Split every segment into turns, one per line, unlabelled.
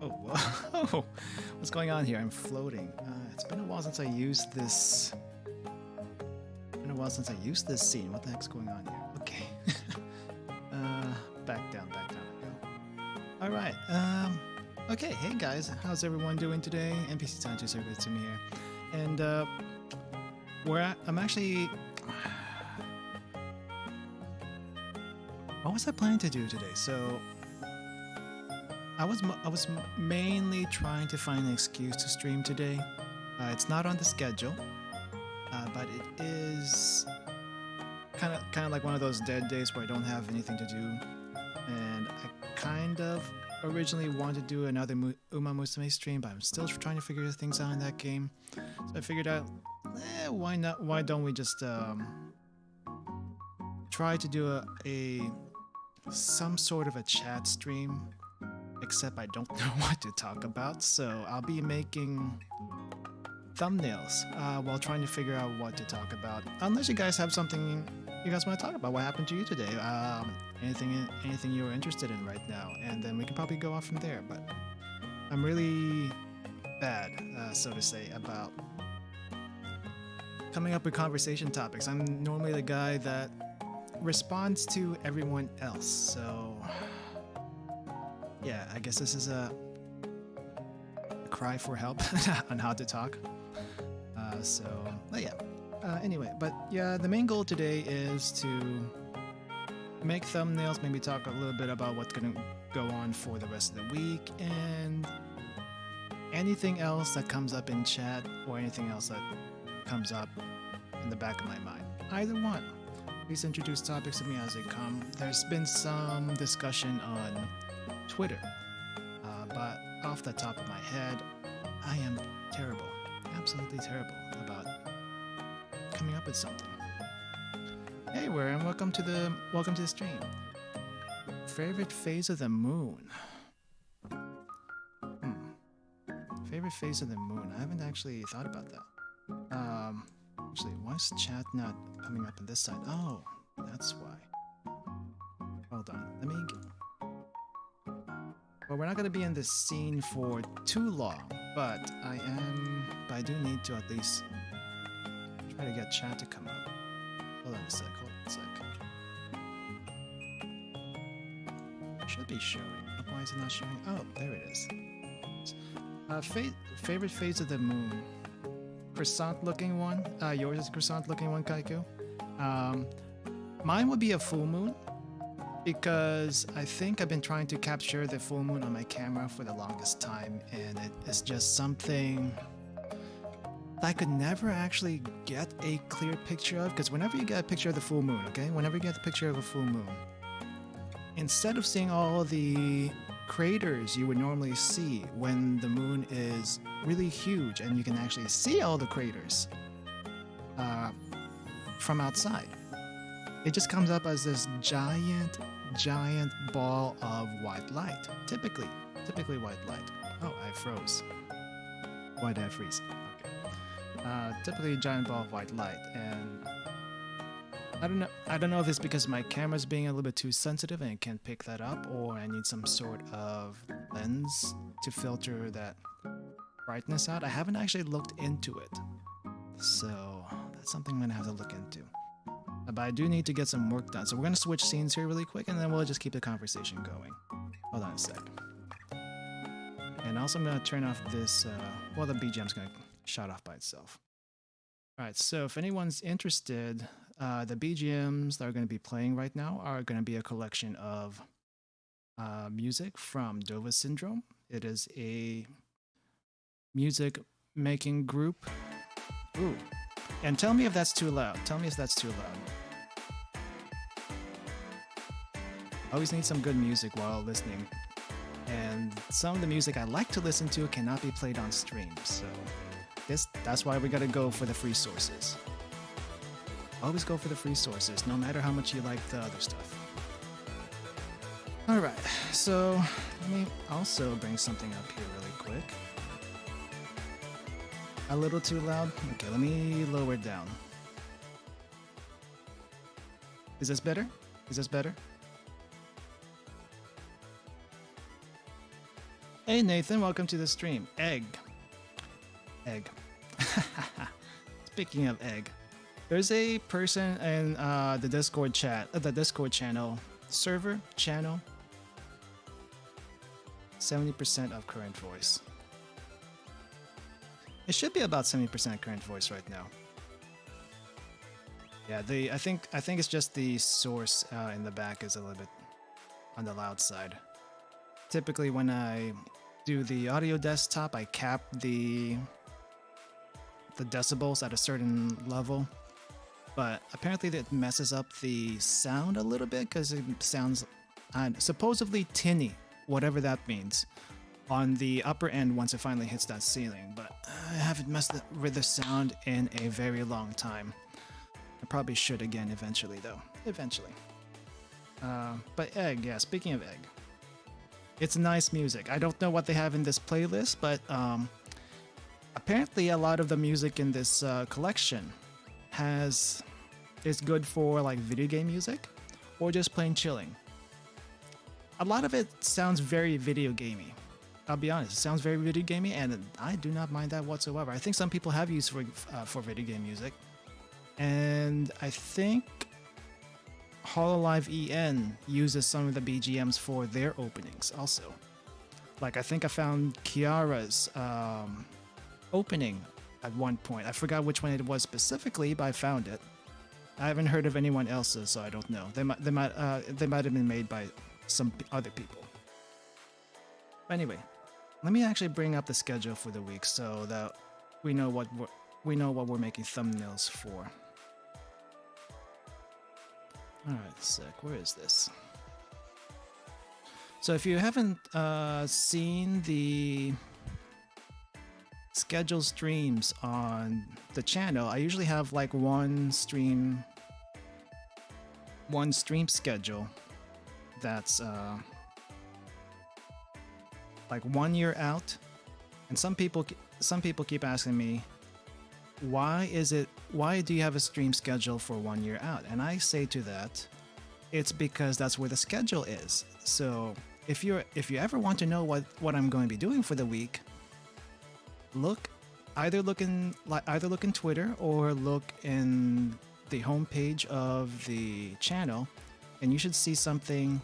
Oh, whoa. What's going on here? I'm floating. It's been a while since I used this. Scene. What the heck's going on here? Okay. Back down I go. Alright, okay, hey guys, how's everyone doing today? NPC Scientist Haruka Itsumi here. And, I'm actually... What was I planning to do today? So... I was mainly trying to find an excuse to stream today. It's not on the schedule, but it is kind of like one of those dead days where I don't have anything to do, and I kind of originally wanted to do another Uma Musume stream, but I'm still trying to figure things out in that game. So I figured out, why not? Why don't we just try to do some sort of a chat stream? Except I don't know what to talk about, so I'll be making thumbnails while trying to figure out what to talk about. Unless you guys have something you guys want to talk about. What happened to you today? Anything you're interested in right now, and then we can probably go off from there. But I'm really bad, so to say, about coming up with conversation topics. I'm normally the guy that responds to everyone else, so... Yeah, I guess this is a cry for help on how to talk. But yeah. Anyway, but yeah, the main goal today is to make thumbnails, maybe talk a little bit about what's going to go on for the rest of the week, and anything else that comes up in chat or anything else that comes up in the back of my mind. Either one. Please introduce topics to me as they come. There's been some discussion on Twitter, but off the top of my head, I am terrible, absolutely terrible about coming up with something. Hey, and welcome to the stream. Favorite phase of the moon. Favorite phase of the moon. I haven't actually thought about that. Actually, why is chat not coming up on this side? Oh, that's why. Hold on, let me get... Well, we're not going to be in this scene for too long, but I do need to at least try to get chat to come up. Hold on a sec. It should be showing. Oh, why is it not showing? Oh, there it is. Favorite phase of the moon. Croissant-looking one. Yours is croissant-looking one, Kaiku. Mine would be a full moon, because I think I've been trying to capture the full moon on my camera for the longest time, and it is just something I could never actually get a clear picture of, because whenever you get a picture of the full moon, okay? Whenever you get the picture of a full moon, instead of seeing all the craters you would normally see when the moon is really huge and you can actually see all the craters from outside, it just comes up as this giant ball of white light. Typically white light. Oh, I froze. Why did I freeze? Okay. Typically a giant ball of white light, and I don't know if it's because my camera's being a little bit too sensitive and it can't pick that up, or I need some sort of lens to filter that brightness out. I haven't actually looked into it, so that's something I'm gonna have to look into. But I do need to get some work done. So we're going to switch scenes here really quick, and then we'll just keep the conversation going. Hold on a sec. And also I'm going to turn off this, well, the BGM's going to shut off by itself. Alright, so if anyone's interested, the BGMs that are going to be playing right now are going to be a collection of music from Dova Syndrome. It is a music making group. Ooh. And tell me if that's too loud. Tell me if that's too loud. I always need some good music while listening And some of the music I like to listen to cannot be played on stream. So that's why we gotta go for the free sources. Always go for the free sources, no matter how much you like the other stuff. Alright, so let me also bring something up here really quick. A little too loud? Okay, let me lower it down. Is this better? Is this better? Hey Nathan, welcome to the stream. Egg. Speaking of egg, there's a person in the Discord chat, the Discord channel, server channel. 70% of current voice. It should be about 70% current voice right now. Yeah, I think it's just the source in the back is a little bit on the loud side. Typically, when I do the audio desktop, I cap the decibels at a certain level, but apparently that messes up the sound a little bit because it sounds supposedly tinny, whatever that means, on the upper end once it finally hits that ceiling. But I haven't messed with the sound in a very long time. I probably should again eventually, though. Eventually. But egg, yeah, speaking of egg. It's nice music. I don't know what they have in this playlist, but apparently a lot of the music in this collection is good for like video game music or just plain chilling. A lot of it sounds very video gamey. I'll be honest, it sounds very video gamey, and I do not mind that whatsoever. I think some people have used for video game music, and I think Hololive EN uses some of the BGMs for their openings also. Like I think I found Kiara's opening at one point. I forgot which one it was specifically, but I found it. I haven't heard of anyone else's, so I don't know. They might have been made by some other people. But anyway, let me actually bring up the schedule for the week so that we know what we're making thumbnails for. Alright, sick. Where is this? So if you haven't seen the scheduled streams on the channel, I usually have like one stream schedule that's like 1 year out. And some people keep asking me, why do you have a stream schedule for 1 year out? And I say to that, it's because that's where the schedule is. So if you ever want to know what I'm going to be doing for the week, either look in Twitter or look in the homepage of the channel, and you should see something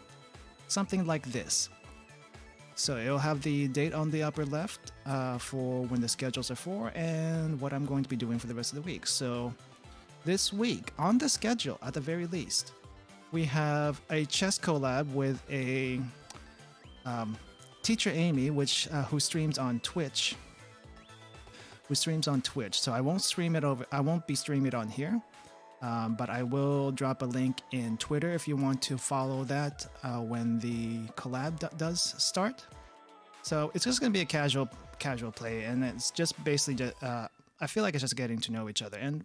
like this. So it'll have the date on the upper left for when the schedules are for and what I'm going to be doing for the rest of the week. So this week on the schedule, at the very least, we have a chess collab with a teacher Amy, who streams on Twitch. So I won't be streaming it on here, but I will drop a link in Twitter if you want to follow that when the collab does start. So it's just going to be a casual play, and it's just basically I feel like it's just getting to know each other. And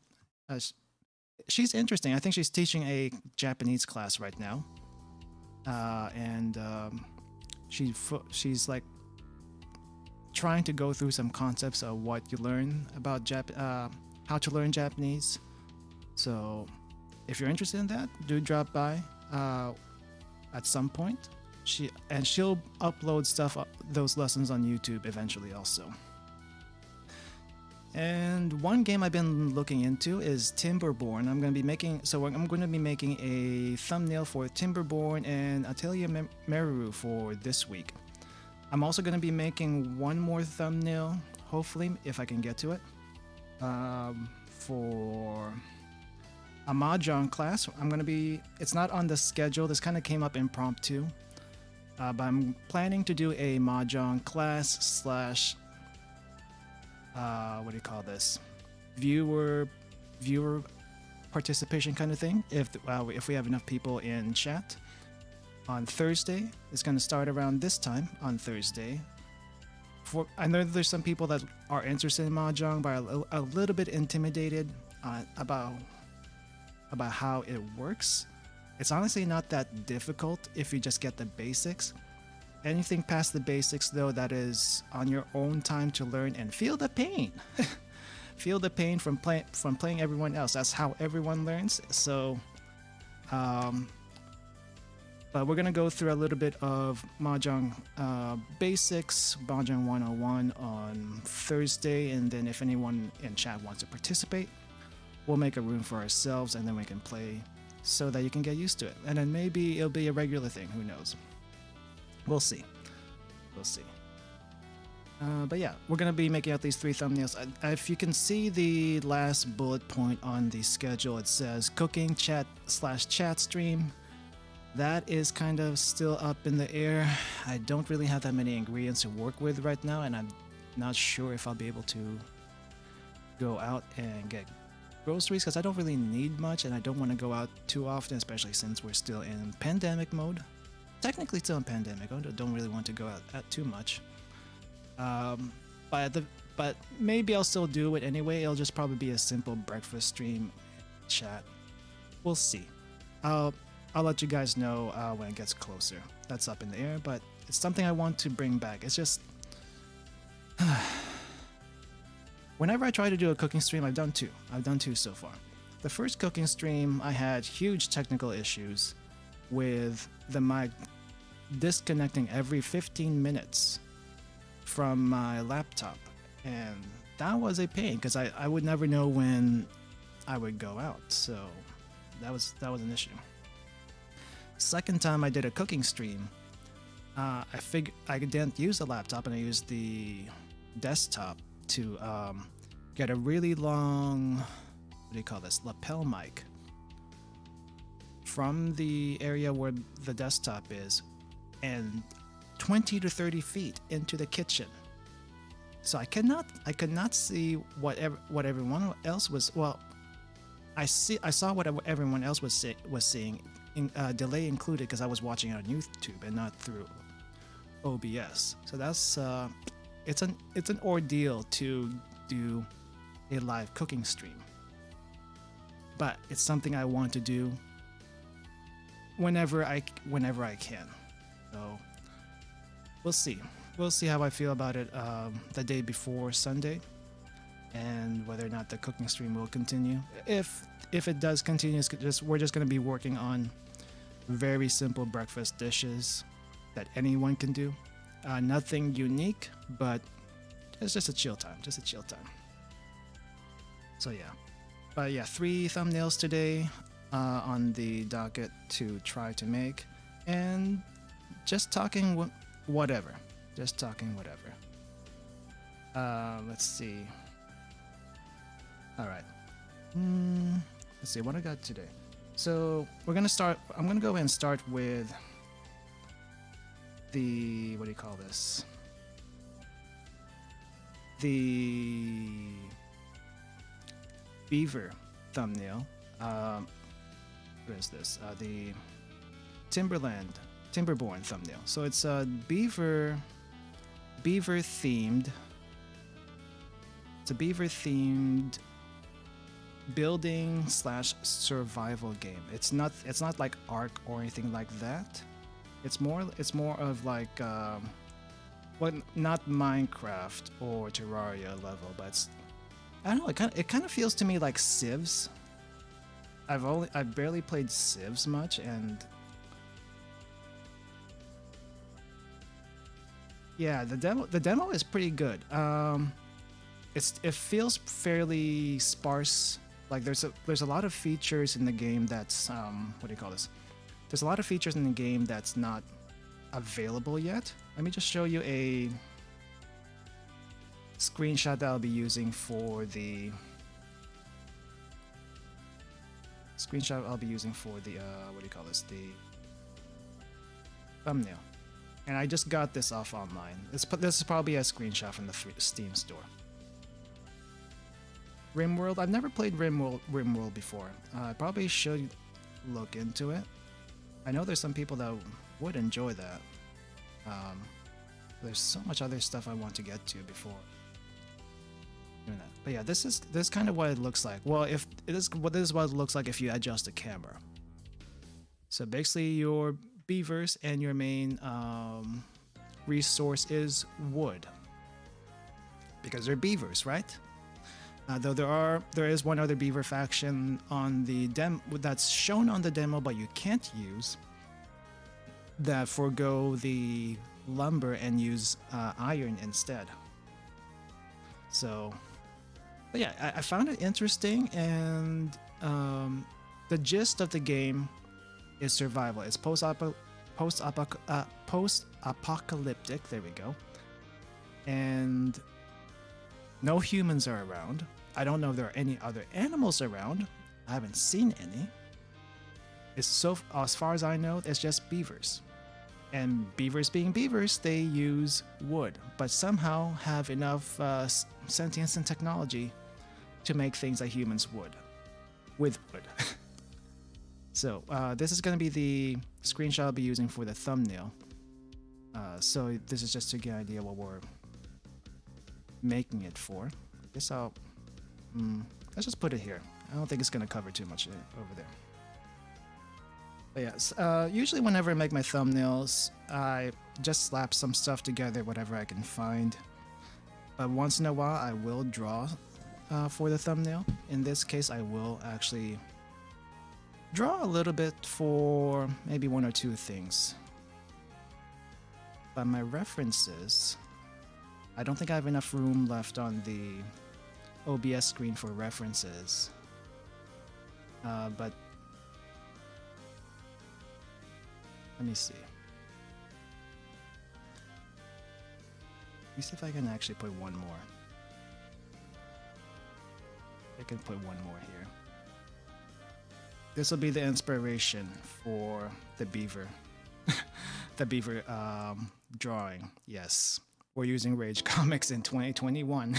she's interesting. I think she's teaching a Japanese class right now, and she's like trying to go through some concepts of what you learn about how to learn Japanese. So if you're interested in that, do drop by at some point. She'll upload those lessons on YouTube eventually also. And one game I've been looking into is Timberborn. I'm going to be making a thumbnail for Timberborn and Atelier Meru for this week. I'm also going to be making one more thumbnail, hopefully, if I can get to it, for a Mahjong class. It's not on the schedule. This kind of came up impromptu. But I'm planning to do a Mahjong class / what do you call this? Viewer participation kind of thing. If we have enough people in chat. on Thursday. It's going to start around this time on Thursday. I know there's some people that are interested in mahjong, but are a little bit intimidated about how it works. It's honestly not that difficult if you just get the basics. Anything past the basics, though, that is on your own time to learn and feel the pain. Feel the pain from playing everyone else. That's how everyone learns. So, but we're gonna go through a little bit of mahjong basics, mahjong 101 on Thursday, and then if anyone in chat wants to participate, we'll make a room for ourselves, and then we can play so that you can get used to it. And then maybe it'll be a regular thing. Who knows? We'll see. We'll see. But yeah, we're gonna be making out these 3 thumbnails. If you can see the last bullet point on the schedule, it says cooking chat/chat stream. That is kind of still up in the air. I don't really have that many ingredients to work with right now, and I'm not sure if I'll be able to go out and get groceries because I don't really need much, and I don't want to go out too often, especially since we're still in pandemic mode. Technically still in pandemic. I don't really want to go out too much. But maybe I'll still do it anyway. It'll just probably be a simple breakfast stream chat. We'll see. I'll let you guys know when it gets closer. That's up in the air, but it's something I want to bring back. It's just whenever I try to do a cooking stream, I've done 2. I've done 2 so far. The first cooking stream, I had huge technical issues with the mic disconnecting every 15 minutes from my laptop, and that was a pain because I would never know when I would go out, so that was an issue. Second time I did a cooking stream, I didn't use the laptop and I used the desktop to get a really long, what do you call this, lapel mic from the area where the desktop is and 20 to 30 feet into the kitchen. So I could not see what everyone else was. Well, I saw what everyone else was seeing, delay included, because I was watching it on YouTube and not through OBS. So that's it's an ordeal to do a live cooking stream, but it's something I want to do whenever I can. So we'll see how I feel about it the day before Sunday, and whether or not the cooking stream will continue. If it does continue, we're just going to be working on very simple breakfast dishes that anyone can do. Nothing unique, but it's just a chill time. So yeah. But yeah, 3 thumbnails today on the docket to try to make, and just talking whatever. Let's see. All right. Let's see what I got today. So I'm gonna go ahead and start with the, what do you call this? The beaver thumbnail. What is this? The Timberborn thumbnail. So it's a beaver themed. It's a beaver themed building / survival game. It's not like Ark or anything like that. It's more of like not Minecraft or Terraria level, but it's, I don't know, it kind of feels to me like Civs. I've barely played Civs much, and yeah, the demo is pretty good. It feels fairly sparse. Like there's a lot of features in the game that's what do you call this? There's a lot of features in the game that's not available yet. Let me just show you a screenshot that I'll be using for the what do you call this? The thumbnail. And I just got this off online. This is probably a screenshot from the Steam store. RimWorld. I've never played RimWorld before. I probably should look into it. I know there's some people that would enjoy that. Um, there's so much other stuff I want to get to before doing that. But yeah, this is kind of what it looks like. Well, if it is what this is what it looks like if you adjust the camera. So basically, your beavers and your main resource is wood, because they're beavers, right? Though there is one other beaver faction on the that's shown on the demo, but you can't use, that forego the lumber and use iron instead. So, but yeah, I found it interesting, and the gist of the game is survival. It's post-apocalyptic. There we go. And no humans are around. I don't know if there are any other animals around. I haven't seen any. It's so, as far as I know, it's just beavers. And beavers being beavers, they use wood, but somehow have enough sentience and technology to make things that humans would, with wood. So this is going to be the screenshot I'll be using for the thumbnail. So this is just to get an idea what we're making it for. I guess let's just put it here. I don't think it's going to cover too much over there. But yes, usually whenever I make my thumbnails, I just slap some stuff together, whatever I can find. But once in a while, I will draw for the thumbnail. In this case, I will actually draw a little bit for maybe one or two things. But my references, I don't think I have enough room left on the OBS screen for references. But let me see. Let me see if I can actually put one more. I can put one more here. This will be the inspiration for the beaver. The beaver drawing. Yes, we're using Rage Comics in 2021.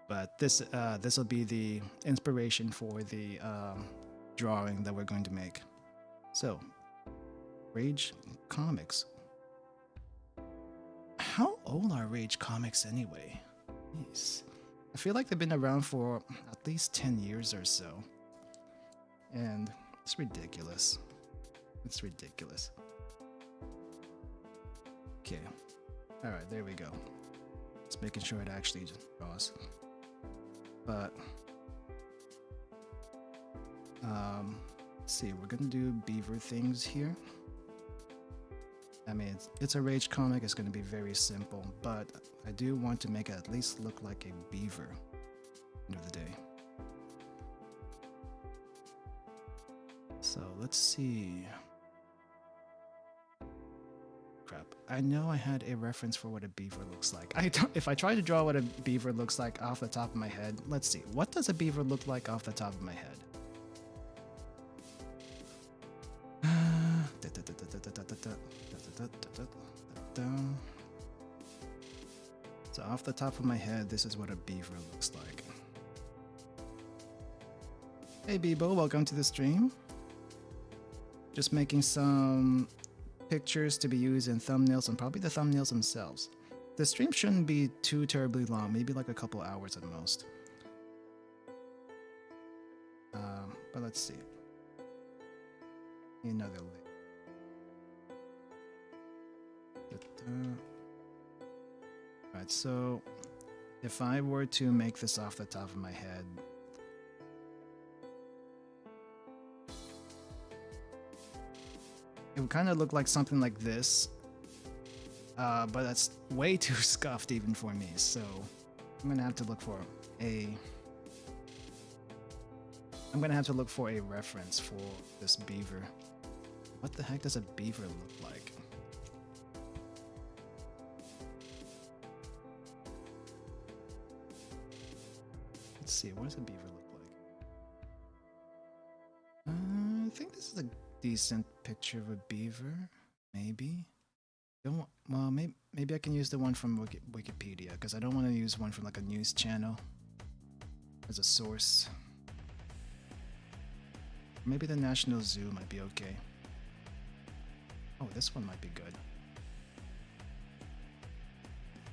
But this will be the inspiration for the drawing that we're going to make. So, Rage Comics. How old are Rage Comics anyway? Jeez. I feel like they've been around for at least 10 years or so. And it's ridiculous. It's ridiculous. Okay. Alright, there we go. Just making sure it actually just draws. But let's see, we're gonna do beaver things here. I mean, it's a Rage comic, it's gonna be very simple, but I do want to make it at least look like a beaver at the end of the day. So let's see. Crap. I know I had a reference for what a beaver looks like. If I try to draw what a beaver looks like off the top of my head, let's see. What does a beaver look like off the top of my head? So off the top of my head, this is what a beaver looks like. Hey Bebo, welcome to the stream. Just making some pictures to be used in thumbnails and probably the thumbnails themselves. The stream shouldn't be too terribly long, maybe like a couple hours at most. But let's see. Another link. Alright, so if I were to make this off the top of my head, it would kind of look like something like this, but that's way too scuffed even for me, so I'm gonna have to look for a reference for this beaver. What the heck does a beaver look like? Let's see, what does a beaver look like? I think this is a decent picture of a beaver, maybe. Well, maybe I can use the one from Wikipedia, because I don't want to use one from like a news channel as a source. Maybe the National Zoo might be okay. Oh, this one might be good.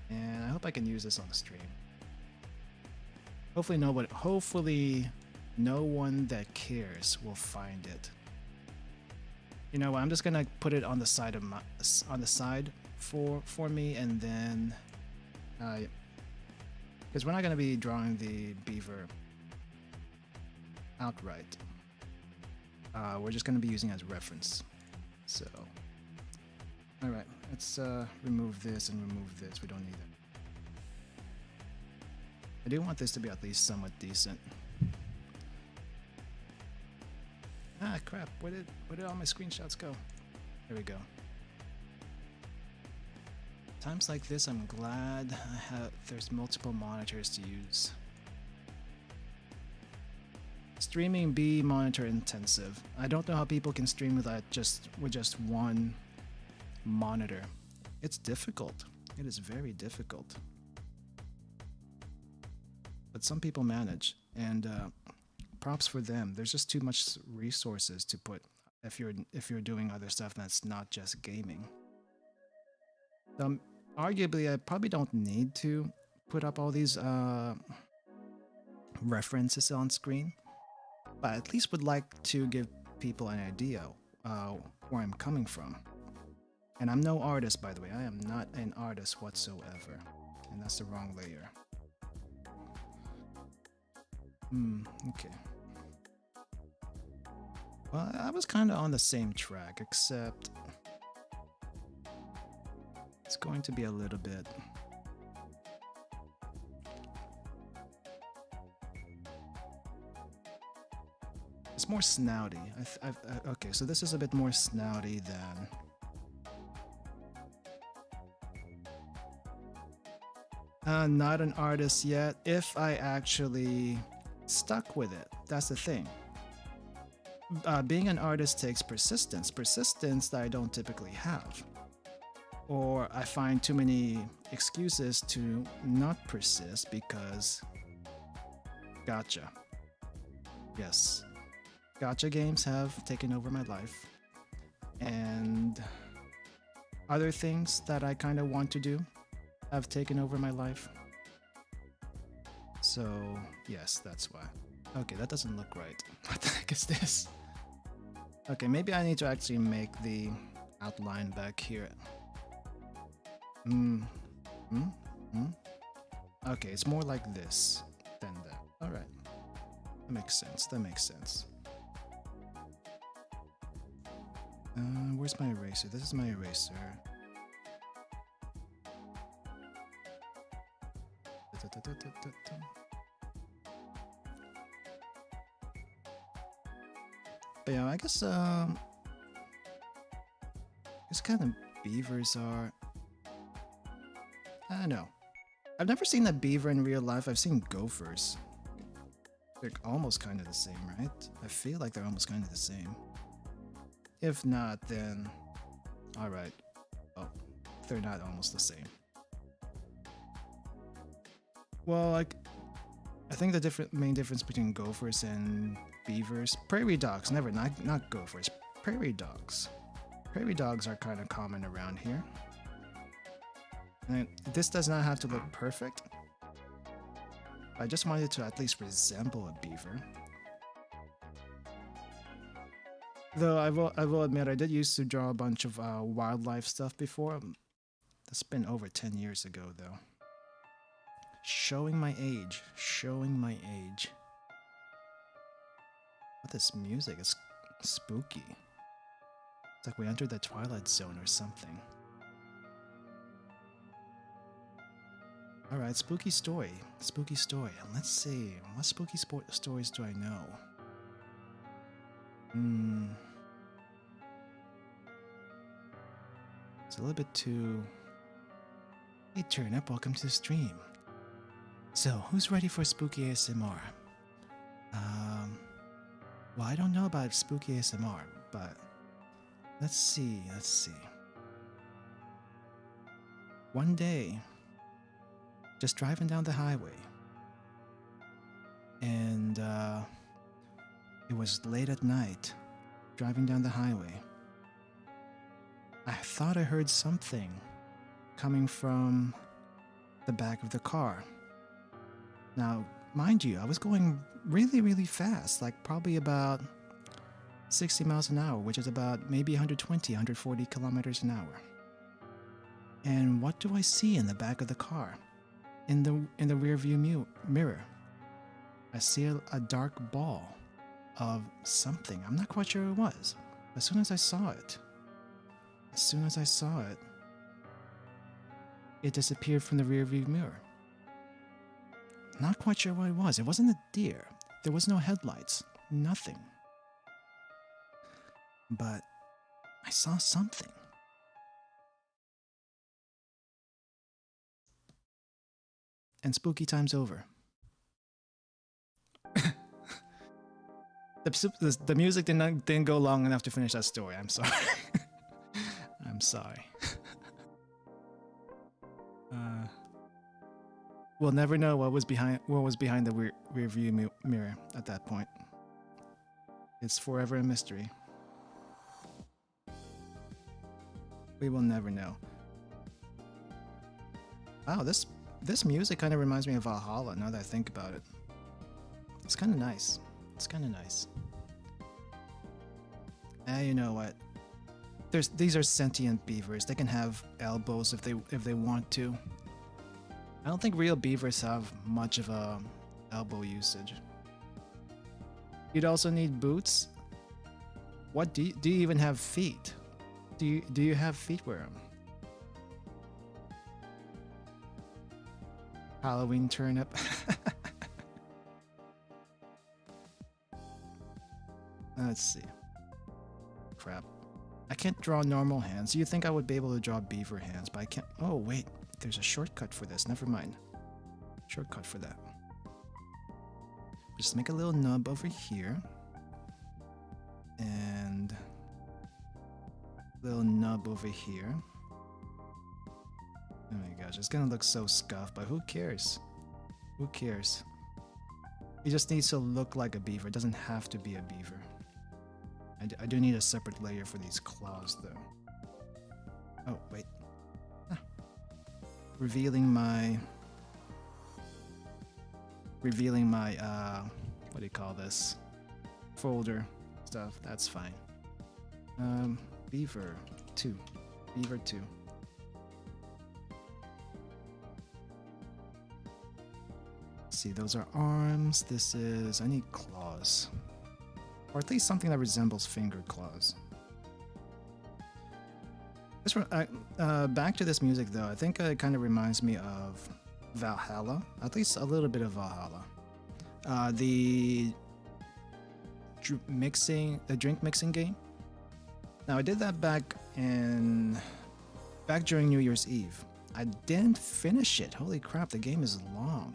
And I hope I can use this on the stream. Hopefully no one that cares will find it. You know what? I'm just gonna put it on the side of for me, and then because we're not gonna be drawing the beaver outright. We're just gonna be using it as reference. So, all right, let's remove this and remove this. We don't need it. I do want this to be at least somewhat decent. Ah, crap! Where did all my screenshots go? There we go. Times like this, I'm glad there's multiple monitors to use. Streaming be monitor intensive. I don't know how people can stream with just one monitor. It's difficult. It is very difficult. But some people manage, and props for them. There's just too much resources to put if you're doing other stuff that's not just gaming. Arguably, I probably don't need to put up all these references on screen, but at least would like to give people an idea where I'm coming from. And I'm no artist, by the way. I am not an artist whatsoever, and that's the wrong layer. Okay. Well, I was kind of on the same track, except it's going to be a little bit. It's more snouty. Okay, so this is a bit more snouty than. Not an artist yet. If I actually stuck with it, that's the thing. Being an artist takes persistence that I don't typically have. Or I find too many excuses to not persist because gotcha. Yes. Gotcha games have taken over my life. And other things that I kind of want to do have taken over my life. So, yes, that's why. Okay, that doesn't look right. What the heck is this? Okay, maybe I need to actually make the outline back here. Okay, it's more like this than that. Alright. That makes sense. That makes sense. Where's my eraser? This is my eraser. But yeah, I guess this kind of beavers are. I don't know. I've never seen a beaver in real life. I've seen gophers. They're almost kind of the same, right? I feel like they're almost kind of the same. If not, then alright. Oh, they're not almost the same. Well, like, I think the main difference between gophers and beavers, prairie dogs, not gophers, prairie dogs. Prairie dogs are kind of common around here. And this does not have to look perfect. I just wanted it to at least resemble a beaver. Though I will admit, I did used to draw a bunch of wildlife stuff before. That's been over 10 years ago, though. Showing my age. Showing my age. What this music? It's spooky. It's like we entered the Twilight Zone or something. Alright, spooky story. Spooky story. Let's see. What spooky stories do I know? It's a little bit too. Hey Turnip, welcome to the stream. So, who's ready for spooky ASMR? Well, I don't know about spooky ASMR, but let's see. One day, just driving down the highway, and it was late at night, driving down the highway. I thought I heard something coming from the back of the car. Now, mind you, I was going really, really fast, like probably about 60 miles an hour, which is about maybe 120, 140 kilometers an hour. And what do I see in the back of the car? In the rear view mirror, I see a dark ball of something. I'm not quite sure what it was. As soon as I saw it, it disappeared from the rear view mirror. Not quite sure what it was. It wasn't a deer. There was no headlights. Nothing. But I saw something. And spooky time's over. The music didn't go long enough to finish that story. I'm sorry. I'm sorry. We'll never know what was behind the rear view mirror at that point. It's forever a mystery. We will never know. Wow, this music kind of reminds me of Valhalla now that I think about it. It's kind of nice. It's kind of nice. You know what? These are sentient beavers. They can have elbows if they want to. I don't think real beavers have much of a elbow usage. You'd also need boots. What do you even have feet? Do you have feet wear them? Halloween turnip. Let's see. Crap. I can't draw normal hands. You think I would be able to draw beaver hands, but I can't. Oh, wait. There's a shortcut for this. Never mind. Shortcut for that. Just make a little nub over here. And a little nub over here. Oh my gosh, it's gonna look so scuffed, but who cares? Who cares? It just needs to look like a beaver. It doesn't have to be a beaver. I do need a separate layer for these claws, though. Oh, wait. Revealing my, what do you call this? Folder stuff. That's fine. Beaver 2. Beaver 2. See, those are arms. This is, I need claws. Or at least something that resembles finger claws. Back to this music though, I think it kind of reminds me of Valhalla. At least a little bit of Valhalla. The drink mixing game. Now I did that back during New Year's Eve. I didn't finish it. Holy crap, the game is long.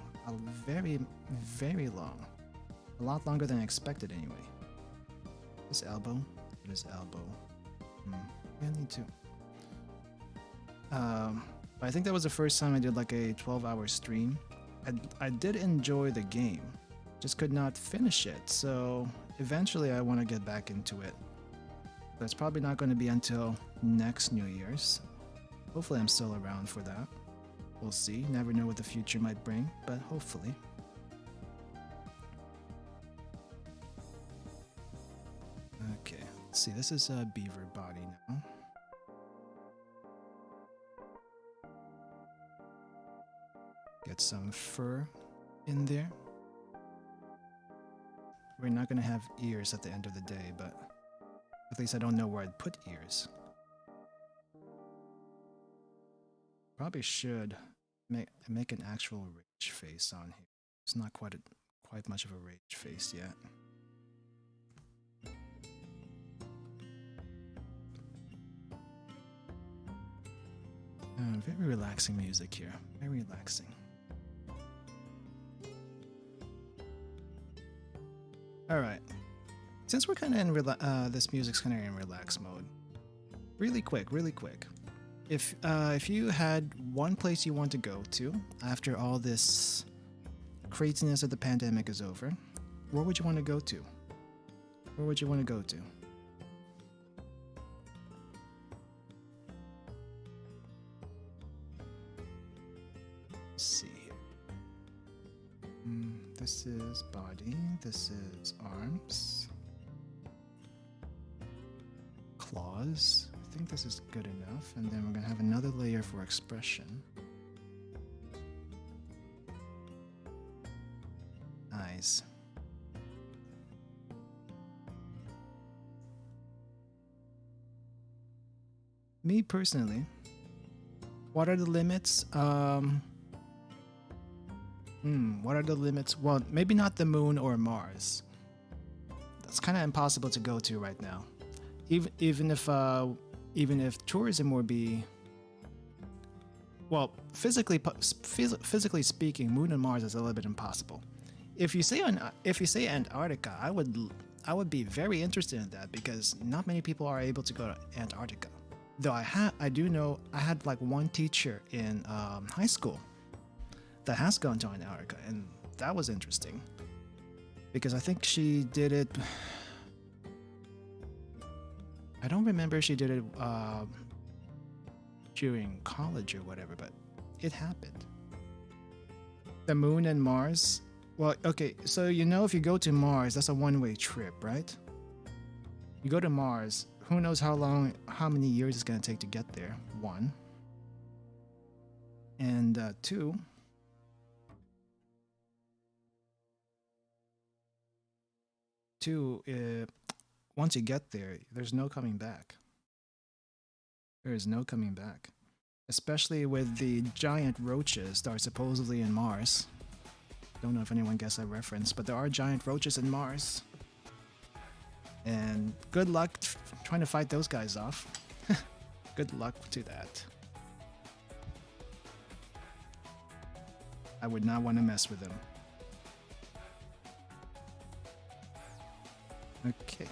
Very, very long. A lot longer than I expected anyway. This elbow. This elbow. Yeah, I need to. But I think that was the first time I did like a 12-hour stream. I did enjoy the game. Just could not finish it. So eventually I want to get back into it. But it's probably not going to be until next New Year's. Hopefully I'm still around for that. We'll see. Never know what the future might bring, but hopefully. Okay, let's see. This is a beaver body now. Get some fur in there. We're not going to have ears at the end of the day, but at least I don't know where I'd put ears. Probably should make an actual rage face on here. It's not quite much of a rage face yet. Very relaxing music here. Very relaxing. All right. Since we're kind of in this music's kind of in relax mode. Really quick. If you had one place you want to go to after all this craziness of the pandemic is over, where would you want to go to? Where would you want to go to? This is body. This is arms. Claws. I think this is good enough. And then we're going to have another layer for expression. Eyes. Me personally, what are the limits? What are the limits? Well, maybe not the moon or Mars. That's kind of impossible to go to right now. Even if tourism would be, well, physically speaking, Moon and Mars is a little bit impossible. If you say Antarctica, I would be very interested in that because not many people are able to go to Antarctica. Though I do know I had like one teacher in high school that has gone to Antarctica, and that was interesting because I think she did it. I don't remember if she did it during college or whatever, but it happened. The moon and Mars. Well, okay, so if you go to Mars, that's a one-way trip, right? You go to Mars, who knows how many years it's going to take to get there, one. And two, once you get there, there's no coming back. There is no coming back. Especially with the giant roaches that are supposedly in Mars. Don't know if anyone gets that reference, but there are giant roaches in Mars. And good luck trying to fight those guys off. Good luck to that. I would not want to mess with them. Okay.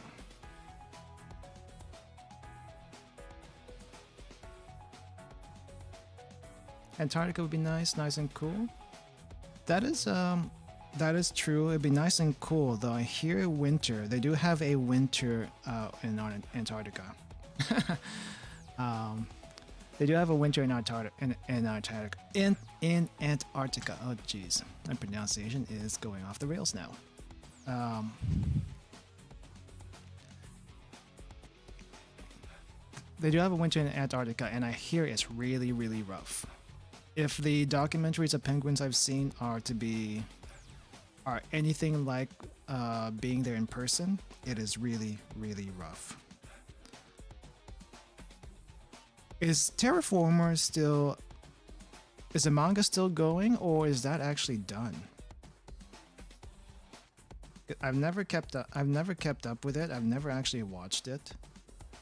Antarctica would be nice and cool. That is true. It'd be nice and cool, though I hear winter. They do have a winter in Antarctica. They do have a winter in Antarctica. In Antarctica. Oh, jeez, my pronunciation is going off the rails now. They do have a winter in Antarctica, and I hear it's really, really rough. If the documentaries of penguins I've seen are anything like being there in person, it is really, really rough. Is Terraformer still... Is the manga still going, or is that actually done? I've never kept up with it. I've never actually watched it.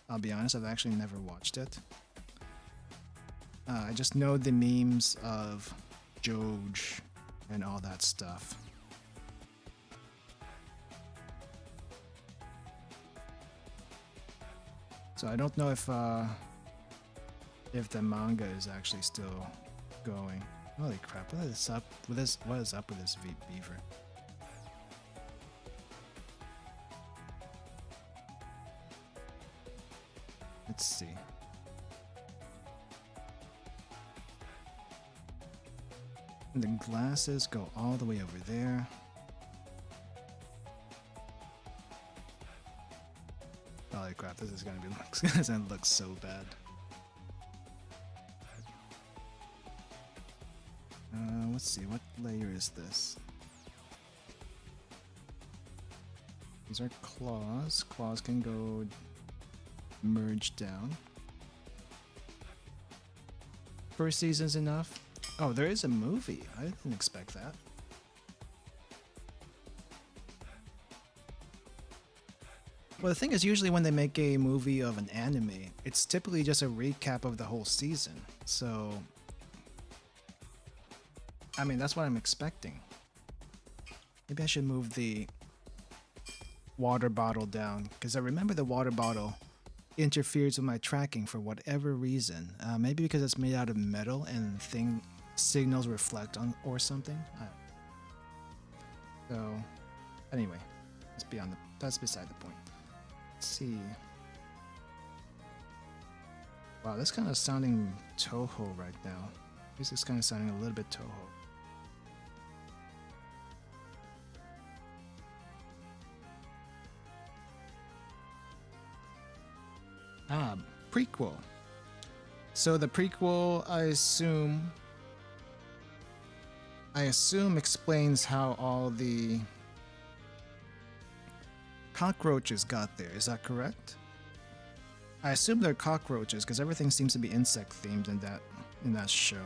I'll be honest, I've actually never watched it. I just know the memes of Joj and all that stuff. So I don't know if the manga is actually still going. Holy crap! What is up with this? What is up with this beaver? Let's see. And the glasses go all the way over there. Holy crap! This is gonna look so bad. Let's see, what layer is this? These are claws. Claws can go merge down. First season's enough. Oh, there is a movie. I didn't expect that. Well, the thing is, usually when they make a movie of an anime, it's typically just a recap of the whole season. So, I mean, that's what I'm expecting. Maybe I should move the water bottle down, because I remember the water bottle interferes with my tracking for whatever reason. Maybe because it's made out of metal and signals reflect on or something. So, anyway, that's beside the point. Let's see. Wow, that's kind of sounding Toho right now. This is kind of sounding a little bit Toho. Ah, prequel. So the prequel, I assume explains how all the cockroaches got there. Is that correct? I assume they're cockroaches because everything seems to be insect themed in that show.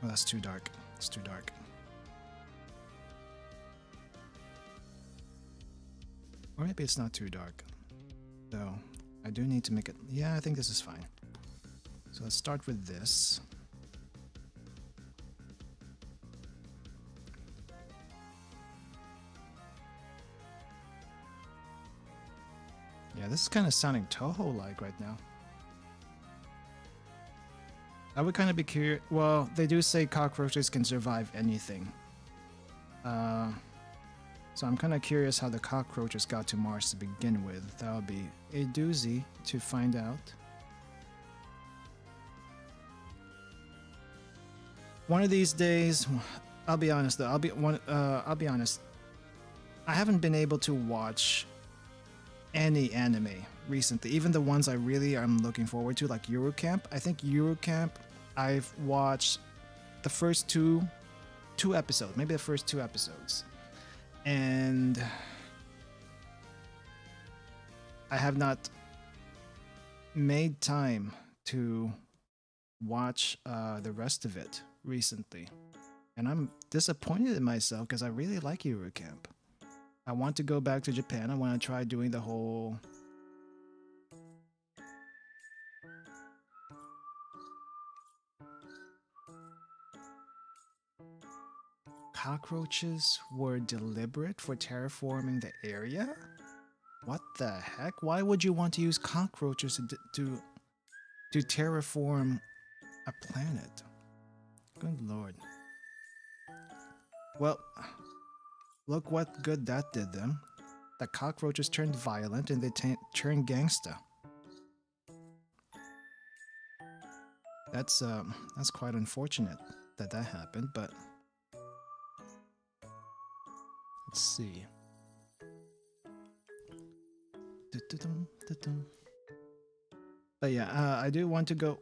Oh, that's too dark. It's too dark. Or maybe it's not too dark. Though, I do need to make it... Yeah, I think this is fine. So let's start with this. Yeah, this is kind of sounding Toho-like right now. I would kind of be curious... Well, they do say cockroaches can survive anything. So I'm kind of curious how the cockroaches got to Mars to begin with. That would be a doozy to find out. One of these days, I'll be honest though. I'll be honest. I haven't been able to watch any anime recently, even the ones I really am looking forward to, like Eurocamp. I think Eurocamp, I've watched the first two episodes, maybe the first 2 episodes. And I have not made time to watch the rest of it recently. And I'm disappointed in myself because I really like Eurocamp. I want to go back to Japan. I want to try doing the whole... Cockroaches were deliberate for terraforming the area? What the heck? Why would you want to use cockroaches to terraform a planet? Good lord. Well, look what good that did them. The cockroaches turned violent and they turned gangsta. That's quite unfortunate that happened, but let's see. But yeah, I do want to go,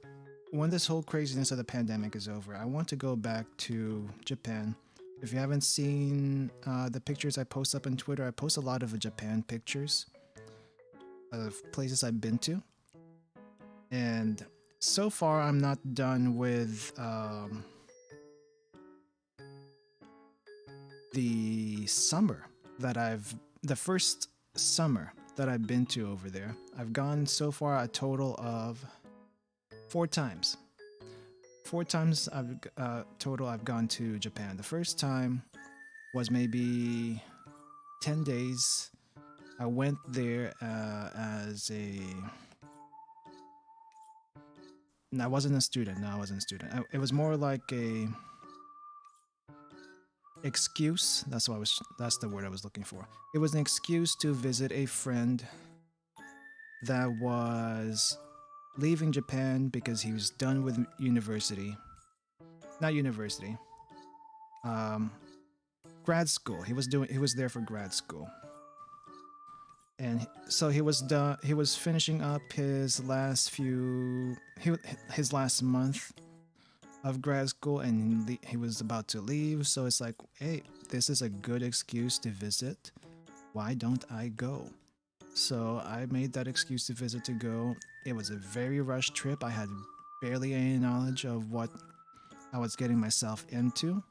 when this whole craziness of the pandemic is over, I want to go back to Japan. If you haven't seen the pictures I post up on Twitter, I post a lot of Japan pictures of places I've been to. And so far, I'm not done with the first summer that I've been to over there. I've gone so far a total of 4 times. 4 times I've gone to Japan. The first time was maybe 10 days. I went there as a... No, I wasn't a student. It was more like a excuse. That's the word I was looking for. It was an excuse to visit a friend that was leaving Japan because he was done with university. Not university. Grad school. He was there for grad school. And so he was finishing up his last month of grad school, and he was about to leave. So it's like, hey, this is a good excuse to visit. Why don't I go? So I made that excuse to go. It was a very rushed trip. I had barely any knowledge of what I was getting myself into.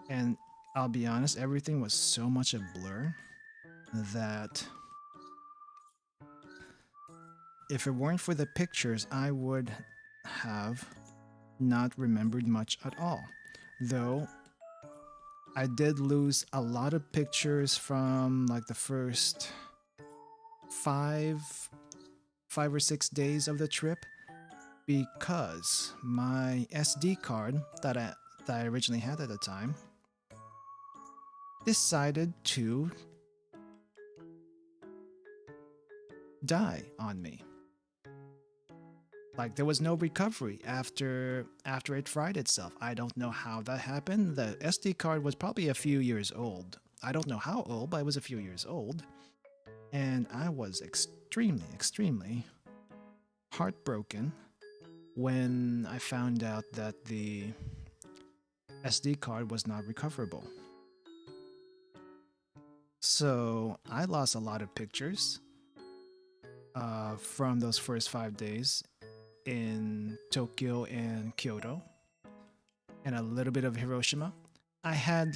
And I'll be honest, everything was so much a blur that if it weren't for the pictures, I would have not remembered much at all. Though I did lose a lot of pictures from like the first 5 or 6 days of the trip because my SD card that I originally had at the time decided to die on me. Like, there was no recovery after it fried itself. I don't know how that happened. The SD card was probably a few years old. I don't know how old, but it was a few years old. And I was extremely heartbroken when I found out that the SD card was not recoverable. So I lost a lot of pictures from those first 5 days in Tokyo and Kyoto, and a little bit of Hiroshima. I had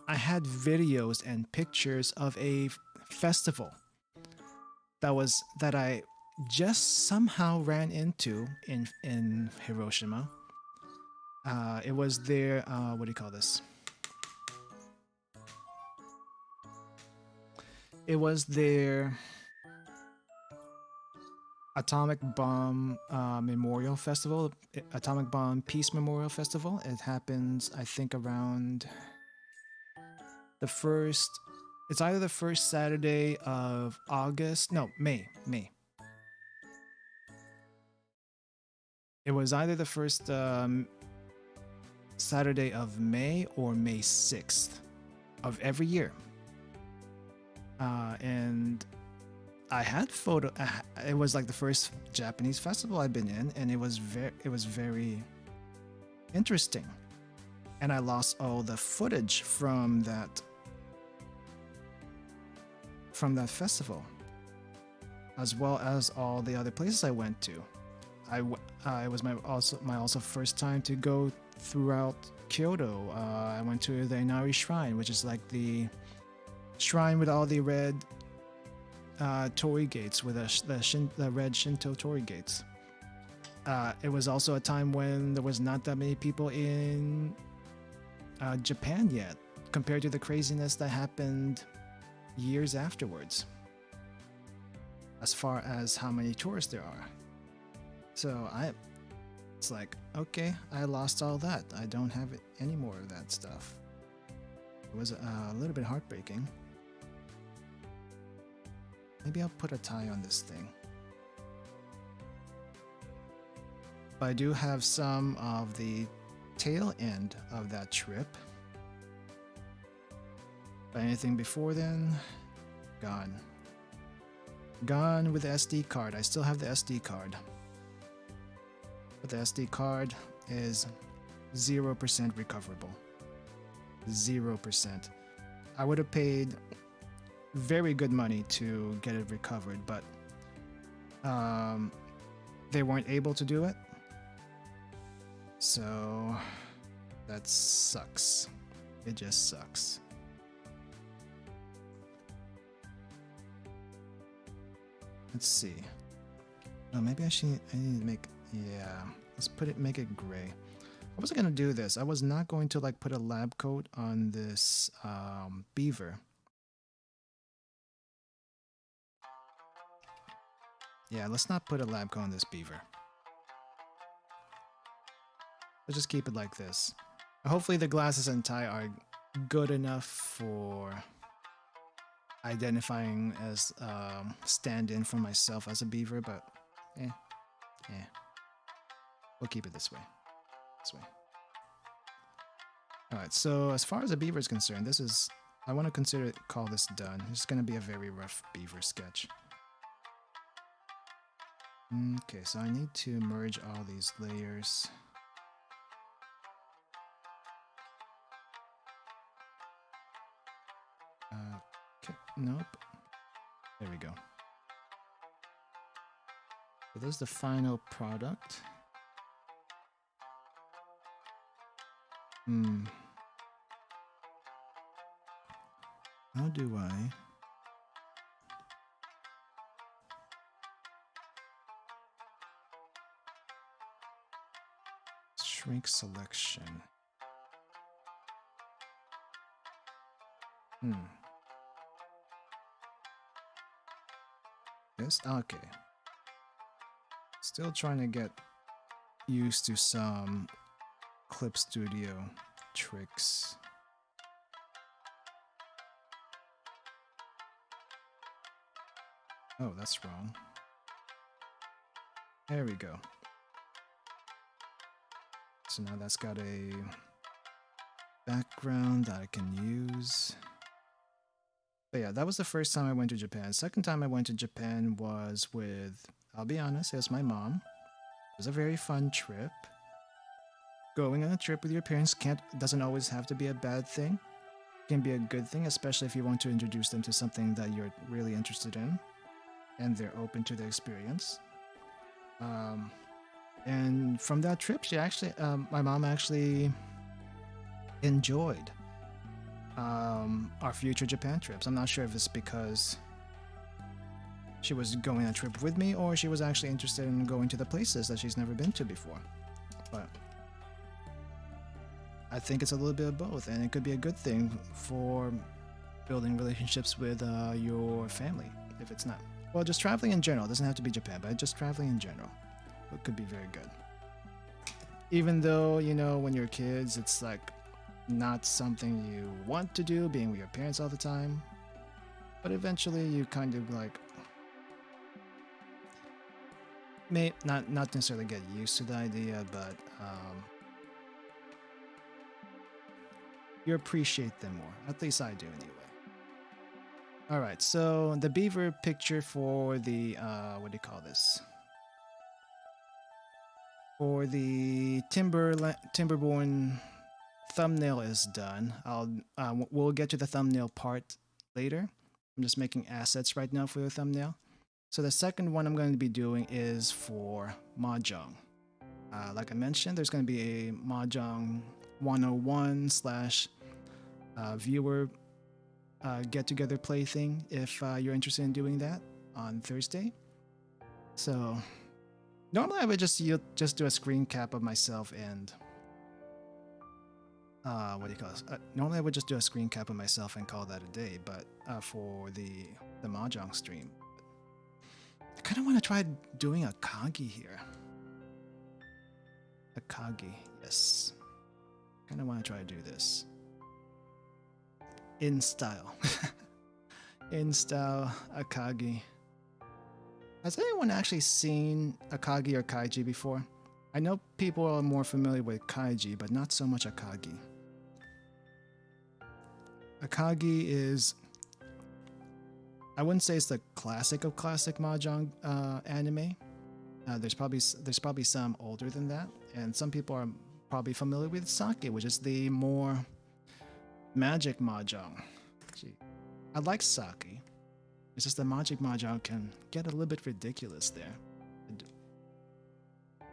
videos and pictures of a festival that I just somehow ran into in Hiroshima. It was their what do you call this? It was their Atomic Bomb Memorial Festival, Atomic Bomb Peace Memorial Festival. It happens, I think, around the first. It's either the first Saturday of August. No, May. It was either the first Saturday of May or May 6th of every year. And I had photo. It was like the first Japanese festival I'd been in, and it was very interesting. And I lost all the footage from that festival, as well as all the other places I went to. It was my first time to go throughout Kyoto. I went to the Inari Shrine, which is like the shrine with all the red torii gates, with the red Shinto torii gates. It was also a time when there was not that many people in Japan yet, compared to the craziness that happened years afterwards, as far as how many tourists there are. So it's like, okay, I lost all that. I don't have any more of that stuff. It was a little bit heartbreaking. Maybe I'll put a tie on this thing. But I do have some of the tail end of that trip. But anything before then, gone. Gone with the SD card. I still have the SD card. But the SD card is 0% recoverable. 0%. I would have paid very good money to get it recovered, but they weren't able to do it. So that sucks. It just sucks. Let's see. Oh, maybe I need to make, yeah, let's make it gray. I wasn't gonna do this. I was not going to like put a lab coat on this beaver. Yeah, let's not put a lab coat on this beaver. Let's just keep it like this. Hopefully the glasses and tie are good enough for identifying as stand-in for myself as a beaver, but we'll keep it this way. Alright, so as far as the beaver is concerned, I want to call this done. It's going to be a very rough beaver sketch. Okay, so I need to merge all these layers. Okay, nope. There we go. So this is the final product. How do I... shrink selection? Yes, okay. Still trying to get used to some Clip Studio tricks. Oh, that's wrong. There we go. So now that's got a background that I can use. But yeah, that was the first time I went to Japan. Second time I went to Japan was with, I'll be honest, it was my mom. It was a very fun trip. Going on a trip with your parents doesn't always have to be a bad thing. It can be a good thing, especially if you want to introduce them to something that you're really interested in and they're open to the experience. And from that trip, my mom actually enjoyed our future Japan trips. I'm not sure if it's because she was going on a trip with me or she was actually interested in going to the places that she's never been to before. But I think it's a little bit of both, and it could be a good thing for building relationships with your family. If it's not, well, just traveling in general. It doesn't have to be Japan, but just traveling in general, it could be very good. Even though, you know, when you're kids, it's like not something you want to do, being with your parents all the time. But eventually, you kind of like may not necessarily get used to the idea, but you appreciate them more. At least I do anyway. All right, so the beaver picture for the what do you call this? For the Timberborn thumbnail is done. We'll get to the thumbnail part later. I'm just making assets right now for the thumbnail. So the second one I'm going to be doing is for Mahjong. Like I mentioned, there's going to be a Mahjong 101 / viewer get-together play thing if you're interested in doing that on Thursday. So normally I would just do a screen cap of myself and what do you call this? Normally I would just do a screen cap of myself and call that a day, but for the Mahjong stream, I kind of want to try doing a Kagi here. A Kagi, yes. Kind of want to try to do this in style. In style, Akagi. Has anyone actually seen Akagi or Kaiji before? I know people are more familiar with Kaiji, but not so much Akagi. Akagi is, I wouldn't say it's the classic of classic Mahjong anime. There's probably some older than that, and some people are probably familiar with Sake, which is the more magic Mahjong. Gee, I like Sake. It's just the magic Mahjong can get a little bit ridiculous there.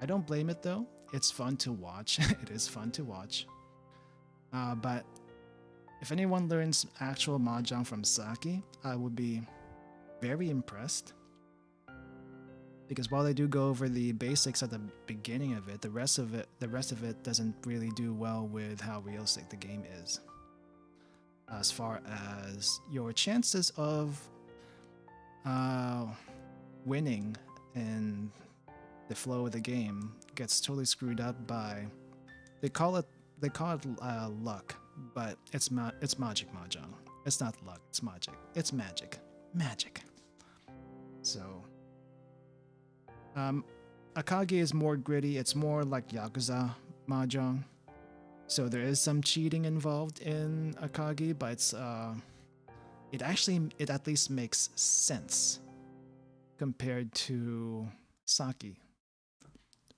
I don't blame it though. It's fun to watch. It is fun to watch. But if anyone learns actual Mahjong from Sake, I would be very impressed. Because while they do go over the basics at the beginning of it, the rest of it doesn't really do well with how realistic the game is. As far as your chances of winning in the flow of the game gets totally screwed up by, they call it luck, but it's magic Mahjong. It's not luck, it's magic. It's magic. So Akagi is more gritty. It's more like Yakuza Mahjong. So there is some cheating involved in Akagi, but it at least makes sense compared to Sake,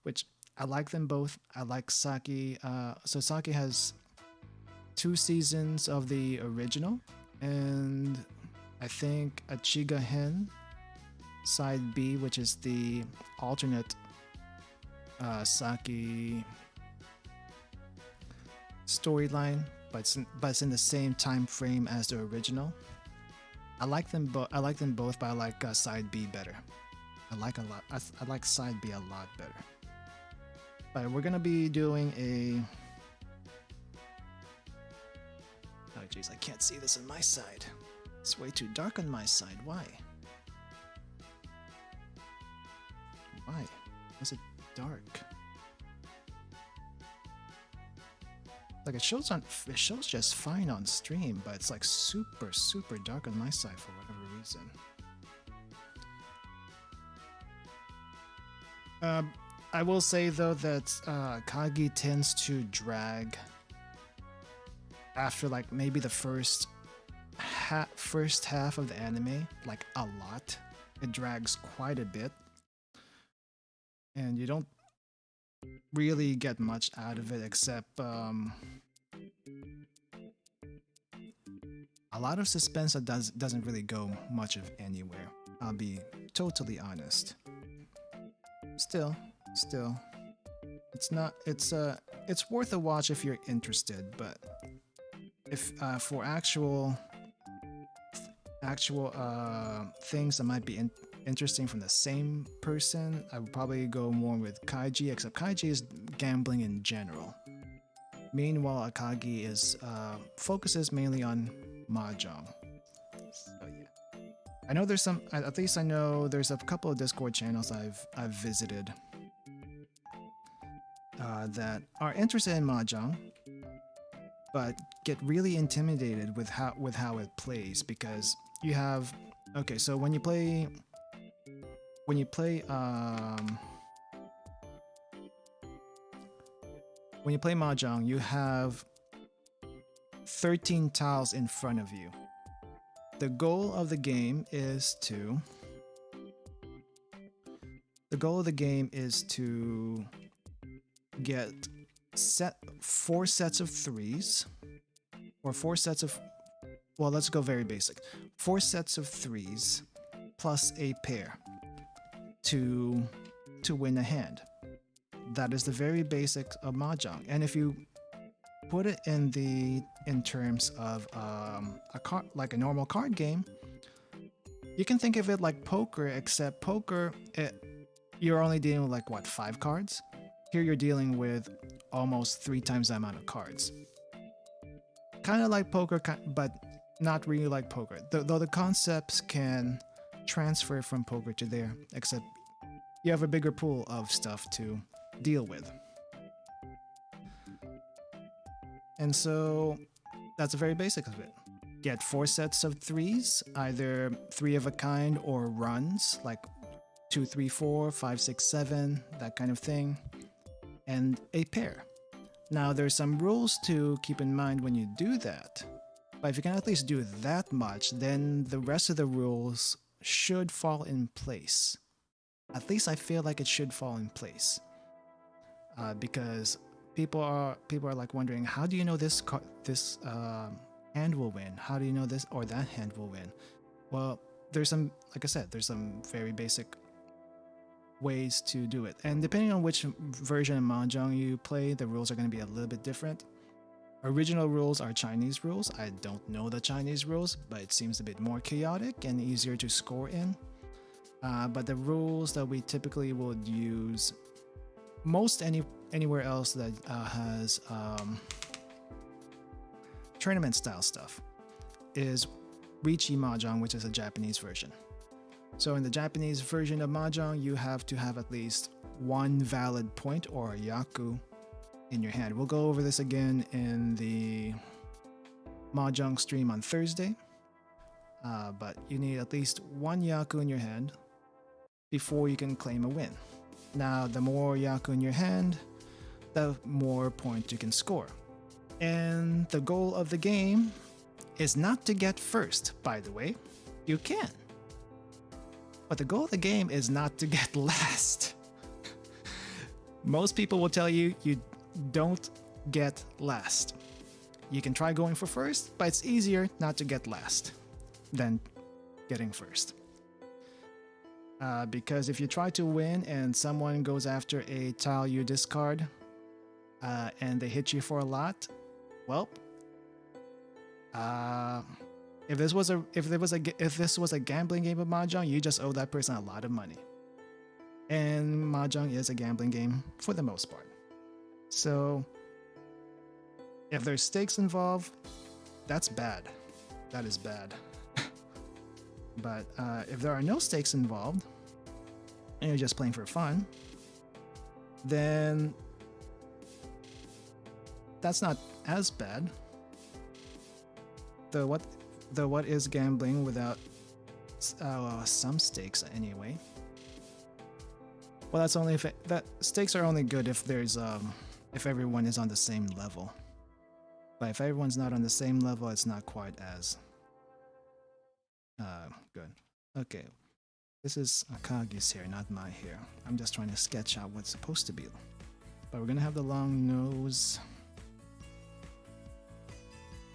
which I like them both. I like Sake. So Sake has 2 seasons of the original, and I think Achiga Hen Side B, which is the alternate Sake storyline, but it's in the same time frame as the original. I like them both. But I like Side B better. I like Side B a lot better. But we're gonna be doing a. Oh jeez, I can't see this on my side. It's way too dark on my side. Why? Why is it dark? Like it shows just fine on stream, but it's like super dark on my side for whatever reason. I will say though that Kagi tends to drag after like maybe the first first half of the anime like a lot. It drags quite a bit, and you don't really get much out of it except a lot of suspense that doesn't really go much of anywhere. I'll be totally honest. Still, it's worth a watch if you're interested, but if for actual things that might be interesting from the same person, I would probably go more with Kaiji, except Kaiji is gambling in general. Meanwhile, Akagi is focuses mainly on mahjong. So yeah, I know there's some. At least I know there's a couple of Discord channels I've visited that are interested in mahjong, but get really intimidated with how it plays, because you have so when you play mahjong, you have 13 tiles in front of you. The goal of the game is to get 4 sets of threes, or 4 sets of, well, let's go very basic. 4 sets of threes plus a pair to win a hand. That is the very basics of mahjong. And if you put it in terms of like a normal card game, you can think of it like poker, except poker, you're only dealing with like what, 5 cards? Here you're dealing with almost 3 times the amount of cards. Kind of like poker, but not really like poker. Though the concepts can transfer from poker to there, except you have a bigger pool of stuff to deal with. And so that's the very basic of it. Get 4 sets of threes, either 3 of a kind or runs, like 2, 3, 4, 5, 6, 7, that kind of thing, and a pair. Now there's some rules to keep in mind when you do that, but if you can at least do that much, then the rest of the rules should fall in place. At least I feel like it should fall in place, because people are like wondering, how do you know this hand will win? How do you know this or that hand will win? Well, there's some, like I said, there's some very basic ways to do it, and depending on which version of mahjong you play, the rules are going to be a little bit different. Original rules are Chinese rules. I don't know the Chinese rules, but it seems a bit more chaotic and easier to score in. But the rules that we typically would use anywhere else that has tournament style stuff is Riichi Mahjong, which is a Japanese version. So in the Japanese version of mahjong, you have to have at least 1 valid point, or a yaku, in your hand. We'll go over this again in the mahjong stream on Thursday, but you need at least 1 yaku in your hand before you can claim a win. Now, the more yaku in your hand, the more points you can score. And the goal of the game is not to get first, by the way. You can. But the goal of the game is not to get last. Most people will tell you don't get last. You can try going for first, but it's easier not to get last than getting first. Because if you try to win and someone goes after a tile you discard, and they hit you for a lot, well, if this was a gambling game of mahjong, you just owe that person a lot of money. And mahjong is a gambling game for the most part. So if there's stakes involved, that's bad. That is bad. But if there are no stakes involved, and you're just playing for fun, then that's not as bad. The what is gambling without some stakes anyway? Well, that's only if that stakes are only good if there's if everyone is on the same level. But if everyone's not on the same level, it's not quite as Good. Okay. This is Akagi's hair, not my hair. I'm just trying to sketch out what's supposed to be. But we're gonna have the long nose.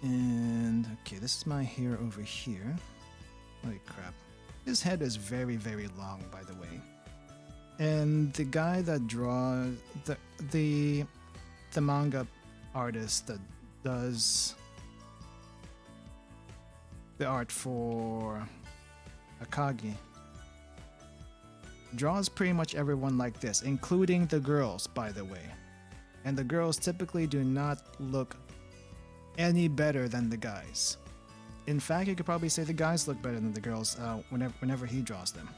And okay, this is my hair over here. Holy crap. His head is very, very long, by the way. And the guy that draws the manga artist that does the art for Akagi draws pretty much everyone like this, including the girls, by the way. And the girls typically do not look any better than the guys. In fact, you could probably say the guys look better than the girls whenever he draws them.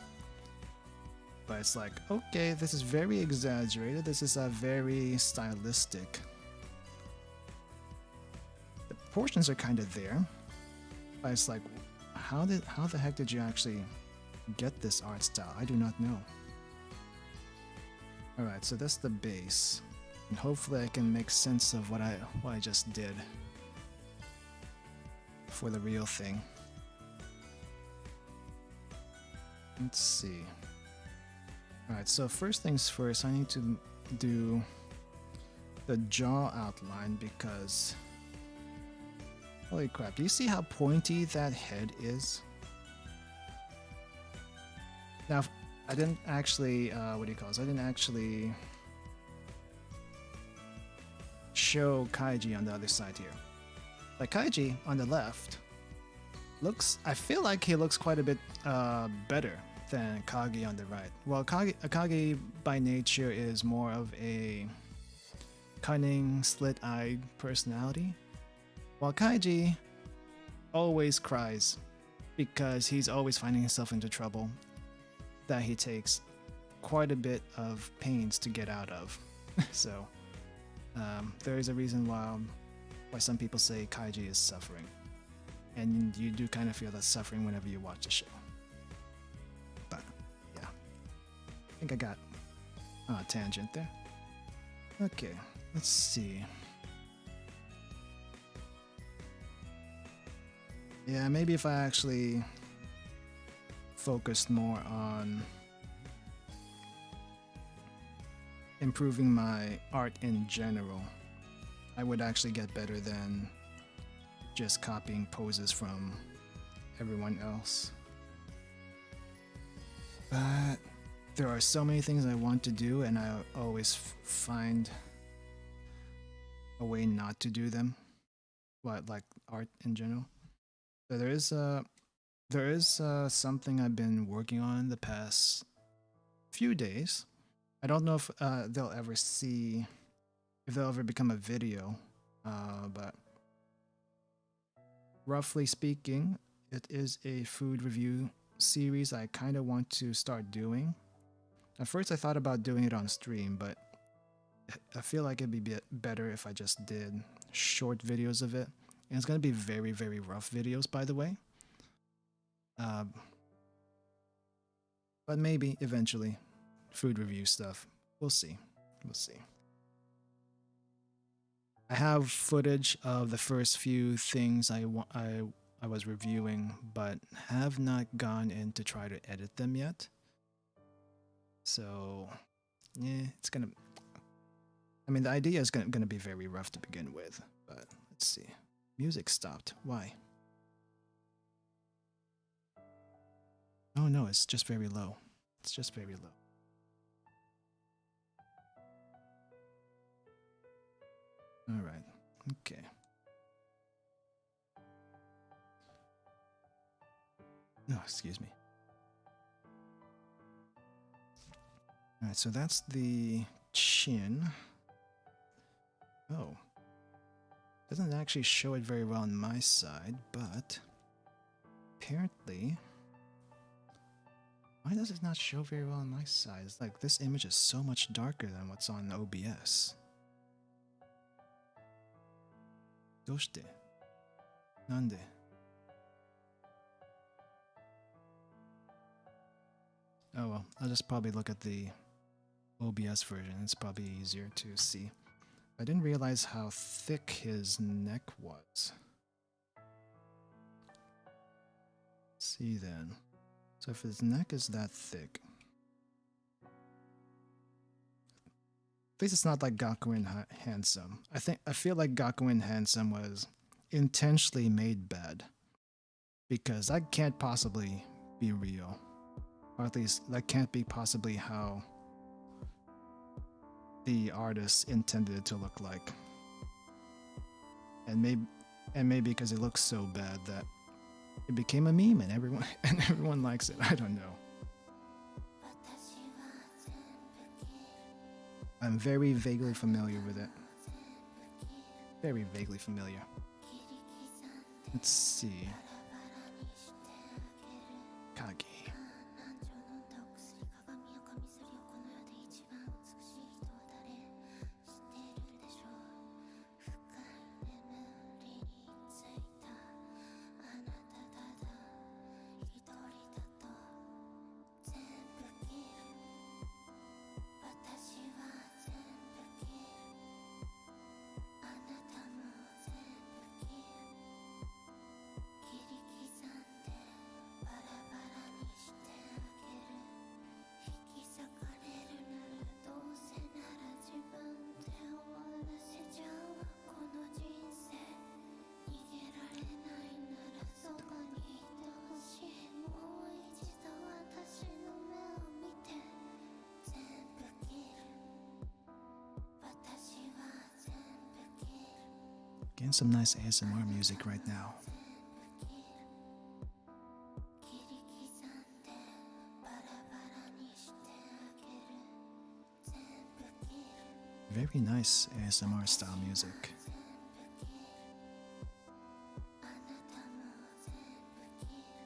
But it's like, okay, this is very exaggerated. This is a very stylistic. The proportions are kind of there, but it's like, how the heck did you actually get this art style? I do not know. All right, so that's the base, and hopefully I can make sense of what I just did for the real thing. Let's see. Alright, so first things first, I need to do the jaw outline because... Holy crap, do you see how pointy that head is? Now, I didn't actually, what do you call this? I didn't actually show Kaiji on the other side here. Like Kaiji on the left looks, I feel like he looks quite a bit better than Akagi on the right. Well, Akagi by nature is more of a cunning, slit-eyed personality, while Kaiji always cries because he's always finding himself into trouble that he takes quite a bit of pains to get out of. So there is a reason why some people say Kaiji is suffering, and you do kind of feel that suffering whenever you watch the show. But yeah, I think I got a tangent there. Okay, let's see. Yeah, maybe if I actually focused more on improving my art in general, I would actually get better than just copying poses from everyone else. But there are so many things I want to do, and I always find a way not to do them. Like art in general. So there is something I've been working on the past few days. I don't know if they'll ever become a video, but roughly speaking, it is a food review series I kind of want to start doing. At first I thought about doing it on stream, but I feel like it'd be better if I just did short videos of it. And it's going to be very, very rough videos, by the way. But maybe eventually food review stuff. We'll see. We'll see. I have footage of the first few things I was reviewing, but have not gone in to try to edit them yet. So, yeah, it's gonna... I mean, the idea is gonna be very rough to begin with, but let's see. Music stopped. Why? Oh no, it's just very low. It's just very low. Alright, okay. No, excuse me. Alright, so that's the chin. Oh. Doesn't actually show it very well on my side, but apparently... Why does it not show very well on my side? It's like this image is so much darker than what's on OBS. どうして? なんで? Oh well, I'll just probably look at the OBS version. It's probably easier to see. I didn't realize how thick his neck was. Let's see then. So if his neck is that thick, at least it's not like Gakuen Handsome. I feel like Gakuen Handsome was intentionally made bad because that can't possibly be real, or at least that can't be possibly how the artist intended it to look like. And maybe because it looks so bad that it became a meme and everyone likes it. I don't know. I'm very vaguely familiar with it. Very vaguely familiar. Let's see. Kage. Getting some nice ASMR music right now. Very nice ASMR style music.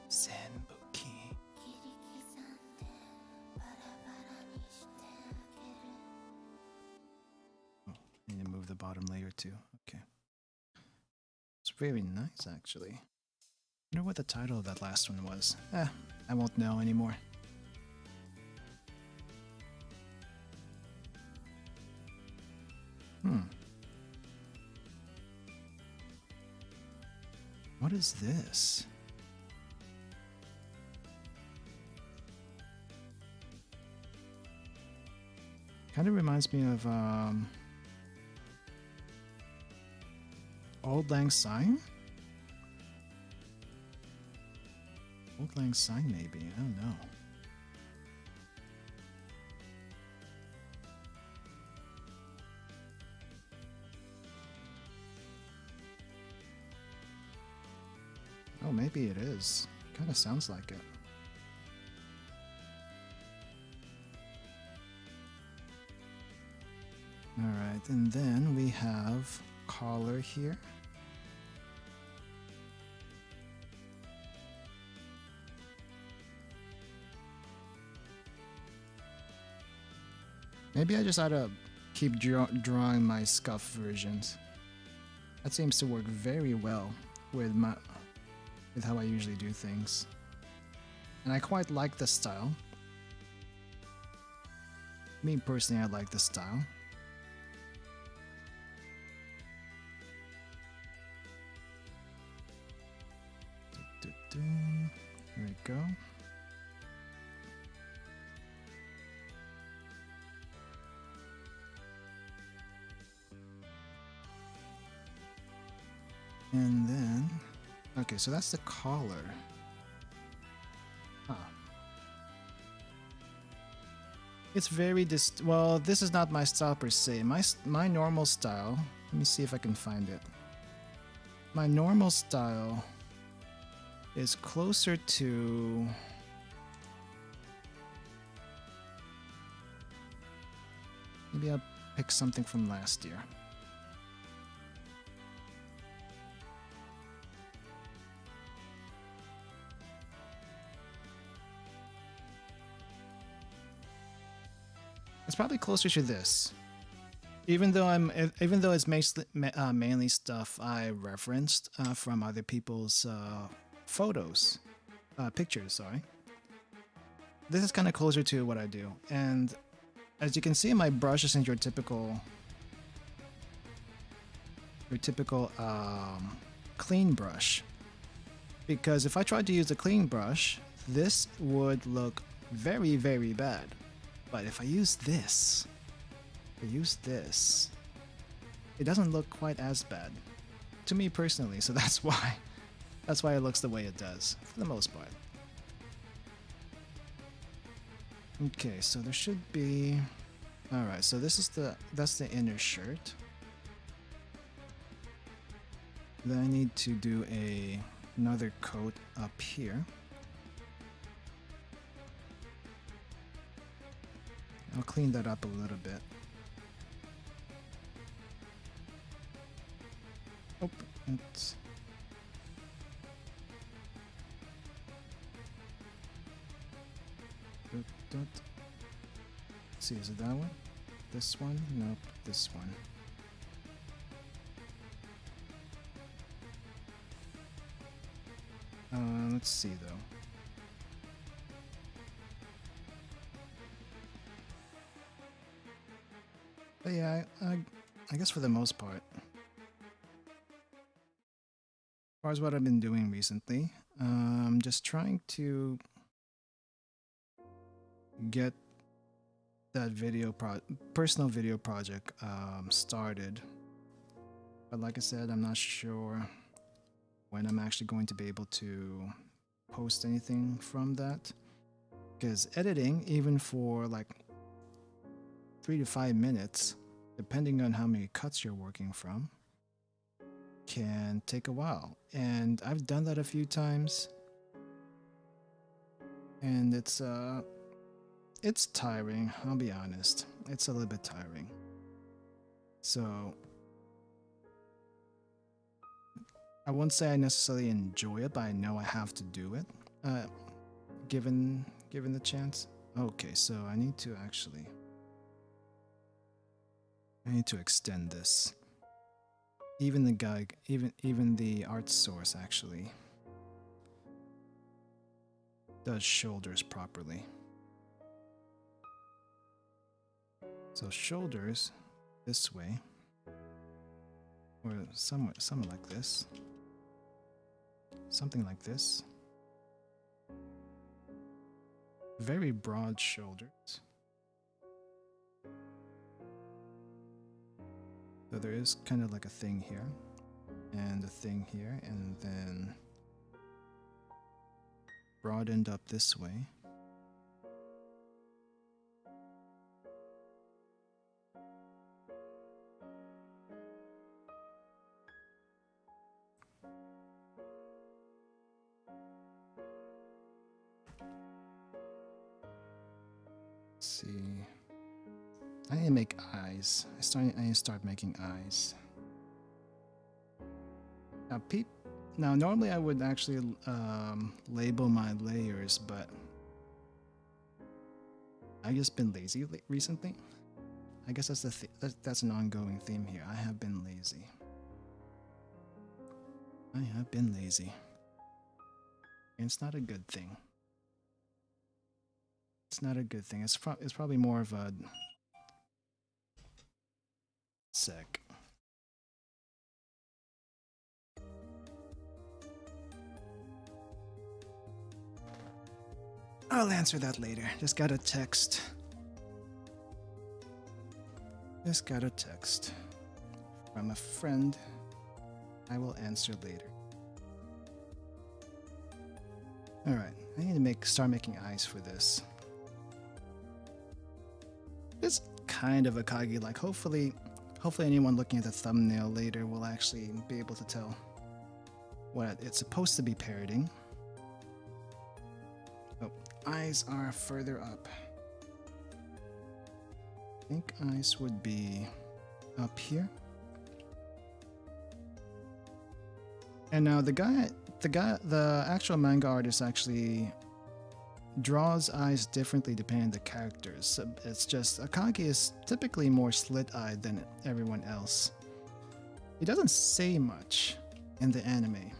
Zenbuki. Oh, I need to move the bottom layer too. Okay. It's very nice, actually. I wonder what the title of that last one was. I won't know anymore. What is this? Kind of reminds me of Old Lang Syne? Old Lang Syne, maybe. I don't know. Oh, maybe it is. Kind of sounds like it. Alright, and then we have collar here. Maybe I just ought to keep drawing my scuff versions. That seems to work very well with how I usually do things. And I quite like the style. Me personally, I like the style. There we go. And then, okay, so that's the collar. Huh. It's very well, this is not my style per se. My normal style, let me see if I can find it. My normal style is closer to maybe I'll pick something from last year. It's probably closer to this, even though it's mainly stuff I referenced from other people's photos, pictures. Sorry, this is kind of closer to what I do, and as you can see, my brush isn't your typical clean brush. Because if I tried to use a clean brush, this would look very, very bad. But if I use this, it doesn't look quite as bad to me personally. So that's why it looks the way it does for the most part. Okay, so there should be. All right, so that's the inner shirt. Then I need to do another coat up here. I'll clean that up a little bit. Oh, it's... Let's see, is it that one? This one? Nope, this one. Let's see though. But yeah, I guess for the most part, as far as what I've been doing recently, just trying to get that personal video project started. But like I said, I'm not sure when I'm actually going to be able to post anything from that, because editing, even for like 3 to 5 minutes, depending on how many cuts you're working from, can take a while. And I've done that a few times, and it's tiring, I'll be honest. It's a little bit tiring. So I won't say I necessarily enjoy it, but I know I have to do it, given the chance. Okay, so I need to extend this. Even the art source actually does shoulders properly. So shoulders this way, or somewhat like this, something like this. Very broad shoulders. So there is kind of like a thing here, and a thing here, and then broadened up this way. Let's see. I need to make eyes. I need to start making eyes. Now, normally I would actually label my layers, but I've just been lazy recently. I guess that's an ongoing theme here. I have been lazy. And it's not a good thing. It's not a good thing. It's probably more of a sec. I'll answer that later. Just got a text from a friend. I will answer later. Alright, I need to start making eyes for this. It's kind of a Kagi, like hopefully anyone looking at the thumbnail later will actually be able to tell what it's supposed to be parroting. Oh, eyes are further up. I think eyes would be up here. And now the actual manga artist actually draws eyes differently depending on the characters. So it's just Akagi is typically more slit-eyed than everyone else. He doesn't say much in the anime.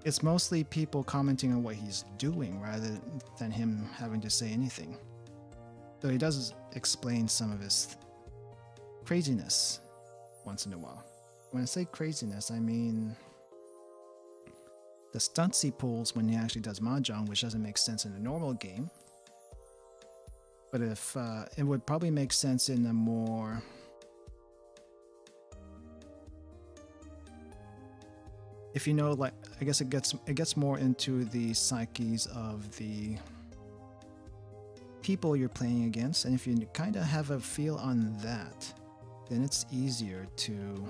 It's mostly people commenting on what he's doing rather than him having to say anything. Though he does explain some of his craziness once in a while. When I say craziness, I mean the stunts he pulls when he actually does mahjong, which doesn't make sense in a normal game. But if it would probably make sense in a more if you know, like, I guess it gets more into the psyches of the people you're playing against, and if you kind of have a feel on that, then it's easier to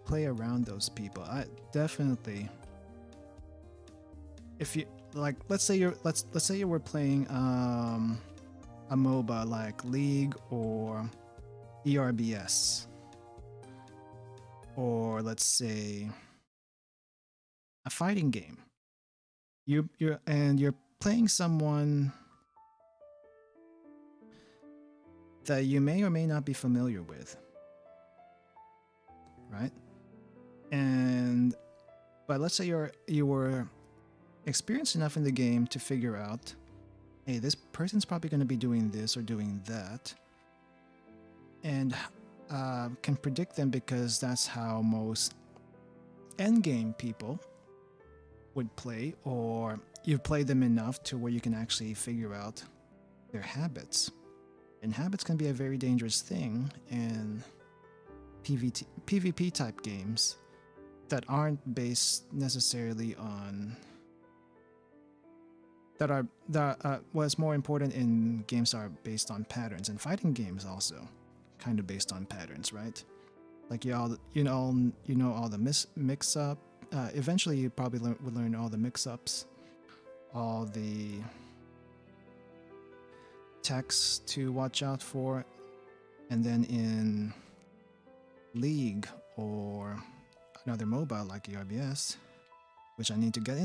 play around those people. I definitely, if you like, let's say you were playing a MOBA like League or ERBS, or let's say a fighting game. You're playing someone that you may or may not be familiar with, right? But let's say you were experienced enough in the game to figure out, hey, this person's probably going to be doing this or doing that, and can predict them because that's how most endgame people would play, or you've played them enough to where you can actually figure out their habits. And habits can be a very dangerous thing in PvP type games that aren't based necessarily on what's more important in games that are based on patterns, and fighting games also kind of based on patterns, right? Like you know all the mix up. Eventually, you probably would learn all the mix-ups, all the texts to watch out for, and then in League or another MOBA like ERBS, which I need to get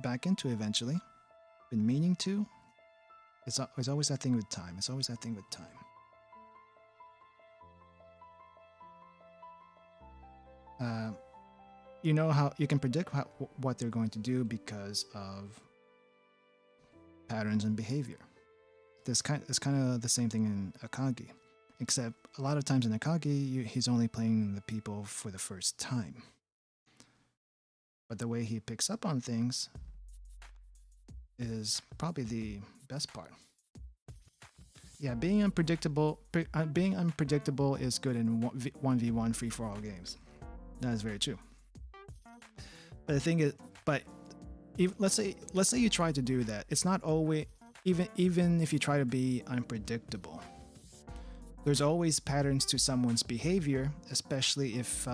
back into eventually. Been meaning to. It's always that thing with time. It's always that thing with time. You know how you can predict what they're going to do because of patterns and behavior. It's kind of the same thing in Akagi, except a lot of times in Akagi, he's only playing the people for the first time. But the way he picks up on things is probably the best part. Yeah, being unpredictable is good in 1v1 free-for-all games. That is very true. But the thing is, let's say you try to do that. It's not always, even if you try to be unpredictable, there's always patterns to someone's behavior, especially if you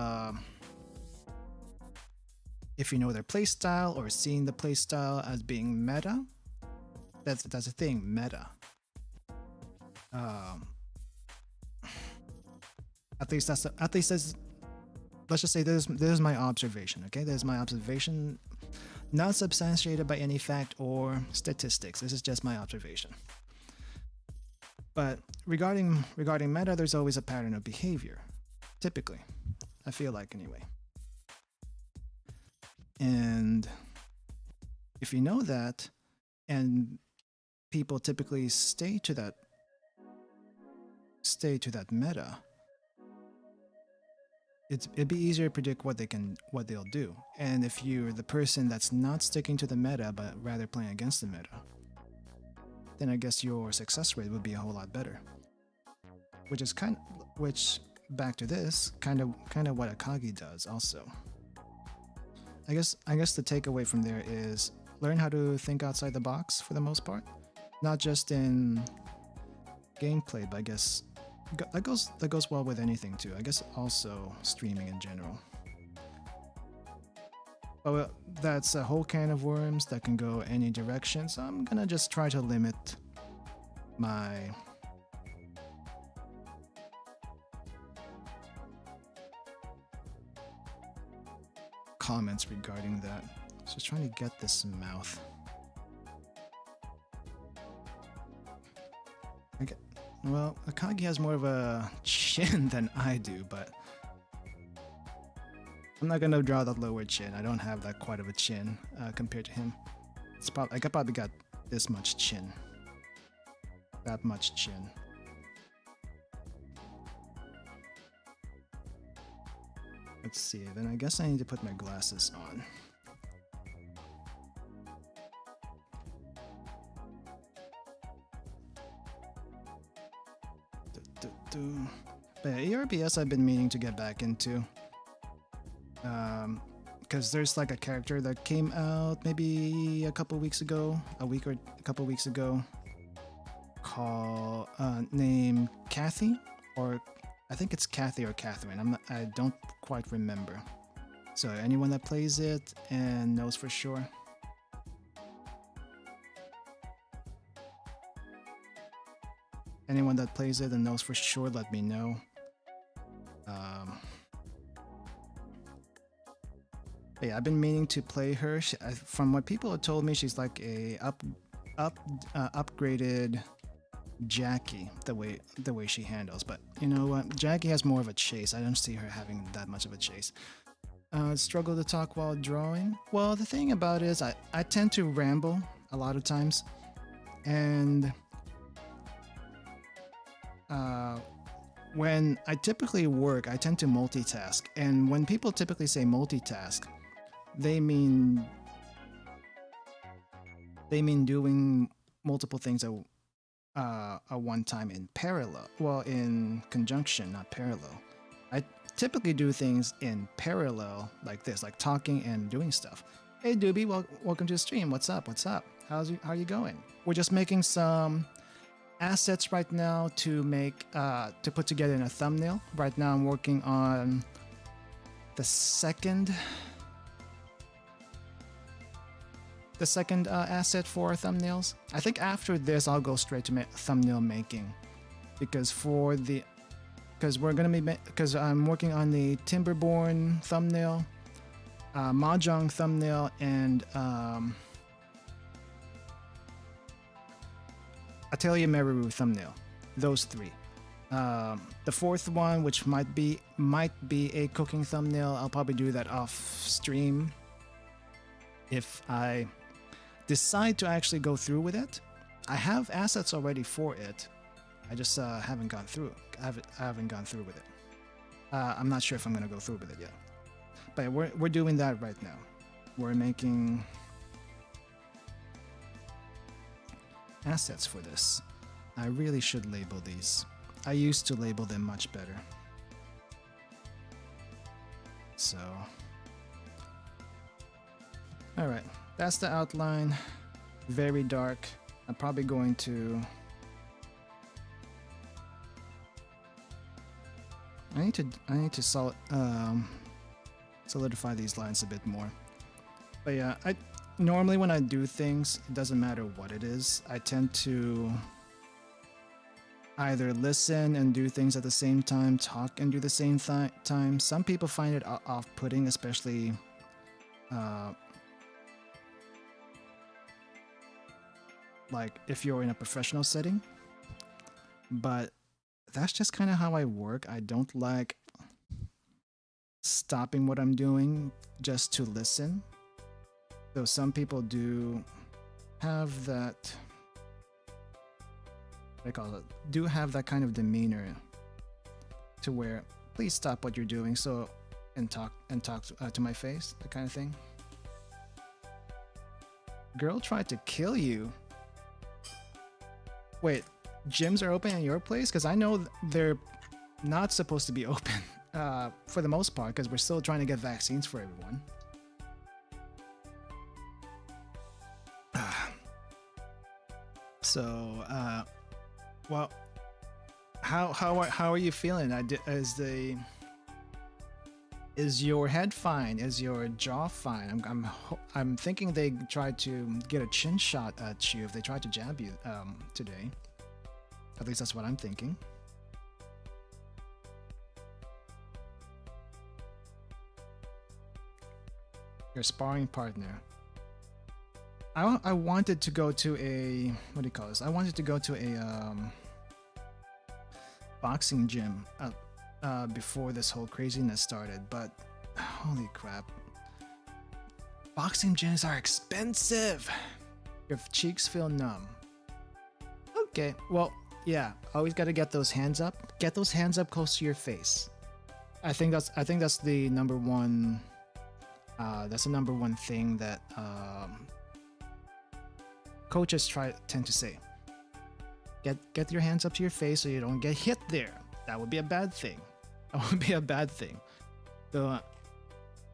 know their playstyle or seeing the playstyle as being meta. That's a thing, meta. At least that's let's just say this is my observation. Okay, this is my observation, not substantiated by any fact or statistics. This is just my observation. But regarding meta, there's always a pattern of behavior, typically. I feel like, anyway. And if you know that, and people typically stay to that meta, it'd be easier to predict what they'll do. And if you're the person that's not sticking to the meta but rather playing against the meta, then I guess your success rate would be a whole lot better. Which back to this, kind of what Akagi does also. I guess the takeaway from there is learn how to think outside the box for the most part, not just in gameplay, but I guess that goes well with anything too. I guess also streaming in general. But that's a whole can of worms that can go any direction, so I'm gonna just try to limit my comments regarding that. Just trying to get this mouth. Okay. Well, Akagi has more of a chin than I do, but I'm not gonna draw the lower chin. I don't have that quite of a chin compared to him. I probably got this much chin. That much chin. Let's see. Then I guess I need to put my glasses on. But yeah, ERPS I've been meaning to get back into. Because there's like a character that came out maybe a couple weeks ago, a week or a couple weeks ago, called named Kathy, or I think it's Kathy or Catherine. I don't quite remember. So anyone that plays it and knows for sure. Anyone that plays it and knows for sure, let me know. But yeah, I've been meaning to play her. From what people have told me, she's like a upgraded Jackie, the way she handles. But you know what? Jackie has more of a chase. I don't see her having that much of a chase. Struggle to talk while drawing. Well, the thing about it is I tend to ramble a lot of times, and when I typically work, I tend to multitask. And when people typically say multitask, they mean doing multiple things at one time in parallel. Well, in conjunction, not parallel. I typically do things in parallel like this, like talking and doing stuff. Hey Doobie, welcome to the stream. What's up? How are you going? We're just making some assets right now to make to put together in a thumbnail. Right now I'm working on the second asset for thumbnails. I think after this I'll go straight to thumbnail making, because I'm working on the Timberborn thumbnail, Mahjong thumbnail, and Atelier Meru thumbnail. Those three. The fourth one, which might be a cooking thumbnail, I'll probably do that off stream if I decide to actually go through with it. I have assets already for it. I just haven't gone through. I haven't gone through with it. I'm not sure if I'm gonna go through with it yet. But we're doing that right now. We're making assets for this. I really should label these. I used to label them much better. So, all right, that's the outline. Very dark. I'm probably going to. I need to solidify these lines a bit more. But yeah, normally when I do things, it doesn't matter what it is. I tend to either listen and do things at the same time, talk and do the same time. Some people find it off-putting, especially like if you're in a professional setting. But that's just kind of how I work. I don't like stopping what I'm doing just to listen. So some people do have that, what I call it, do have that kind of demeanor to where, please stop what you're doing and talk to my face, that kind of thing. Girl tried to kill you. Wait, gyms are open in your place? Because I know they're not supposed to be open for the most part, because we're still trying to get vaccines for everyone. So, well, how are you feeling? Is your head fine? Is your jaw fine? I'm thinking they tried to get a chin shot at you if they tried to jab you today. At least that's what I'm thinking. Your sparring partner. I wanted to go to a, what do you call this? I wanted to go to a boxing gym before this whole craziness started, but holy crap. Boxing gyms are expensive. Your cheeks feel numb. Okay, well, yeah, always got to get those hands up. Get those hands up close to your face. I think that's the number one. That's the number one thing that coaches tend to say. Get your hands up to your face so you don't get hit there. That would be a bad thing. That would be a bad thing. Though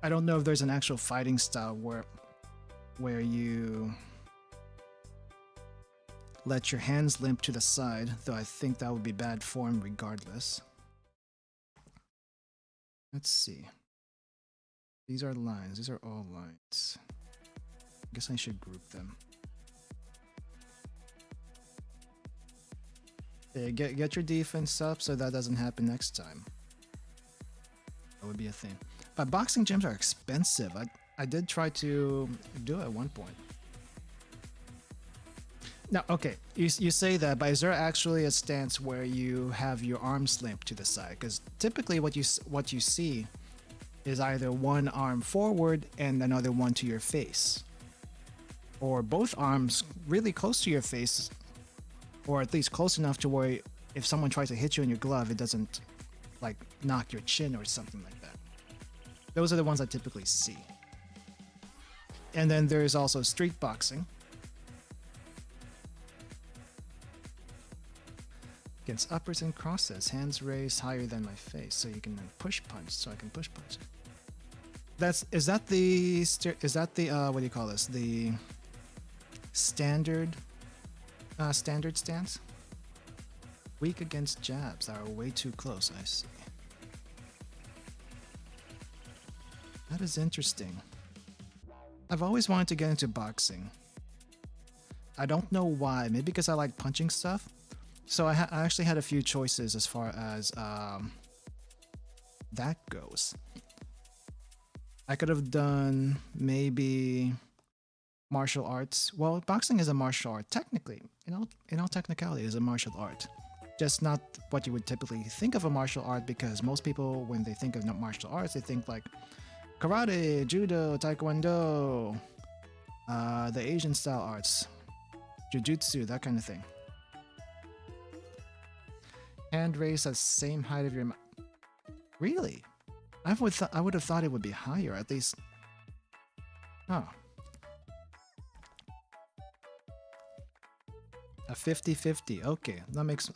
I don't know if there's an actual fighting style where you let your hands limp to the side, though I think that would be bad form regardless. Let's see. These are lines. These are all lines. I guess I should group them. Okay, get your defense up so that doesn't happen next time. That would be a thing. But boxing gyms are expensive. I did try to do it at one point. Now, okay, you say that, but is there actually a stance where you have your arms limped to the side? Because typically what you see is either one arm forward and another one to your face, or both arms really close to your face, or at least close enough to where if someone tries to hit you in your glove, it doesn't like knock your chin or something like that. Those are the ones I typically see. And then there's also street boxing. Against uppers and crosses, hands raised higher than my face, so you can then push punch. So I can push punch. Is that the what do you call this? The standard stance. Weak against jabs that are way too close. I see. That is interesting. I've always wanted to get into boxing. I don't know why. Maybe because I like punching stuff. So I actually had a few choices as far as that goes. I could have done maybe martial arts. Well, boxing is a martial art technically. In all technicality, it is a martial art. Just not what you would typically think of a martial art, because most people, when they think of martial arts, they think like karate, judo, taekwondo, the Asian style arts, jujutsu, that kind of thing. Hand raised at the same height of your mouth. Really? I would have thought it would be higher, at least. Oh. A 50-50. Okay,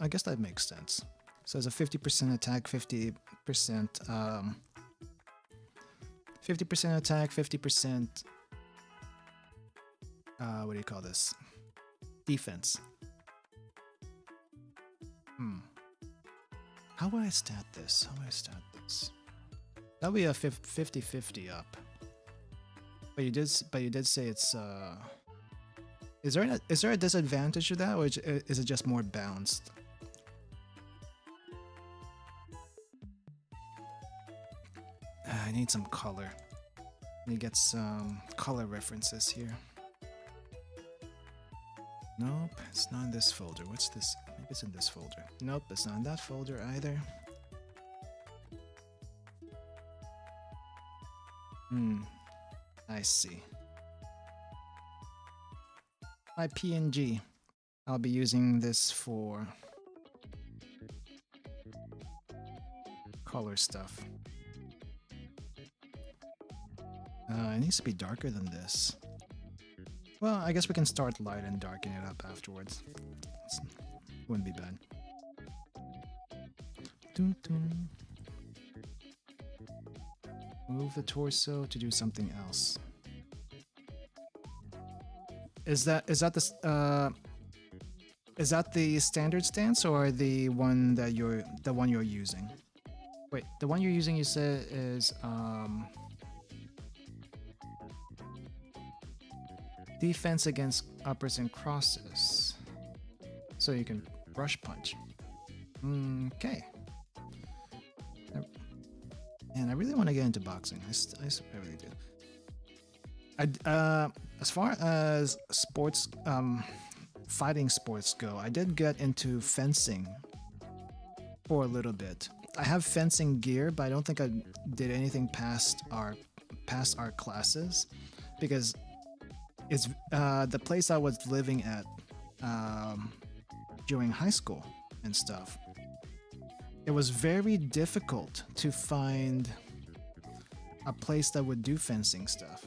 I guess that makes sense. So it's a 50% attack, 50% 50% attack, 50% what do you call this? Defense. How would I stat this? That would be a 50-50 up. But you did say it's is there a disadvantage to that, or is it just more balanced? I need some color. Let me get some color references here. Nope, it's not in this folder. What's this? Maybe it's in this folder. Nope, it's not in that folder either. I see. My PNG. I'll be using this for color stuff. It needs to be darker than this. Well, I guess we can start light and darken it up afterwards. Wouldn't be bad. Move the torso to do something else. Is that the standard stance, or the one you're using? Wait, the one you're using, you said, is defense against uppers and crosses, so you can brush punch. Okay. And I really want to get into boxing. I really do. As far as sports, fighting sports go, I did get into fencing for a little bit. I have fencing gear, but I don't think I did anything past our classes, because it's the place I was living at during high school and stuff. it was very difficult to find a place that would do fencing stuff.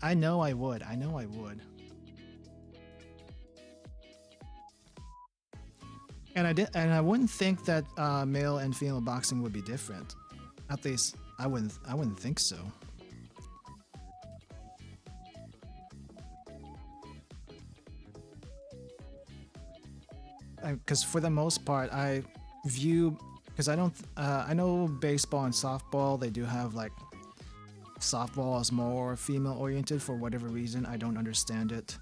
I know I would. I know I would. And I wouldn't think that male and female boxing would be different. At least I wouldn't think so. Because for the most part, I view, because I know baseball and softball, they do have like softball is more female oriented for whatever reason. I don't understand it.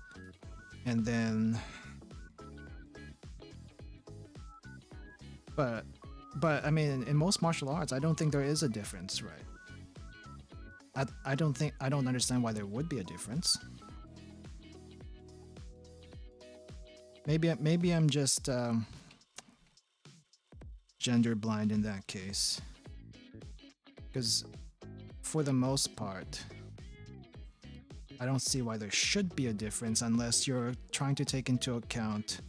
And then, but I mean, in most martial arts, I don't think there is a difference, right? I don't understand why there would be a difference. Maybe I'm just gender blind in that case. Because for the most part, I don't see why there should be a difference unless you're trying to take into account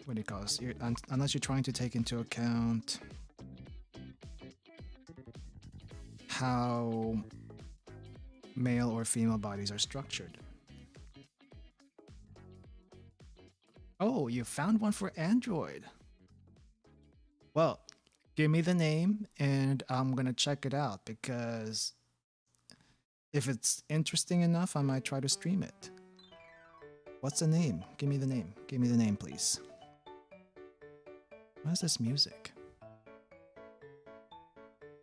what do you call this? Unless you're trying to take into account how male or female bodies are structured. Oh, you found one for Android. Well, give me the name and I'm gonna check it out, because if it's interesting enough, I might try to stream it. What's the name? Give me the name. Give me the name, please. What is this music?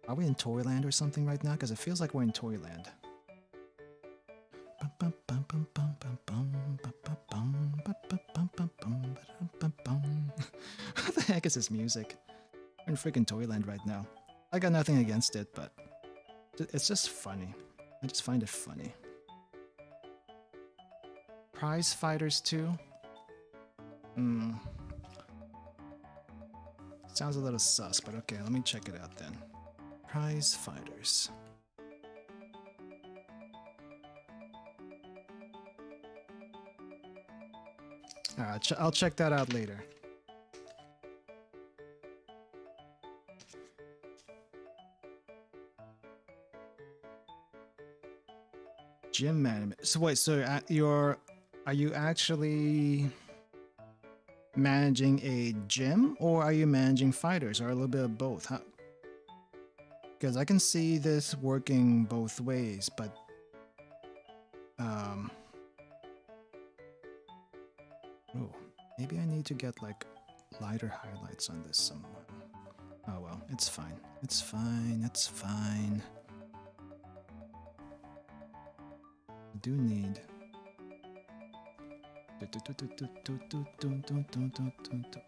Are we in Toyland or something right now? Because it feels like we're in Toyland. What the heck is this music? We're in freaking Toyland right now. I got nothing against it, but it's just funny. I just find it funny. Prize Fighters 2? Sounds a little sus, but okay, let me check it out then. Prize Fighters. Alright, I'll check that out later. Gym management. So wait, so are you actually managing a gym, or are you managing fighters, or a little bit of both? Because I can see this working both ways, but oh, maybe I need to get like lighter highlights on this somewhere. Oh well, it's fine. It's fine. It's fine. I do need.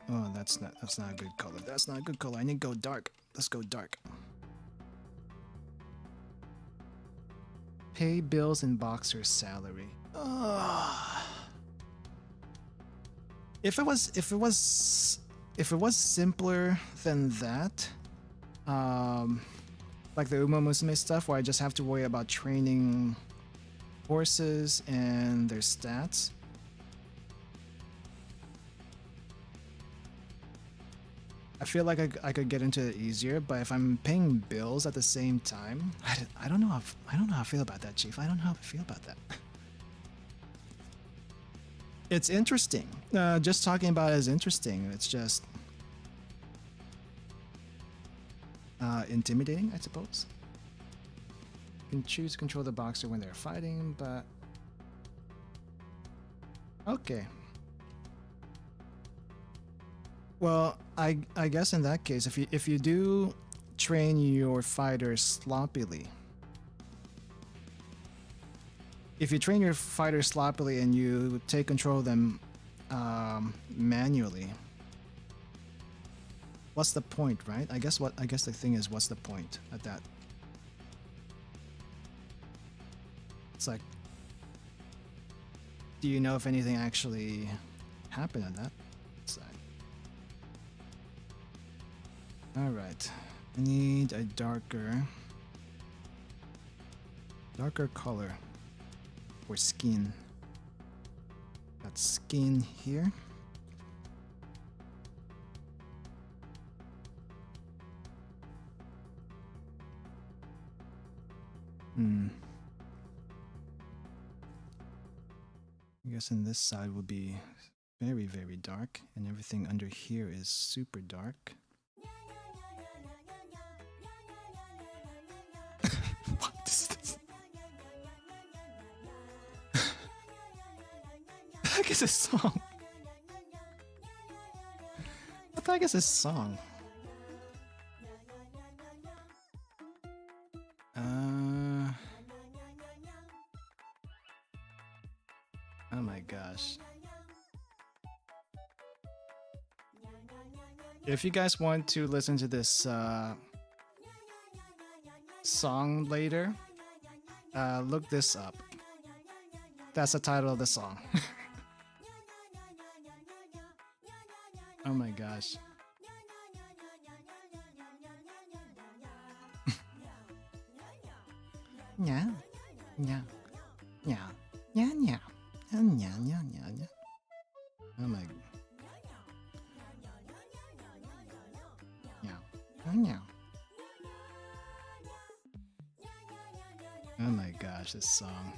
Oh, that's not a good color. That's not a good color. I need to go dark. Let's go dark. Pay bills and boxer's salary. If it was simpler than that, like the Uma Musume stuff, where I just have to worry about training horses and their stats. I feel like I could get into it easier, but if I'm paying bills at the same time, I don't know how I feel about that, Chief. I don't know how I feel about that. It's interesting. Just talking about it is interesting. It's just intimidating, I suppose. You can choose to control the boxer when they're fighting, but okay. Well, I guess in that case, if you do train your fighters sloppily, if you train your fighters sloppily and you take control of them manually, what's the point, right? I guess the thing is, what's the point at that? It's like, do you know if anything actually happened on that side? Alright, I need a darker color for skin. Got skin here. I'm guessing this side will be very, very dark, and everything under here is super dark. What is this? What the heck is this song? What the heck is this song? Oh my gosh. If you guys want to listen to this song later, look this up. That's the title of the song. Oh my gosh. Yeah, yeah, yeah, yeah, yeah, yeah, yeah, yeah. Oh my. Yeah, yeah. Oh my gosh, this song.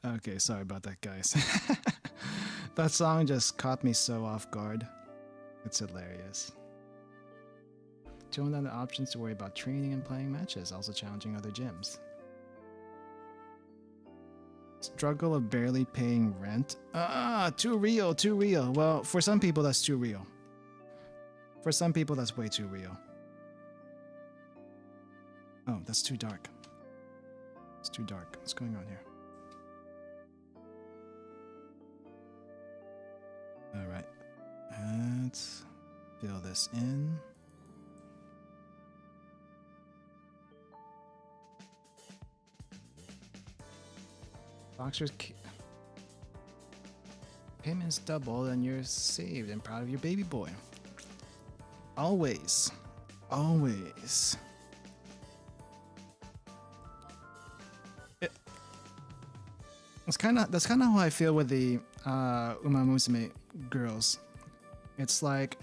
Okay, sorry about that, guys. That song just caught me so off guard. It's hilarious. Tone down the options to worry about training and playing matches, also challenging other gyms. Struggle of barely paying rent. Too real, too real. Well, for some people that's too real. For some people that's way too real. Oh, that's too dark. It's too dark. What's going on here? Alright. Let's fill this in. Boxer's payments double and you're saved and proud of your baby boy. Always. Always. That's kind of how I feel with the Uma Musume girls. It's like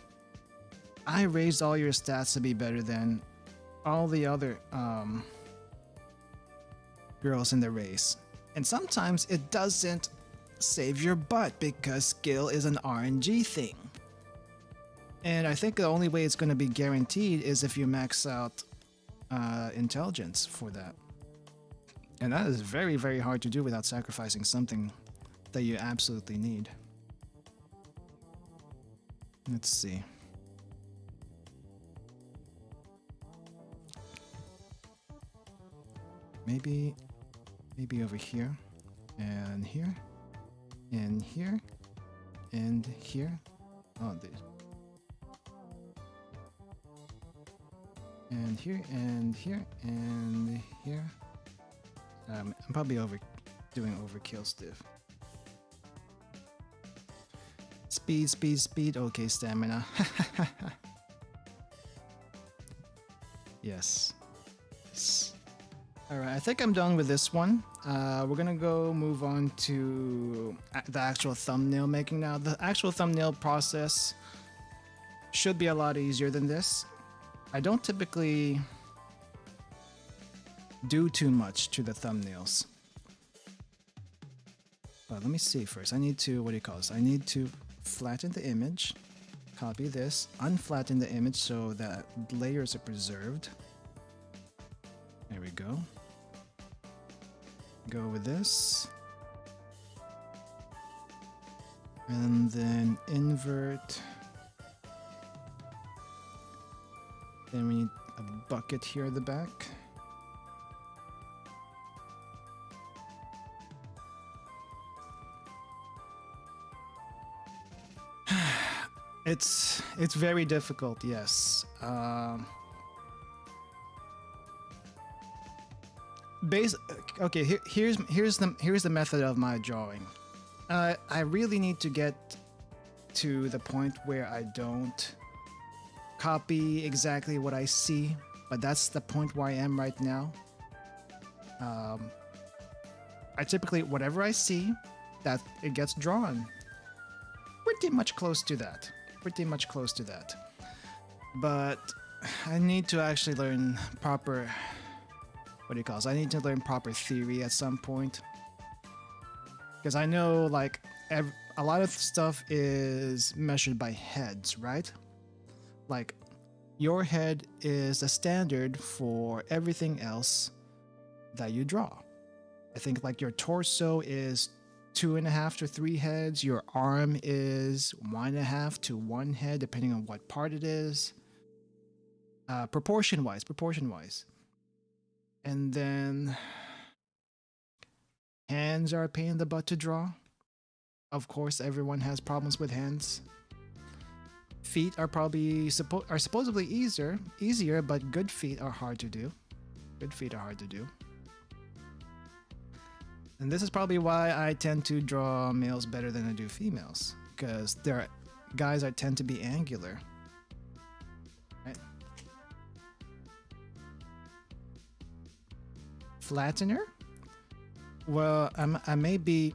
I raised all your stats to be better than all the other girls in the race. And sometimes it doesn't save your butt because skill is an RNG thing. And I think the only way it's going to be guaranteed is if you max out intelligence for that. And that is very, very hard to do without sacrificing something that you absolutely need. Let's see. Maybe over here, and here, and here, and here. Oh, and here, and here, and here. I'm probably doing overkill stuff. Speed, speed, speed. Okay, stamina. Yes. Yes. Alright, I think I'm done with this one. We're gonna go move on to the actual thumbnail making now. The actual thumbnail process should be a lot easier than this. I don't typically do too much to the thumbnails. But let me see first. I need to, what do you call this? I need to flatten the image, copy this, unflatten the image so that layers are preserved. There we go. Go with this. And then invert. Then we need a bucket here at the back. It's very difficult, yes. Okay, here's the method of my drawing. I really need to get to the point where I don't copy exactly what I see, but that's the point where I am right now. I typically, whatever I see, that it gets drawn. Pretty much close to that. Pretty much close to that. But I need to actually learn proper, what do you call it? I need to learn proper theory at some point. Because I know, like, a lot of stuff is measured by heads, right? Like, your head is the standard for everything else that you draw. I think, like, your torso is 2.5 to 3 heads. Your arm is 1.5 to 1 head, depending on what part it is. Proportion-wise. And then hands are a pain in the butt to draw. Of course, everyone has problems with hands. Feet are probably supposedly easier, but good feet are hard to do. And this is probably why I tend to draw males better than I do females, because they're guys I tend to be angular. Right? Flattener? Well, I may be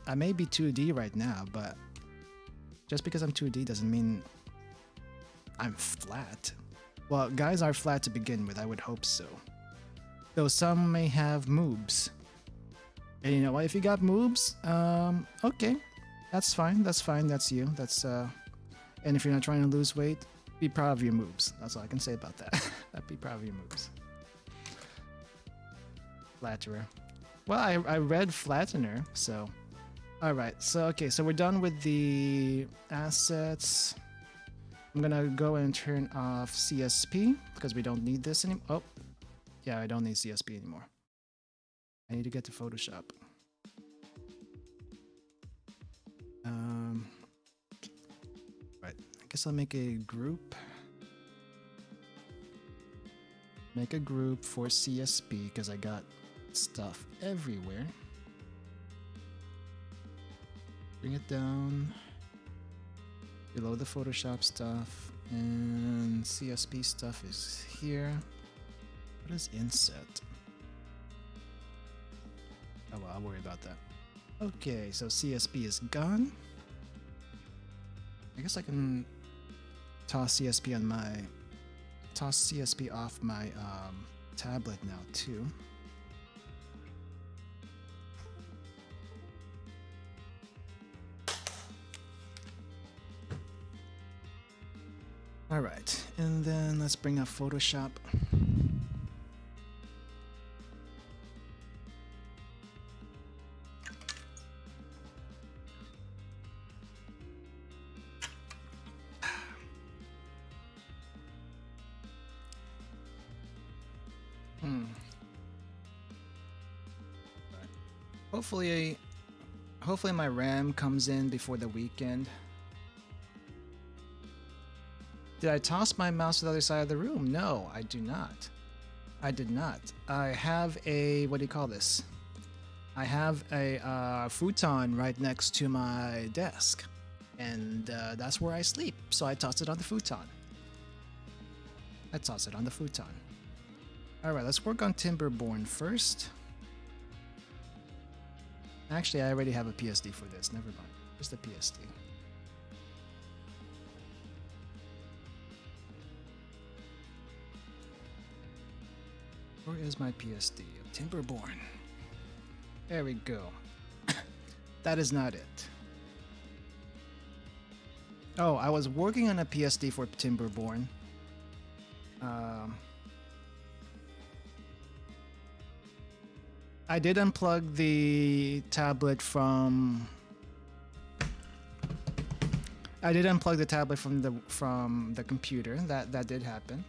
2D right now, but just because I'm 2D doesn't mean I'm flat. Well, guys are flat to begin with, I would hope so. Though some may have moobs. And you know what, if you got moobs, okay. That's fine, that's you. And if you're not trying to lose weight, be proud of your moves. That's all I can say about that. Be proud of your moves. Flatterer. Well, I read flattener, so... Alright, so okay, so we're done with the assets. I'm gonna go and turn off CSP, because we don't need this anymore. Oh, yeah, I don't need CSP anymore. I need to get to Photoshop. Right, I guess I'll make a group. Make a group for CSP, because I got stuff everywhere. Bring it down below the Photoshop stuff, and CSP stuff is here. What is inset? Oh well, I'll worry about that. Okay, so CSP is gone. I guess I can toss CSP off my tablet now too. All right, and then let's bring up Photoshop. Hopefully my RAM comes in before the weekend. Did I toss my mouse to the other side of the room? No, I do not. I did not. I have a, what do you call this? I have a futon right next to my desk, and that's where I sleep. So I tossed it on the futon. All right, let's work on Timberborn first. Actually, I already have a PSD for this. Never mind. Just a PSD. Where is my PSD of Timberborn? There we go. That is not it. Oh, I was working on a PSD for Timberborn. I did unplug the tablet from... from the computer. That did happen.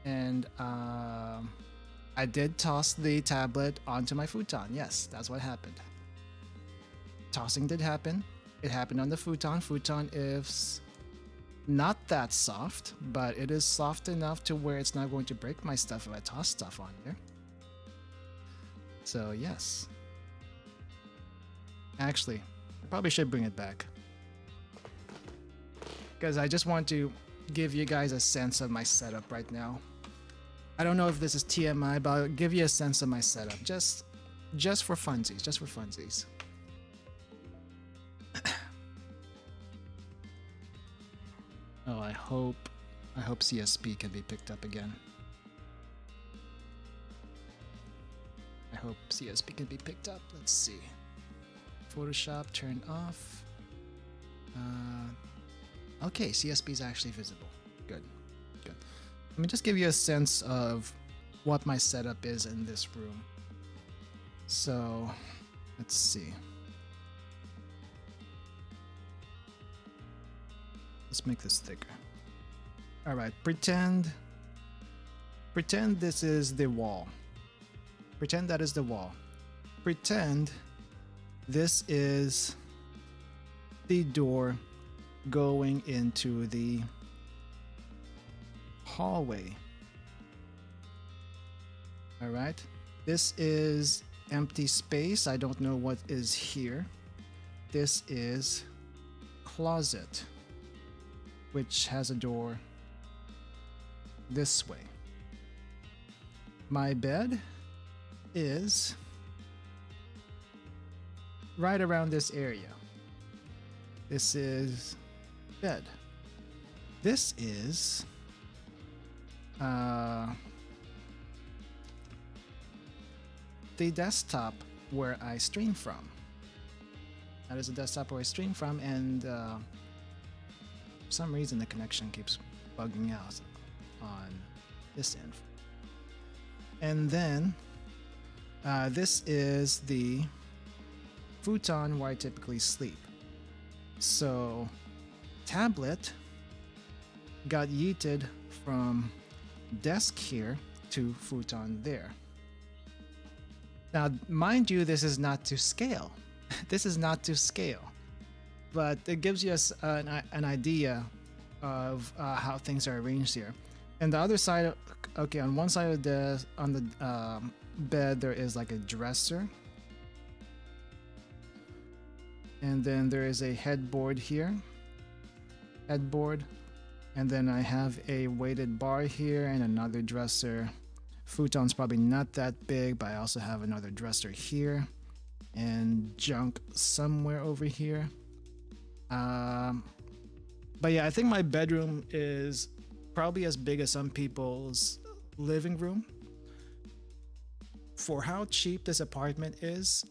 And I did toss the tablet onto my futon. Yes, that's what happened. Tossing did happen. It happened on the futon. Futon is not that soft, but it is soft enough to where it's not going to break my stuff if I toss stuff on there. So yes. Actually, I probably should bring it back, because I just want to give you guys a sense of my setup right now. I don't know if this is TMI, but I'll give you a sense of my setup. Just for funsies. Just for funsies. Oh, I hope CSP can be picked up again. I hope CSP can be picked up. Let's see. Photoshop turned off. Okay, CSP is actually visible. Good. Let me just give you a sense of what my setup is in this room. So, let's see. Let's make this thicker. All right, pretend this is the wall. Pretend that is the wall. Pretend this is the door going into the hallway. All right, this is empty space. I don't know what is here. This is closet, which has a door this way. My bed is right around this area. This is bed. This is the desktop where I stream from. That is the desktop where I stream from, and for some reason the connection keeps bugging out on this end. And then this is the futon where I typically sleep. So tablet got yeeted from desk here to futon there. Now, mind you, this is not to scale. This is not to scale, but it gives you an idea of how things are arranged here. And the other side, okay, on one side of the bed there is like a dresser, and then there is a headboard here, and then I have a weighted bar here and another dresser. Futon's probably not that big, but I also have another dresser here and junk somewhere over here. But yeah, I think my bedroom is probably as big as some people's living room. For how cheap this apartment is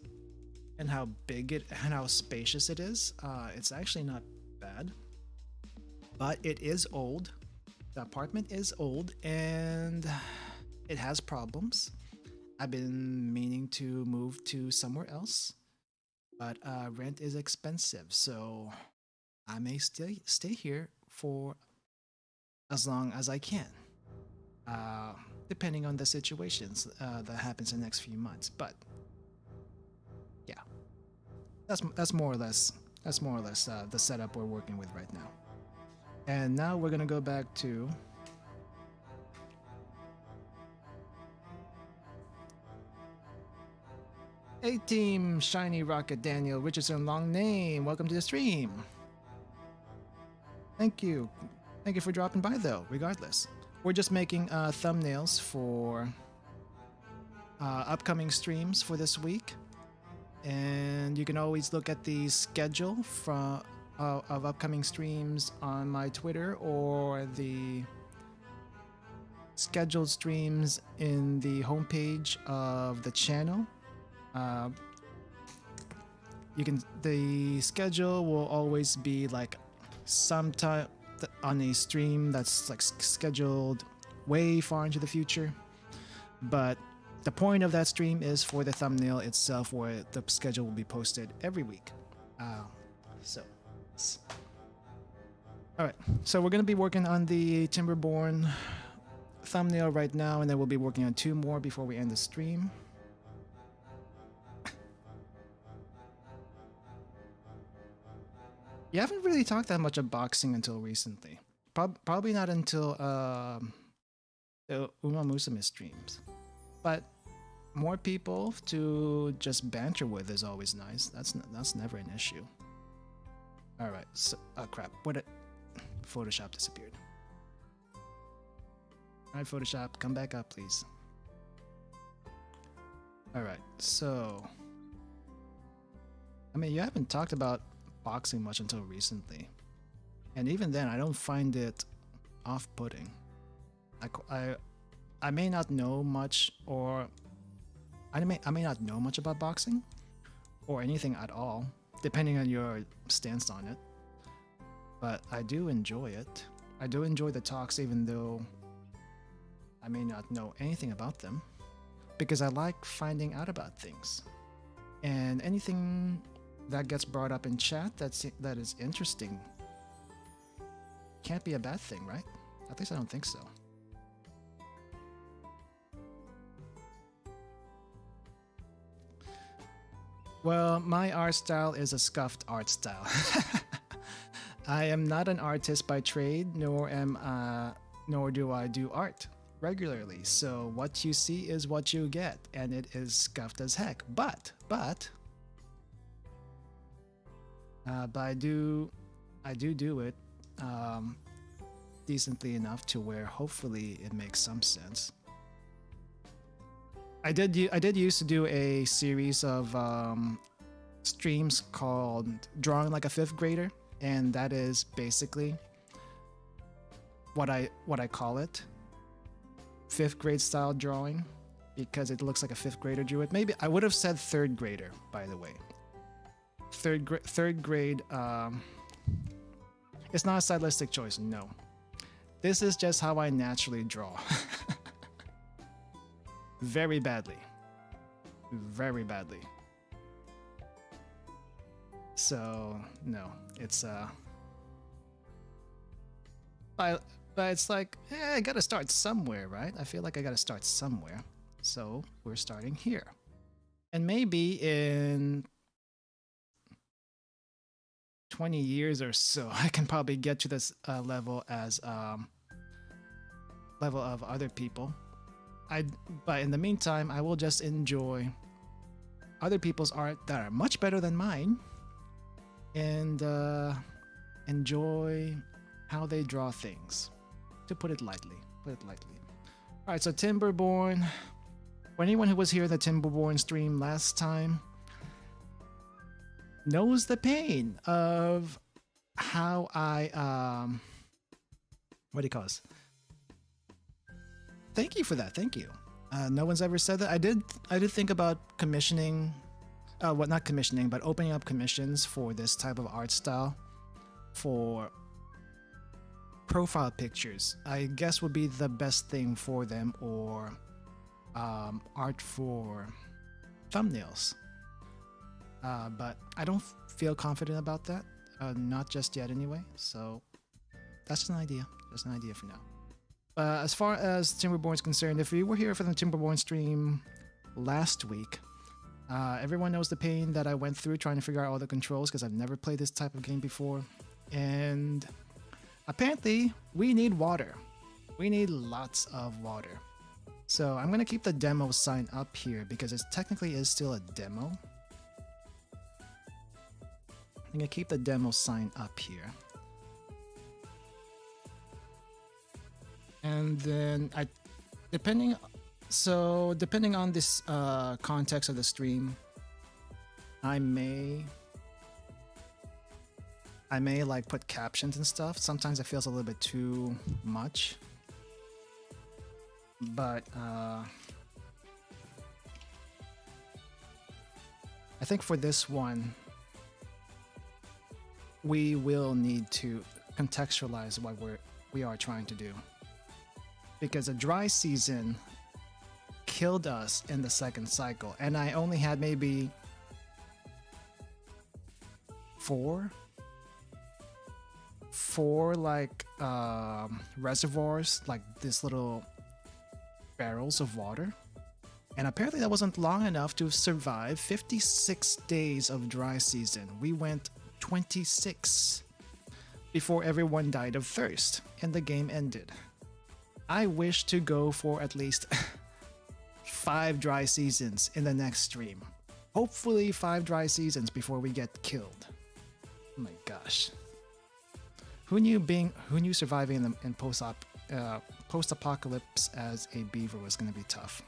and how big and how spacious it is, it's actually not bad. But it is old. The apartment is old and it has problems. I've been meaning to move to somewhere else, but rent is expensive, so I may stay here for as long as I can, depending on the situations that happens in the next few months. But yeah, that's more or less the setup we're working with right now. And now we're gonna go back to A-Team, Shiny Rocket, Daniel, Richardson, long name. Welcome to the stream. Thank you for dropping by though, regardless. We're just making thumbnails for upcoming streams for this week. And you can always look at the schedule of upcoming streams on my Twitter, or the scheduled streams in the homepage of the channel. The schedule will always be like sometime on a stream that's like scheduled way far into the future, but the point of that stream is for the thumbnail itself, where the schedule will be posted every week. Alright, so we're going to be working on the Timberborn thumbnail right now, and then we'll be working on 2 more before we end the stream. You haven't really talked that much of boxing until recently. Probably not until the Uma Musume streams. But more people to just banter with is always nice. That's never an issue. All right. So, oh crap! Photoshop disappeared. All right, Photoshop, come back up, please. All right, so I mean, you haven't talked about boxing much until recently, and even then, I don't find it off-putting. I may not know much, or I may not know much about boxing, or anything at all, depending on your stance on it. But I do enjoy it. I do enjoy the talks, even though I may not know anything about them, because I like finding out about things. And anything that gets brought up in chat that is interesting can't be a bad thing, right? At least I don't think so. Well, my art style is a scuffed art style. I am not an artist by trade, nor do I do art regularly. So what you see is what you get, and it is scuffed as heck. But I do it decently enough to where hopefully it makes some sense. I did used to do a series of streams called Drawing Like a Fifth Grader, and that is basically what I call it, fifth grade style drawing, because it looks like a fifth grader drew it. Maybe I would have said third grader, by the way. Third grade. It's not a stylistic choice. No, this is just how I naturally draw. Very badly. So no, it's but it's like, I gotta start somewhere, right? I feel like I gotta start somewhere. So we're starting here. And maybe in 20 years or so, I can probably get to this level as level of other people. But in the meantime, I will just enjoy other people's art that are much better than mine, and enjoy how they draw things, to put it lightly. All right, so Timberborn. For anyone who was here at the Timberborn stream last time, knows the pain of how I what do you call this? Thank you for that. Thank you. No one's ever said that. I did think about commissioning, not commissioning, but opening up commissions for this type of art style for profile pictures. I guess would be the best thing for them, or art for thumbnails. But I don't feel confident about that. Not just yet anyway. So that's just an idea. Just an idea for now. As far as Timberborn is concerned, if you were here for the Timberborn stream last week, everyone knows the pain that I went through trying to figure out all the controls, because I've never played this type of game before. And apparently, we need water. We need lots of water. So I'm going to keep the demo sign up here, because it technically is still a demo. I'm going to keep the demo sign up here. And then depending on this context of the stream, I may like put captions and stuff. Sometimes it feels a little bit too much, but I think for this one we will need to contextualize what we are trying to do. Because a dry season killed us in the second cycle, and I only had maybe four like reservoirs, like this little barrels of water, and apparently that wasn't long enough to survive 56 days of dry season. We went 26 before everyone died of thirst and the game ended. I wish to go for at least 5 dry seasons in the next stream. Hopefully 5 dry seasons before we get killed. Oh my gosh. Who knew surviving in post-op post-apocalypse as a beaver was going to be tough.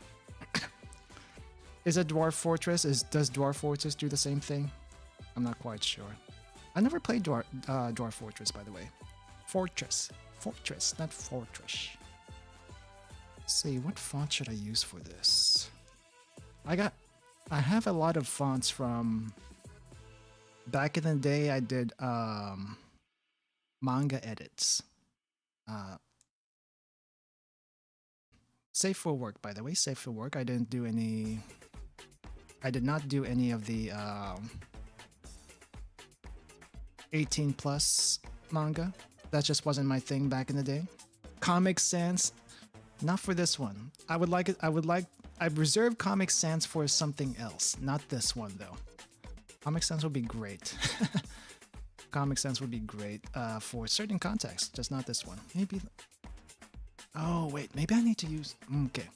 Is it Dwarf Fortress? Does Dwarf Fortress do the same thing? I'm not quite sure. I never played Dwarf Fortress, by the way. Fortress, not Fortress. Let's see, what font should I use for this? I have a lot of fonts from back in the day. I did manga edits. Safe for work, by the way. Safe for work. I did not do any of the 18 plus manga. That just wasn't my thing back in the day. Comic Sans, not for this one. I've reserved Comic Sans for something else, not this one though. Comic Sans would be great. Comic Sans would be great for certain contexts, just not this one. Maybe. Oh wait, maybe I need to use. Okay.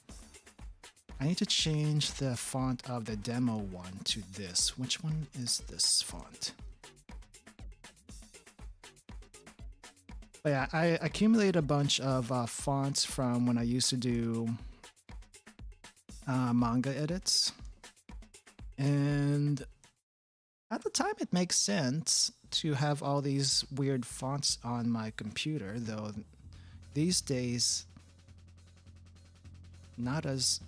I need to change the font of the demo one to this. Which one is this font? But yeah, I accumulated a bunch of fonts from when I used to do manga edits. And at the time, it makes sense to have all these weird fonts on my computer, though these days, not as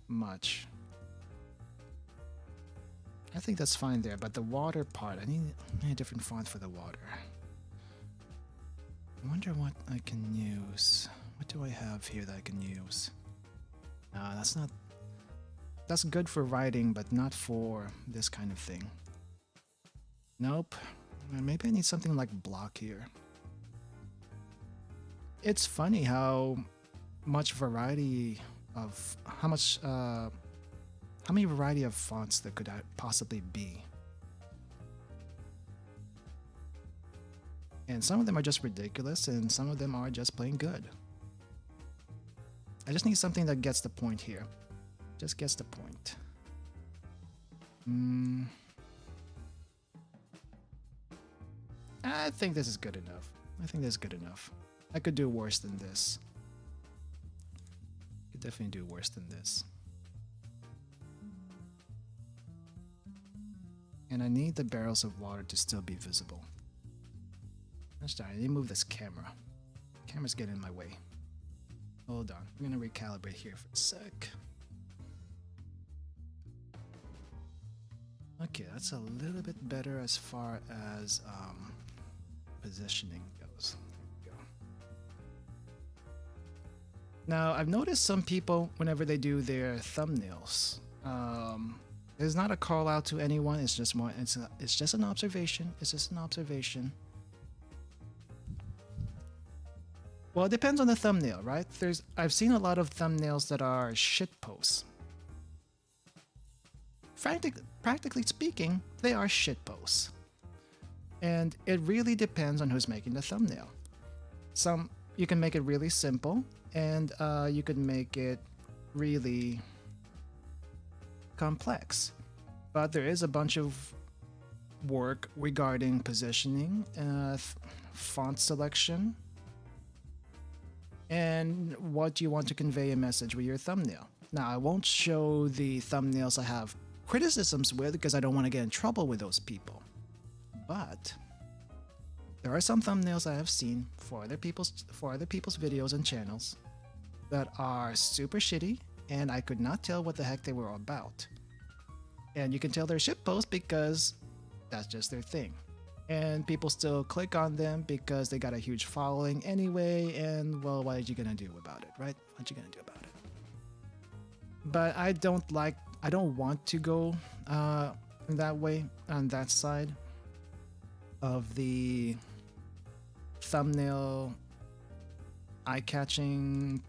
much. I think that's fine there, but the water part, I need a different font for the water. I wonder what I can use. What do I have here that I can use? That's good for writing, but not for this kind of thing. Nope. Maybe I need something like block here. It's funny how many variety of fonts there could possibly be. And some of them are just ridiculous, and some of them are just plain good. I just need something that gets the point here. Just gets the point. I think this is good enough. I could do worse than this. Could definitely do worse than this. And I need the barrels of water to still be visible. That's darn, I need to move this camera. Camera's getting in my way. Hold on, I'm gonna recalibrate here for a sec. Okay, that's a little bit better as far as positioning goes. There we go. Now, I've noticed some people, whenever they do their thumbnails, there's not a call out to anyone. It's just more. It's just an observation. It's just an observation. Well, it depends on the thumbnail, right? I've seen a lot of thumbnails that are shit posts. Practically speaking, they are shit posts. And it really depends on who's making the thumbnail. You can make it really simple, and you can make it really complex. But there is a bunch of work regarding positioning, font selection, and what you want to convey a message with your thumbnail. Now, I won't show the thumbnails I have criticisms with because I don't want to get in trouble with those people. But there are some thumbnails I have seen for other people's videos and channels that are super shitty, and I could not tell what the heck they were about. And you can tell they're shit posts because that's just their thing. And people still click on them because they got a huge following anyway, and well, what are you gonna do about it, right? What you gonna do about it? But I don't want to go that way, on that side of the thumbnail, eye-catching,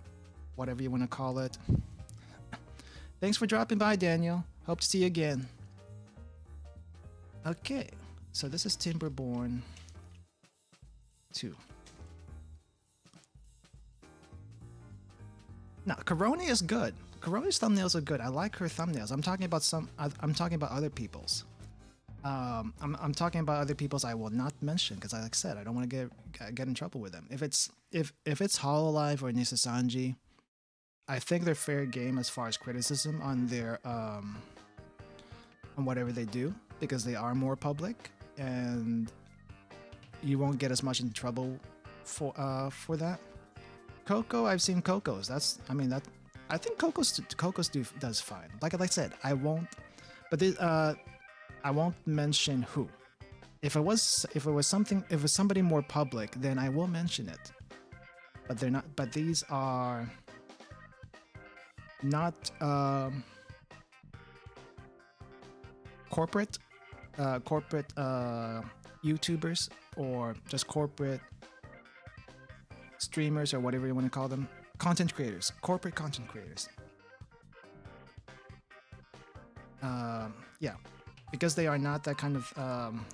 whatever you want to call it. Thanks for dropping by, Daniel. Hope to see you again. Okay, so this is Timberborn 2. Now, Coroni is good. Coroni's thumbnails are good. I like her thumbnails. I'm talking about other people's. I'm talking about other people's I will not mention because, like I said, I don't want to get in trouble with them. If it's Hololive or Nisasanji, I think they're fair game as far as criticism on their on whatever they do because they are more public and you won't get as much in trouble for that. Coco, I've seen Coco's. I think Coco's does fine. Like I said, I won't, but I won't mention who. If it was somebody more public, then I will mention it. But they're not. But these are not corporate YouTubers or just corporate streamers or whatever you want to call them. Content creators, corporate content creators. Yeah, because they are not that kind of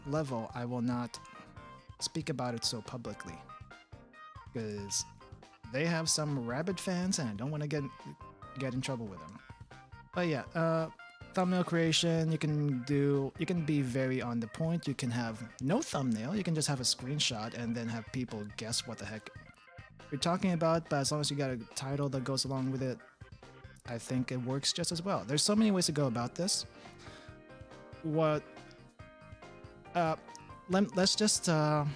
level, I will not speak about it so publicly. Because they have some rabid fans and I don't want to get in trouble with them. But yeah, thumbnail creation, you can be very on the point. You can have no thumbnail, you can just have a screenshot and then have people guess what the heck you're talking about, but as long as you got a title that goes along with it, I think it works just as well. There's so many ways to go about this. Let's just well,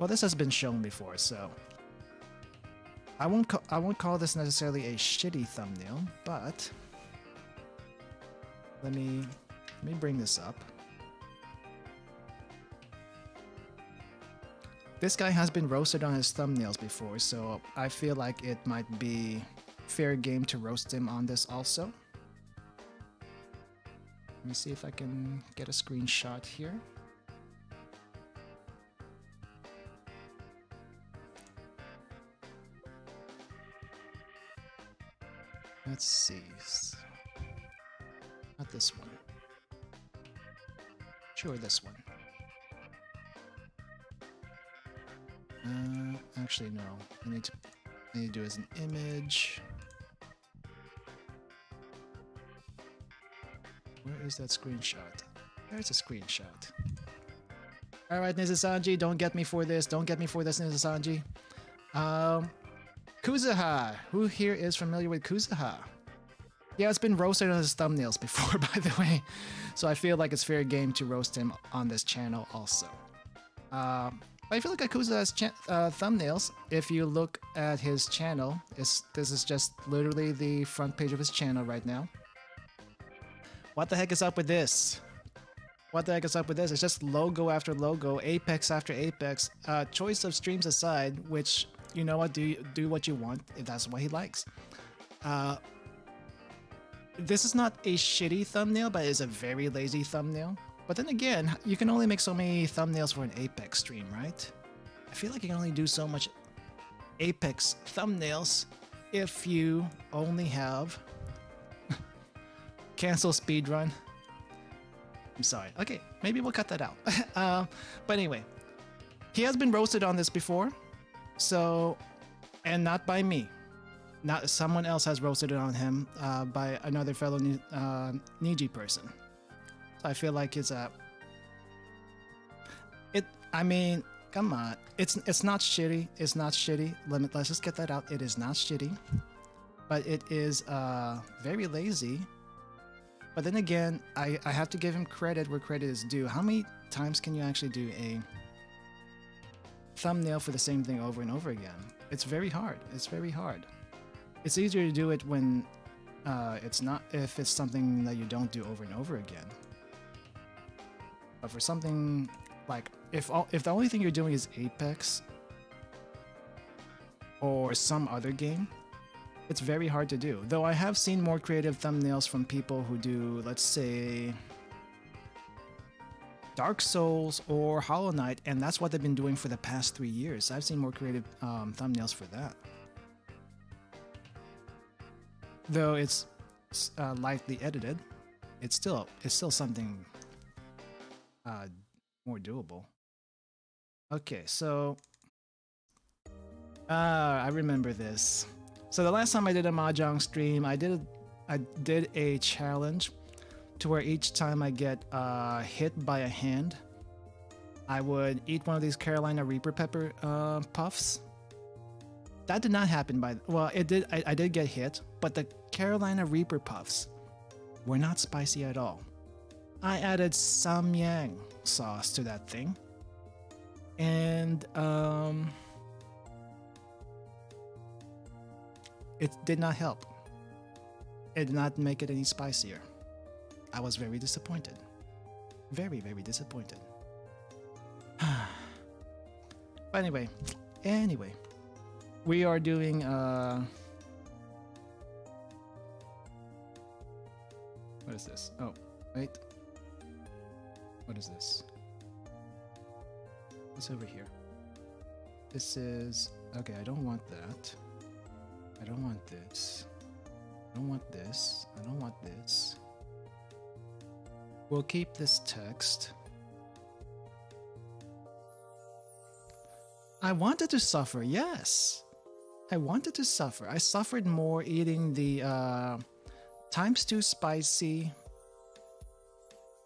this has been shown before, so I won't call this necessarily a shitty thumbnail, but let me bring this up. This guy has been roasted on his thumbnails before, so I feel like it might be fair game to roast him on this also. Let me see if I can get a screenshot here. Let's see. Not this one. Sure, this one. Actually, no. I need to do it as an image. Where is that screenshot? There's a screenshot. Alright, Nisasanji, don't get me for this. Don't get me for this, Nisasanji. Kuzaha. Who here is familiar with Kuzaha? Yeah, it's been roasted on his thumbnails before, by the way. So I feel like it's fair game to roast him on this channel also. I feel like Akuza's thumbnails, if you look at his channel, this is just literally the front page of his channel right now. What the heck is up with this? What the heck is up with this? It's just logo after logo, apex after apex. Choice of streams aside, which, you know what, do what you want if that's what he likes. This is not a shitty thumbnail, but it's a very lazy thumbnail. But then again, you can only make so many thumbnails for an Apex stream, right? I feel like you can only do so much Apex thumbnails if you only have cancel speedrun. I'm sorry. Okay, maybe we'll cut that out. But anyway, he has been roasted on this before, so, and not by me. Not someone else has roasted it on him by another fellow Niji person. I feel like it's I mean, come on. It's not shitty. It's not shitty. Let's just get that out. It is not shitty. But it is very lazy. But then again, I have to give him credit where credit is due. How many times can you actually do a thumbnail for the same thing over and over again? It's very hard. It's very hard. It's easier to do it when it's not, if it's something that you don't do over and over again. But for something like, if the only thing you're doing is Apex or some other game, it's very hard to do. Though I have seen more creative thumbnails from people who do, let's say, Dark Souls or Hollow Knight, and that's what they've been doing for the past 3 years. I've seen more creative thumbnails for that. Though it's lightly edited, it's still something more doable. Okay, so I remember this. So the last time I did a mahjong stream, I did a challenge to where each time I get hit by a hand, I would eat one of these Carolina Reaper pepper puffs. That did not happen well, it did. I did get hit, but the Carolina Reaper puffs were not spicy at all. I added samyang sauce to that thing, and it did not help. It did not make it any spicier. I was very disappointed. Very, very disappointed. But anyway, we are doing what is this? Oh, wait. What is this? What's over here? This is okay. I don't want that. I don't want this. I don't want this. I don't want this. We'll keep this text. I wanted to suffer, yes. I wanted to suffer. I suffered more eating the ×2 spicy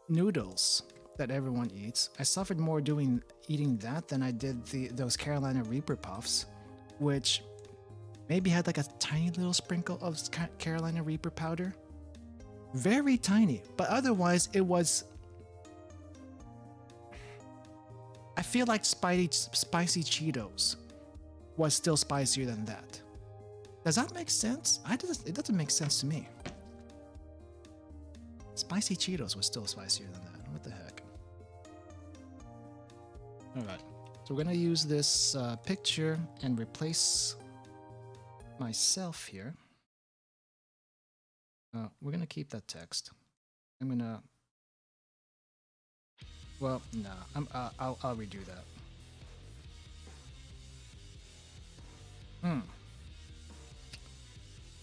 noodles that everyone eats. I suffered more eating that than I did those Carolina Reaper puffs, which maybe had like a tiny little sprinkle of Carolina Reaper powder. Very tiny, but otherwise it was... I feel like spicy Cheetos was still spicier than that. Does that make sense? It doesn't make sense to me. Spicy Cheetos was still spicier than that. What the heck? Alright, so we're gonna use this picture and replace myself here. We're gonna keep that text. I'm gonna... Well, no, I'll redo that.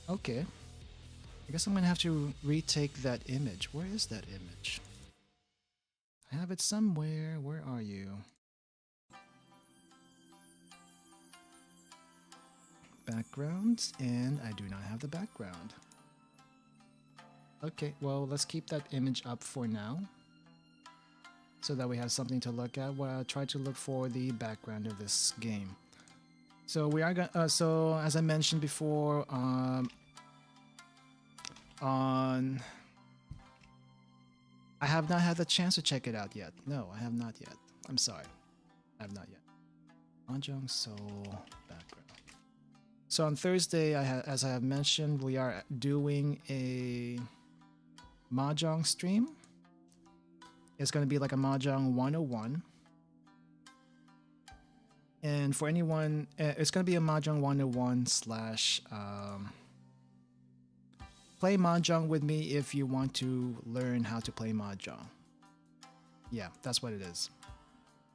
Okay. I guess I'm gonna have to retake that image. Where is that image? I have it somewhere. Where are you? Backgrounds, and I do not have the background. Okay, well, let's keep that image up for now, so that we have something to look at while I try to look for the background of this game. So we are gonna. So as I mentioned before, I have not had the chance to check it out yet. No, I have not yet. I'm sorry, I have not yet. Mahjong Soul background. So on Thursday, as I have mentioned, we are doing a Mahjong stream. It's going to be like a Mahjong 101. And for anyone, it's going to be a Mahjong 101 slash play Mahjong with me if you want to learn how to play Mahjong. Yeah, that's what it is.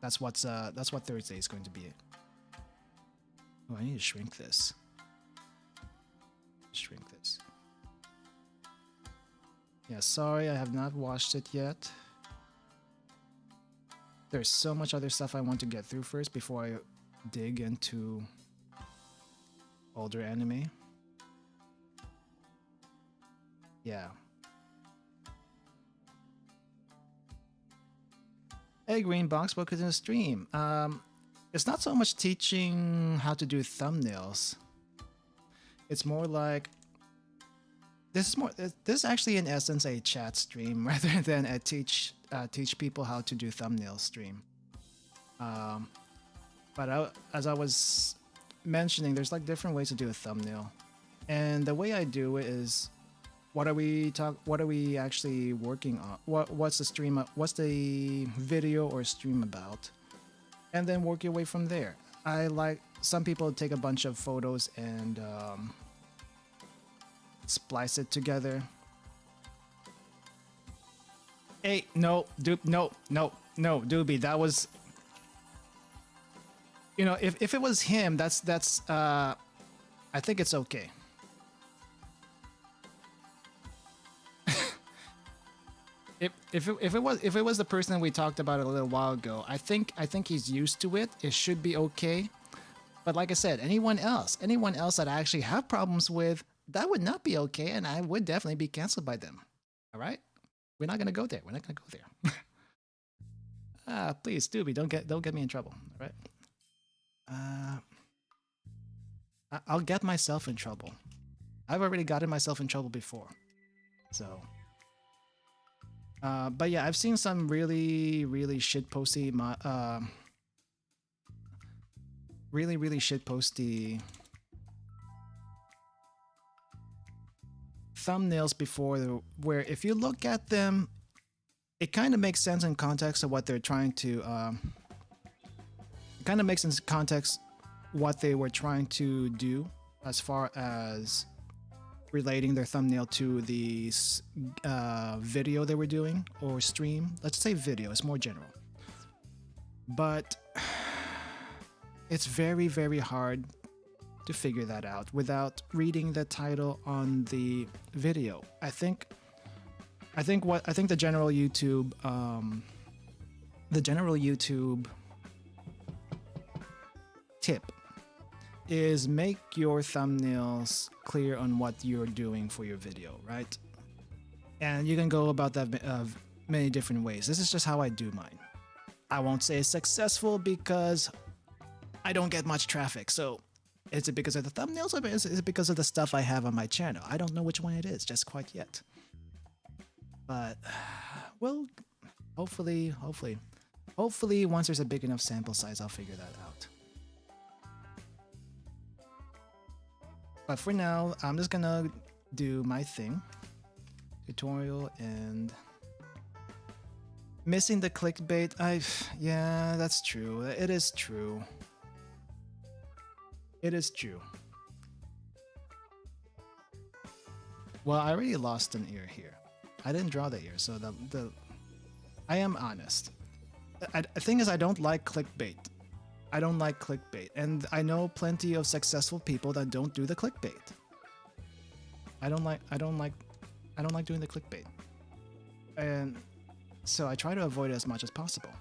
That's what Thursday is going to be. Oh, I need to shrink this. Shrink this. Yeah, sorry, I have not watched it yet. There's so much other stuff I want to get through first before I dig into older anime. Yeah. Hey, Green Box, welcome to the stream. It's not so much teaching how to do thumbnails. It's more like this is actually in essence a chat stream rather than a teach people how to do thumbnail stream. But as I was mentioning, there's like different ways to do a thumbnail, and the way I do it is, what are we actually working on? What's the stream? What's the video or stream about? And then work your way from there. I like some people take a bunch of photos and splice it together. Hey, no, Doobie, that was, you know, if it was him, that's I think it's okay. If it was the person that we talked about a little while ago, I think he's used to it. It should be okay. But like I said, anyone else that I actually have problems with, that would not be okay, and I would definitely be canceled by them. All right, We're not gonna go there. We're not gonna go there. Please, Doobie, don't get me in trouble. All right. I'll get myself in trouble. I've already gotten myself in trouble before. So. But yeah, I've seen some really shitposty, really shitposty thumbnails before, where if you look at them, it kind of makes sense in context of what they're trying to. It kind of makes sense in context what they were trying to do as far as relating their thumbnail to the video they were doing or stream. Let's say video, it's more general. But it's very hard to figure that out without reading the title on the video. I think the general YouTube tip is make your thumbnails clear on what you're doing for your video, right? And you can go about that many different ways. This is just how I do mine. I won't say it's successful because I don't get much traffic. So is it because of the thumbnails or is it because of the stuff I have on my channel? I don't know which one it is just quite yet. But, well, hopefully, once there's a big enough sample size, I'll figure that out. But for now, I'm just gonna do my thing. Tutorial and missing the clickbait. Yeah, that's true. It is true. It is true. Well, I already lost an ear here. I didn't draw the ear, so I am honest. The thing is, I don't like clickbait. I don't like clickbait, and I know plenty of successful people that don't do the clickbait. I don't like doing the clickbait, and so I try to avoid it as much as possible.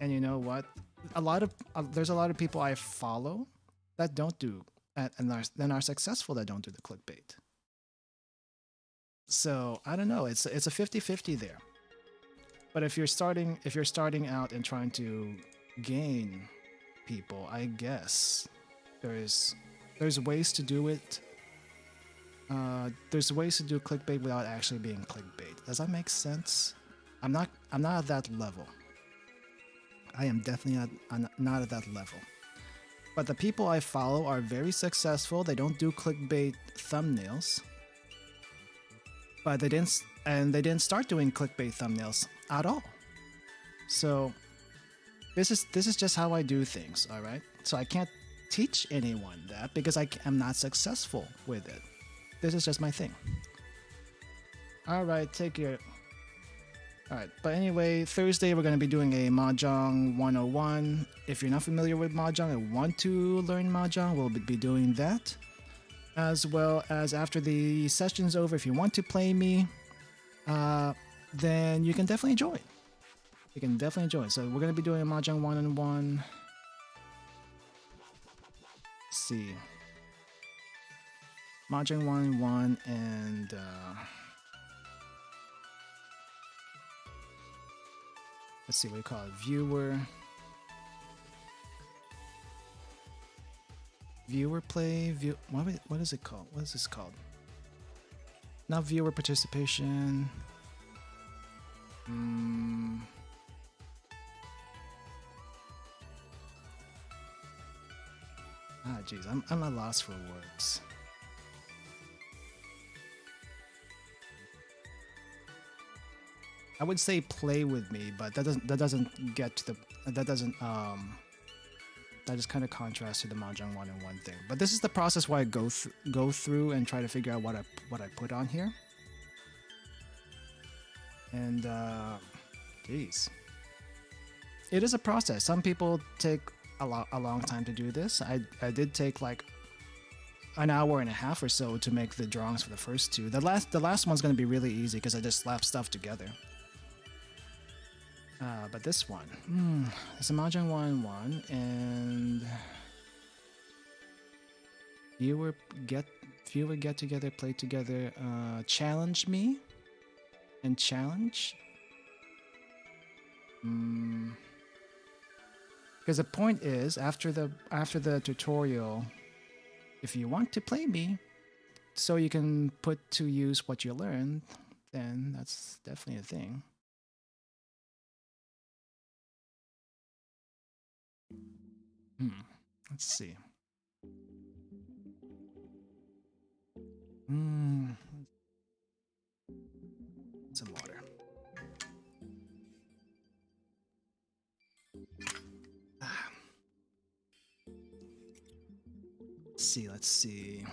And you know what? There's a lot of people I follow that don't do and are successful that don't do the clickbait. So I don't know. It's a 50-50 there. But if you're starting out and trying to gain people, I guess there's ways to do it. There's ways to do clickbait without actually being clickbait. Does that make sense? I'm not at that level. I am definitely not at that level. But the people I follow are very successful. They don't do clickbait thumbnails. But they didn't start doing clickbait thumbnails at all. So this is just how I do things, all right? So I can't teach anyone that because I am not successful with it. This is just my thing. All right, take care. All right, but anyway, Thursday we're going to be doing a Mahjong 101. If you're not familiar with Mahjong and want to learn Mahjong, we'll be doing that. As well as after the session's over, if you want to play me, then you can definitely join. You can definitely join. So we're going to be doing a Mahjong 1-on-1. Let's see. Mahjong 1-on-1 and... let's see what we call it. Viewer play. What is it called? What is this called? Not viewer participation. Geez, I'm at a loss for words. I would say play with me, but that doesn't get to the that just kind of contrasts to the Mahjong 1-on-1 thing. But this is the process where I go through and try to figure out what I put on here. And geez, it is a process. Some people take a long time to do this. I did take like an hour and a half or so to make the drawings for the first two. The last one's going to be really easy because I just slapped stuff together. But this one, it's a Mahjong 1-on-1, and viewer get together, play together, challenge me. and challenge. Because the point is, after the tutorial, if you want to play me, so you can put to use what you learned, then that's definitely a thing. Let's see. Some water. Let's see.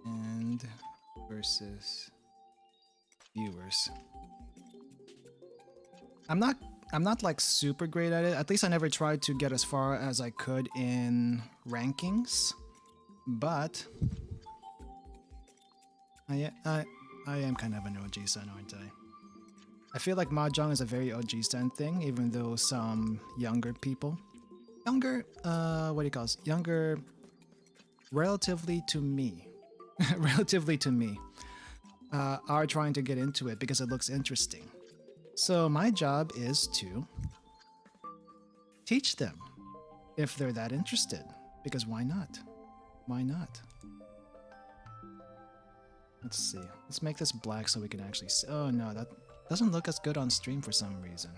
And versus viewers. I'm not like super great at it. At least I never tried to get as far as I could in rankings. But I am kind of an OG son, aren't I? I feel like Mahjong is a very OG son thing, even though some younger people, younger, relatively to me, are trying to get into it because it looks interesting. So my job is to teach them if they're that interested, because why not? Why not? Let's see. Let's make this black so we can actually see. Oh no, that doesn't look as good on stream for some reason.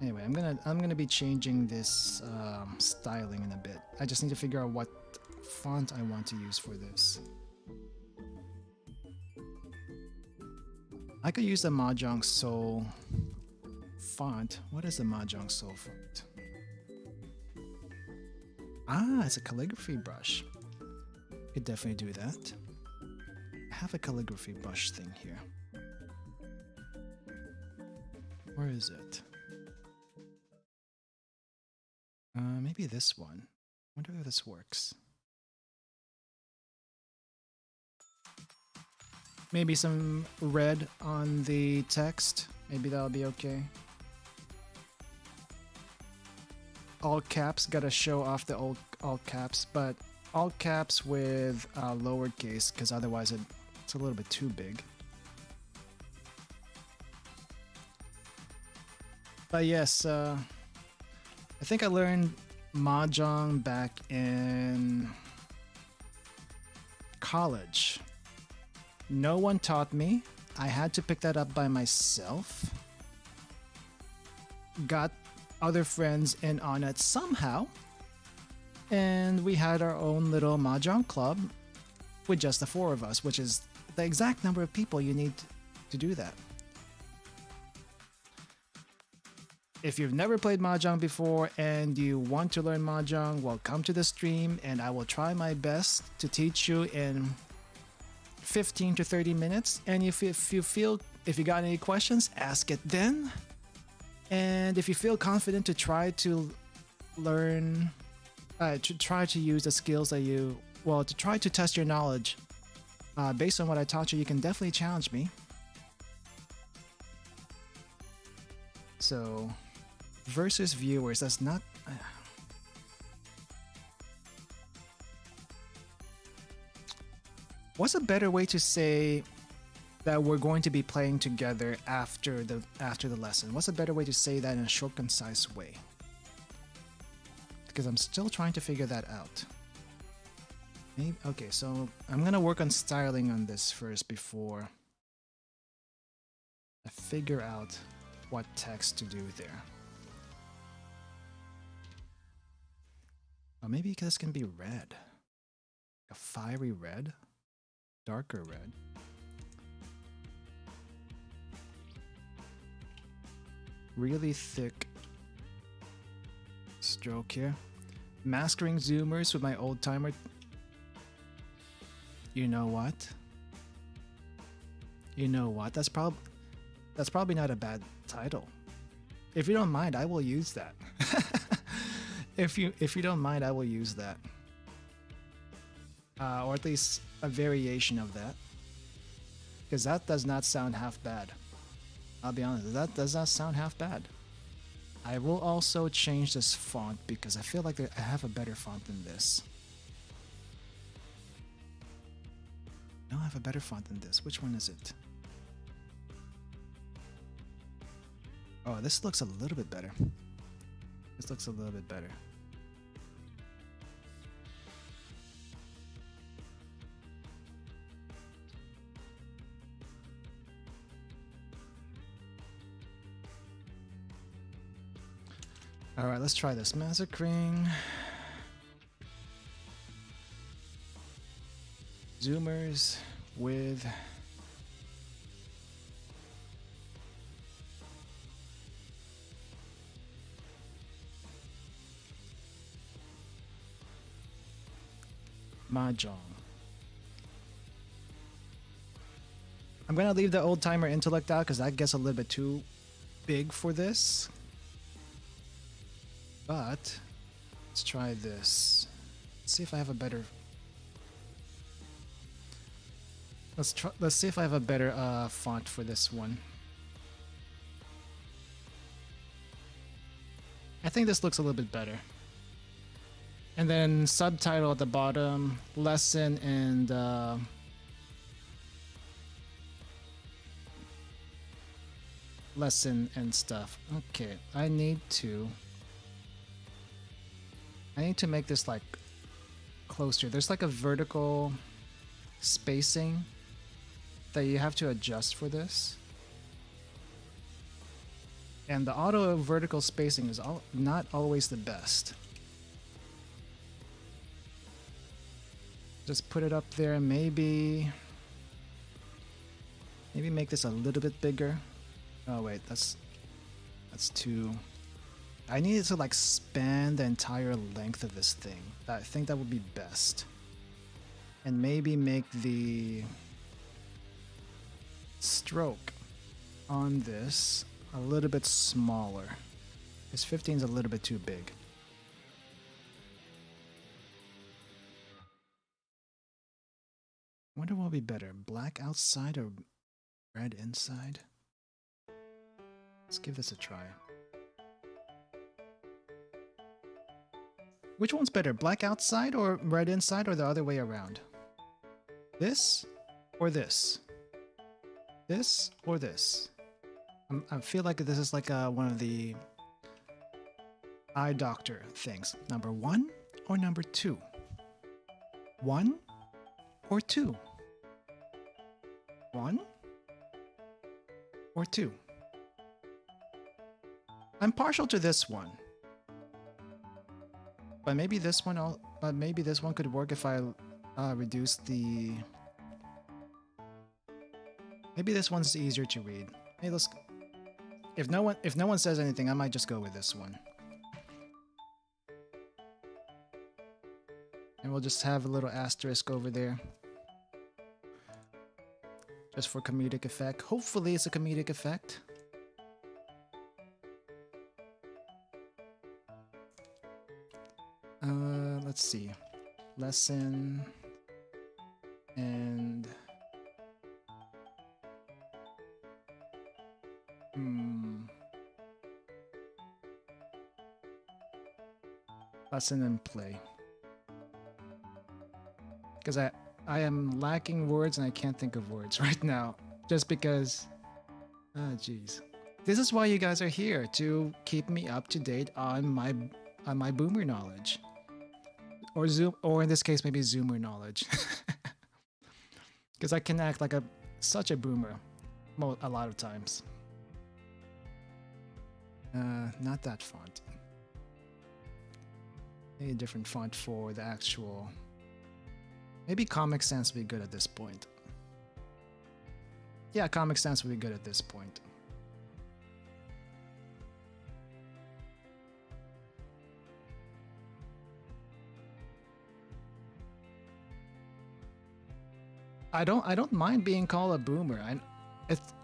Anyway, I'm gonna be changing this styling in a bit. I just need to figure out what font I want to use for this. I could use the Mahjong Soul font. What is the Mahjong Soul font? Ah, it's a calligraphy brush. Could definitely do that. I have a calligraphy brush thing here. Where is it? Maybe this one. I wonder if this works. Maybe some red on the text. Maybe that'll be okay. All caps, gotta show off the all caps, but all caps with lowercase, because otherwise it's a little bit too big. But yes, I think I learned Mahjong back in college. No one taught me. I had to pick that up by myself. Got other friends in on it somehow. And we had our own little Mahjong club with just the 4 of us, which is the exact number of people you need to do that. If you've never played Mahjong before and you want to learn Mahjong, well, come to the stream and I will try my best to teach you in 15 to 30 minutes. And if you got any questions, ask it then. And if you feel confident to try to learn, to try to use the skills that to try to test your knowledge based on what I taught you, you can definitely challenge me. So, versus viewers, that's not... What's a better way to say that we're going to be playing together after the lesson? What's a better way to say that in a short, concise way? Because I'm still trying to figure that out. Maybe, okay, so I'm gonna work on styling on this first before I figure out what text to do there. Oh, maybe this can be red. A fiery red? Darker red. Really thick stroke here. Masking zoomers with my old timer. You know what? You know what? That's probably not a bad title. If you don't mind, I will use that. If you don't mind, I will use that. Or at least a variation of that. Because that does not sound half bad. I'll be honest, that does not sound half bad. I will also change this font because I feel like I have a better font than this. No, I have a better font than this. Which one is it? Oh, this looks a little bit better. This looks a little bit better. Alright, let's try this. Massacring. Zoomers with Mahjong. I'm gonna leave the old timer intellect out because that gets a little bit too big for this. But let's try this. Let's see if I have a better. Let's see if I have a better font for this one. I think this looks a little bit better. And then subtitle at the bottom, lesson and lesson and stuff. Okay, I need to make this like closer. There's like a vertical spacing that you have to adjust for this. And the auto vertical spacing is not always the best. Just put it up there and maybe make this a little bit bigger. Oh wait, that's too. I need it to like span the entire length of this thing. I think that would be best. And maybe make the stroke on this a little bit smaller. This 15 is a little bit too big. Wonder what would be better, black outside or red inside? Let's give this a try. Which one's better, black outside or red inside, or the other way around? This or this? This or this? I feel like this is like one of the eye doctor things. Number 1 or number 2? 1 or 2? 1 or 2? I'm partial to this one. But maybe this one could work if I reduce the. Maybe this one's easier to read. Hey, let's. If no one says anything, I might just go with this one. And we'll just have a little asterisk over there. Just for comedic effect. Hopefully it's a comedic effect. Let's see. Lesson and lesson and play. Because I am lacking words and I can't think of words right now. Just because jeez. This is why you guys are here, to keep me up to date on my boomer knowledge. Or Zoom, or in this case, maybe Zoomer knowledge. Because I can act like such a boomer a lot of times. Not that font. Maybe a different font for the actual. Maybe Comic Sans would be good at this point. Yeah, Comic Sans would be good at this point. I don't mind being called a boomer.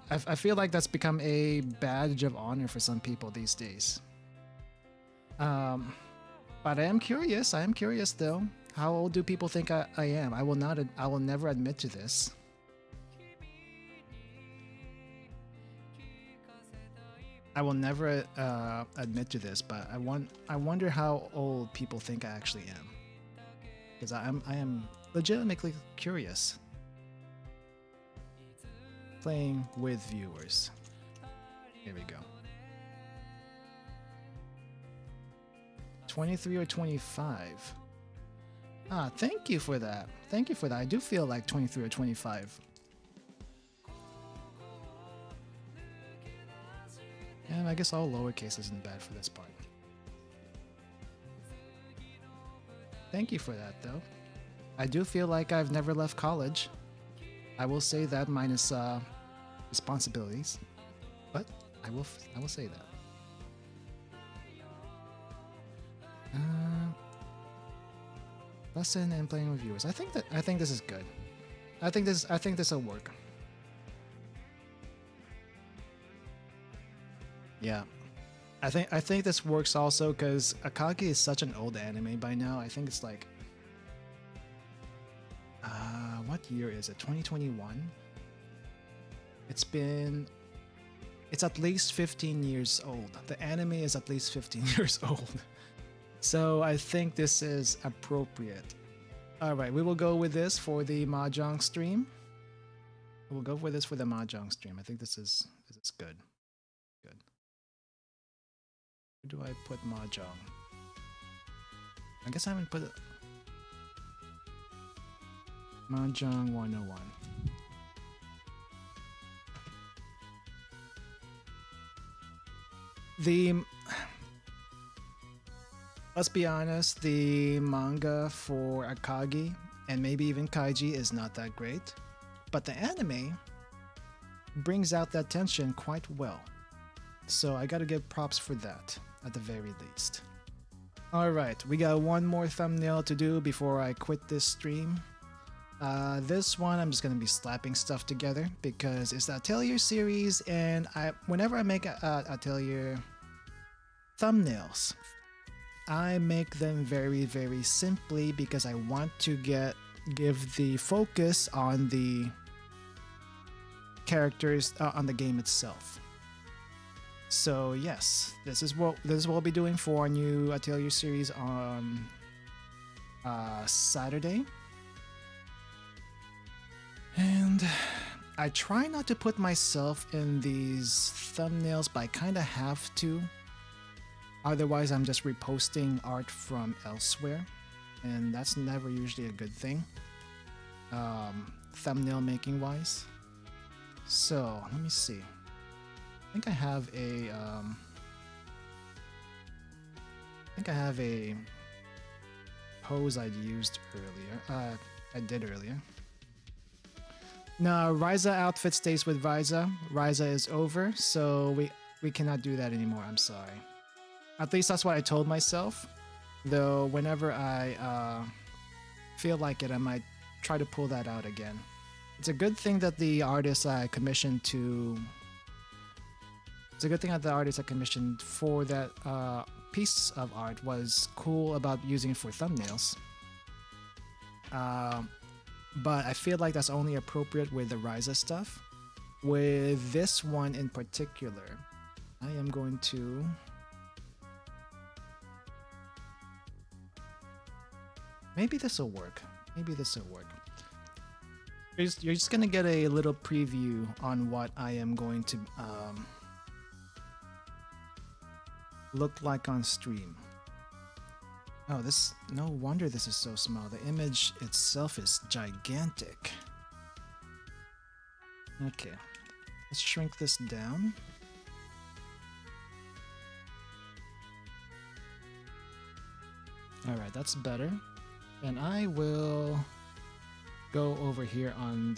I feel like that's become a badge of honor for some people these days. But I am curious. I am curious though. How old do people think I am? I will never admit to this. I will never admit to this, but I wonder how old people think I actually am. Because I am legitimately curious. playing with viewers. Here we go. 23 or 25. Ah, thank you for that. Thank you for that. I do feel like 23 or 25. And I guess all lowercase isn't bad for this part. Thank you for that, though. I do feel like I've never left college. I will say that minus responsibilities, but I will say that. Lesson and playing with viewers. I think this is good. I think this will work. Yeah. I think this works also because Akagi is such an old anime by now. I think it's like what year is it? 2021? It's at least 15 years old. The anime is at least 15 years old. So I think this is appropriate. Alright, we will go with this for the Mahjong stream. We'll go with this for the Mahjong stream. I think this is good. Good. Where do I put Mahjong? I guess I haven't put it. Mahjong 101. Let's be honest, the manga for Akagi and maybe even Kaiji is not that great, but the anime brings out that tension quite well. So I gotta give props for that, at the very least. Alright, we got one more thumbnail to do before I quit this stream. This one I'm just gonna be slapping stuff together because it's the Atelier series, and whenever I make Atelier thumbnails, I make them very, very simply because I want to give the focus on the characters on the game itself. So yes, this is what we'll be doing for our new Atelier series on Saturday. And I try not to put myself in these thumbnails, but I kind of have to. Otherwise, I'm just reposting art from elsewhere, and that's never usually a good thing, thumbnail making wise. So let me see. I think I have a pose I'd used earlier. I did earlier. No, Ryza outfit stays with Ryza. Ryza is over, so we cannot do that anymore. I'm sorry. At least that's what I told myself. Though whenever I feel like it, I might try to pull that out again. It's a good thing that the artist I commissioned to. It's a good thing that the artist I commissioned for that piece of art was cool about using it for thumbnails. But I feel like that's only appropriate with the Ryza stuff. With this one in particular, I am going to. Maybe this will work. Maybe this will work. You're just gonna get a little preview on what I am going to look like on stream. Oh, no wonder this is so small. The image itself is gigantic. Okay, let's shrink this down. Alright, that's better. And I will go over here on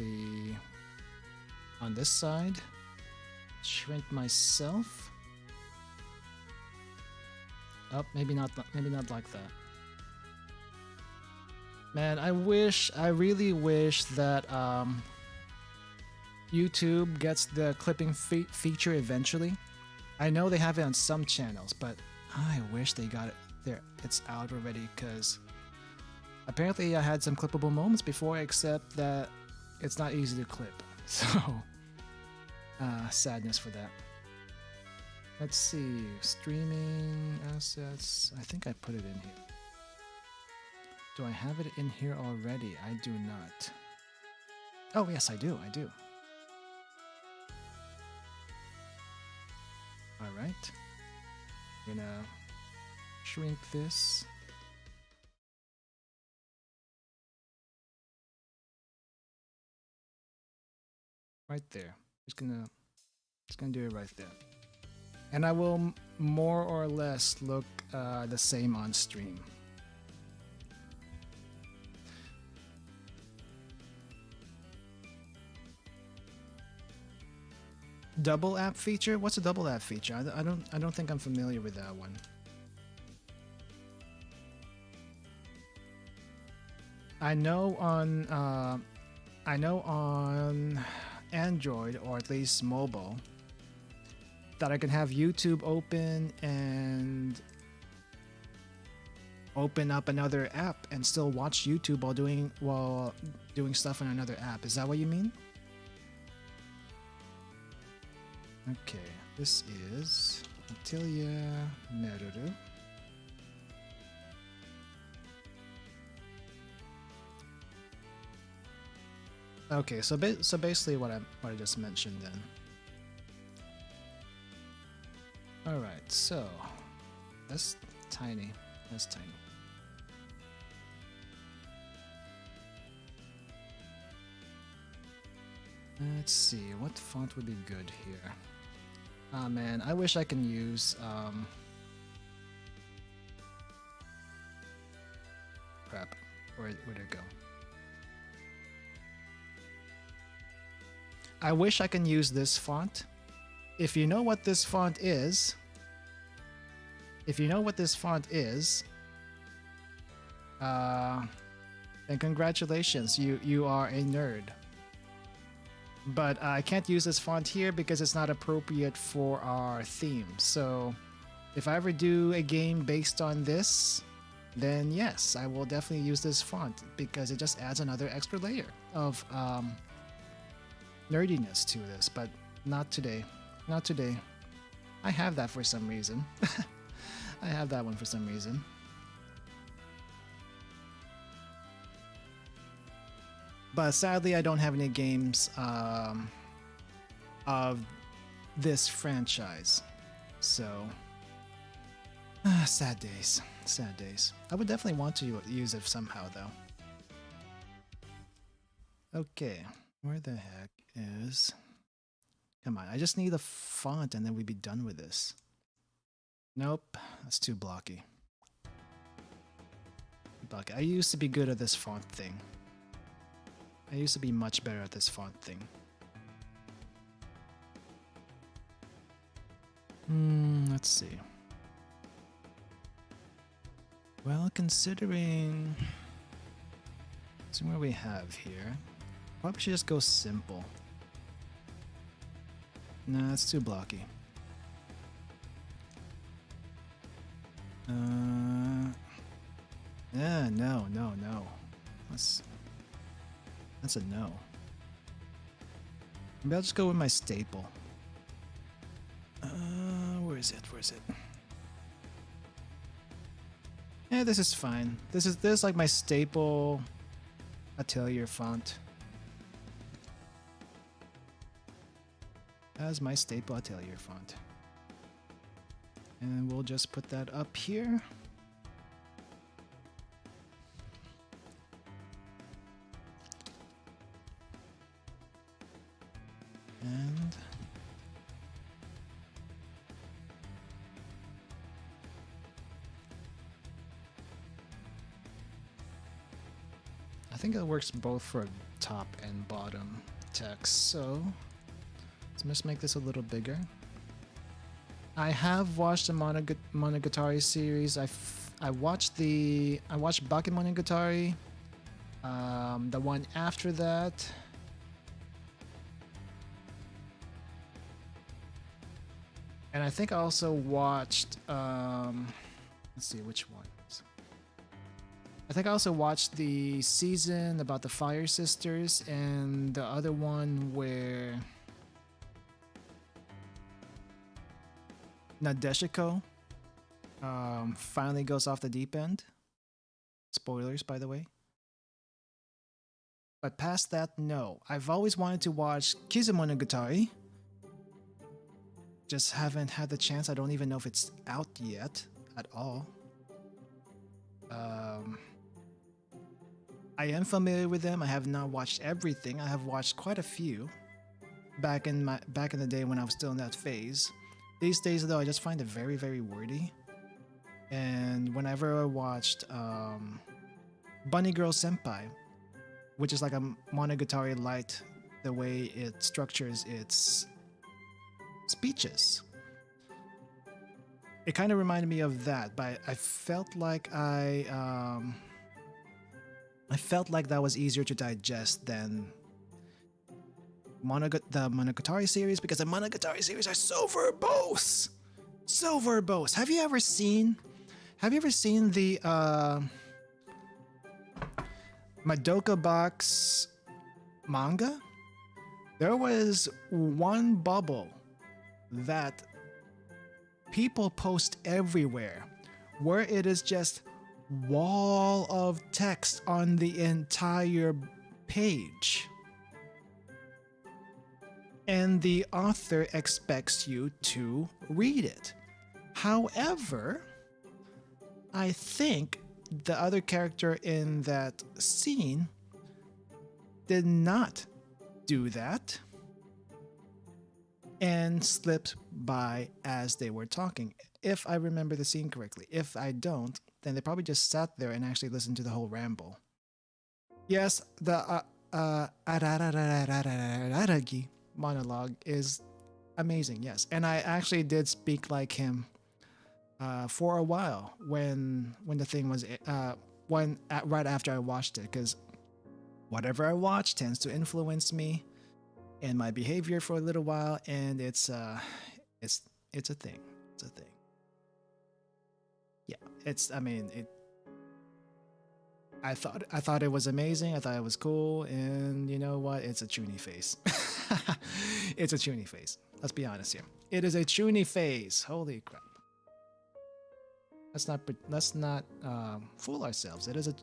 this side, shrink myself. Oh, maybe not like that. Man, I really wish that YouTube gets the clipping feature eventually. I know they have it on some channels, but I wish they got it there. It's out already, because apparently I had some clippable moments before, except that it's not easy to clip. So, sadness for that. Let's see, streaming assets. I think I put it in here. Do I have it in here already? I do not. Oh, yes, I do. Alright. I'm gonna shrink this. Right there. Just gonna do it right there. And I will more or less look the same on stream. Double app feature? What's a double app feature? I don't think I'm familiar with that one. I know on Android, or at least mobile, that I can have YouTube open and open up another app and still watch YouTube while doing stuff on another app. Is that what you mean? Okay, this is Atelier Meruru. Okay, so basically what I just mentioned then. All right, so that's tiny. That's tiny. Let's see, what font would be good here? Ah man, I wish I can use crap. Where'd it go? I wish I can use this font. If you know what this font is, then congratulations, you are a nerd. But I can't use this font here because it's not appropriate for our theme. So if I ever do a game based on this, then yes, I will definitely use this font because it just adds another extra layer of nerdiness to this, but not today. Not today. I have that for some reason. I have that one for some reason. But sadly, I don't have any games of this franchise. So, sad days. Sad days. I would definitely want to use it somehow, though. Okay, where the heck is... Come on, I just need a font and then we'd be done with this. Nope, that's too blocky. I used to be good at this font thing. I used to be much better at this font thing. Let's see. Well, considering what we have here, probably should just go simple. Nah, it's too blocky. Yeah, no. That's a no. Maybe I'll just go with my staple. Where is it? Yeah, this is fine. This is like my staple Atelier font. As my staple Atelier font. And we'll just put that up here. And I think it works both for top and bottom text, so let's just make this a little bigger. I have watched the Monogatari series. I watched Bakemonogatari. The one after that. And I think I also watched let's see which ones. I think I also watched the season about the Fire Sisters and the other one where Nadeshiko finally goes off the deep end. Spoilers, by the way. But past that, no. I've always wanted to watch Kizumonogatari. just haven't had the chance. I don't even know if it's out yet at all. I am familiar with them. I have not watched everything. I have watched quite a few back in the day when I was still in that phase. These days though, I just find it very, very wordy. And whenever I watched Bunny Girl Senpai, which is like a Monogatari light, the way it structures its speeches, it kind of reminded me of that. But I felt like I felt like that was easier to digest than the Monogatari series, because the Monogatari series are so verbose, so verbose. Have you ever seen the Madoka Box manga? There was one bubble that people post everywhere where it is just wall of text on the entire page, and the author expects you to read it. However, I think the other character in that scene did not do that and slipped by as they were talking, if I remember the scene correctly. If I don't, then they probably just sat there and actually listened to the whole ramble. Yes, the Araragi monologue is amazing, yes. And I actually did speak like him for a while when the thing was right after I watched it, because whatever I watch tends to influence me and my behavior for a little while, and it's a thing. It's a thing. Yeah, I thought it was amazing. I thought it was cool, and you know what? It's a chuny face. It's a chuny face. Let's be honest here. It is a chuny face. Holy crap! Let's not fool ourselves. It is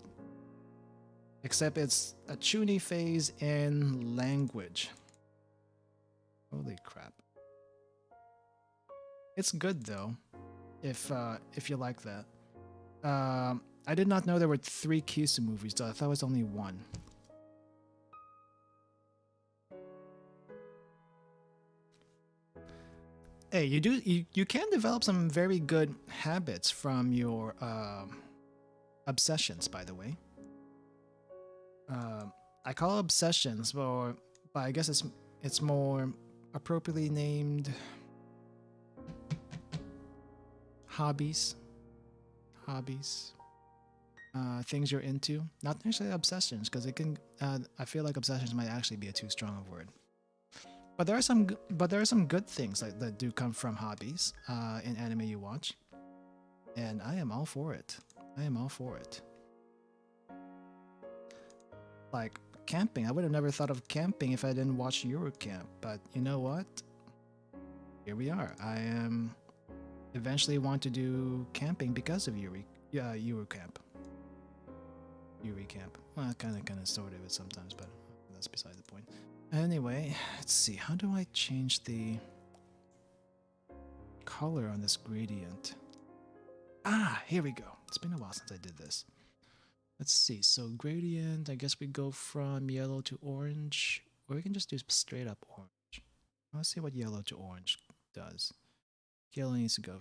except it's a chuny phase in language. Holy crap! It's good though, if you like that. I did not know there were 3 Kyusu movies though. I thought it was only 1. Hey, you can develop some very good habits from your obsessions, by the way. I call obsessions, but I guess it's more appropriately named hobbies. Things you're into, not necessarily obsessions, because it can. I feel like obsessions might actually be a too strong a word. But there are some good things that do come from hobbies in anime you watch, and I am all for it. I am all for it. Like camping, I would have never thought of camping if I didn't watch Eurocamp. But you know what? Here we are. I am eventually want to do camping because of Eurocamp. Well, kind of, sort of it sometimes, but that's beside the point. Anyway, let's see. How do I change the color on this gradient? Here we go. It's been a while since I did this. Let's see. So gradient, I guess we go from yellow to orange, or we can just do straight up orange. Let's see what yellow to orange does. Yellow needs to go.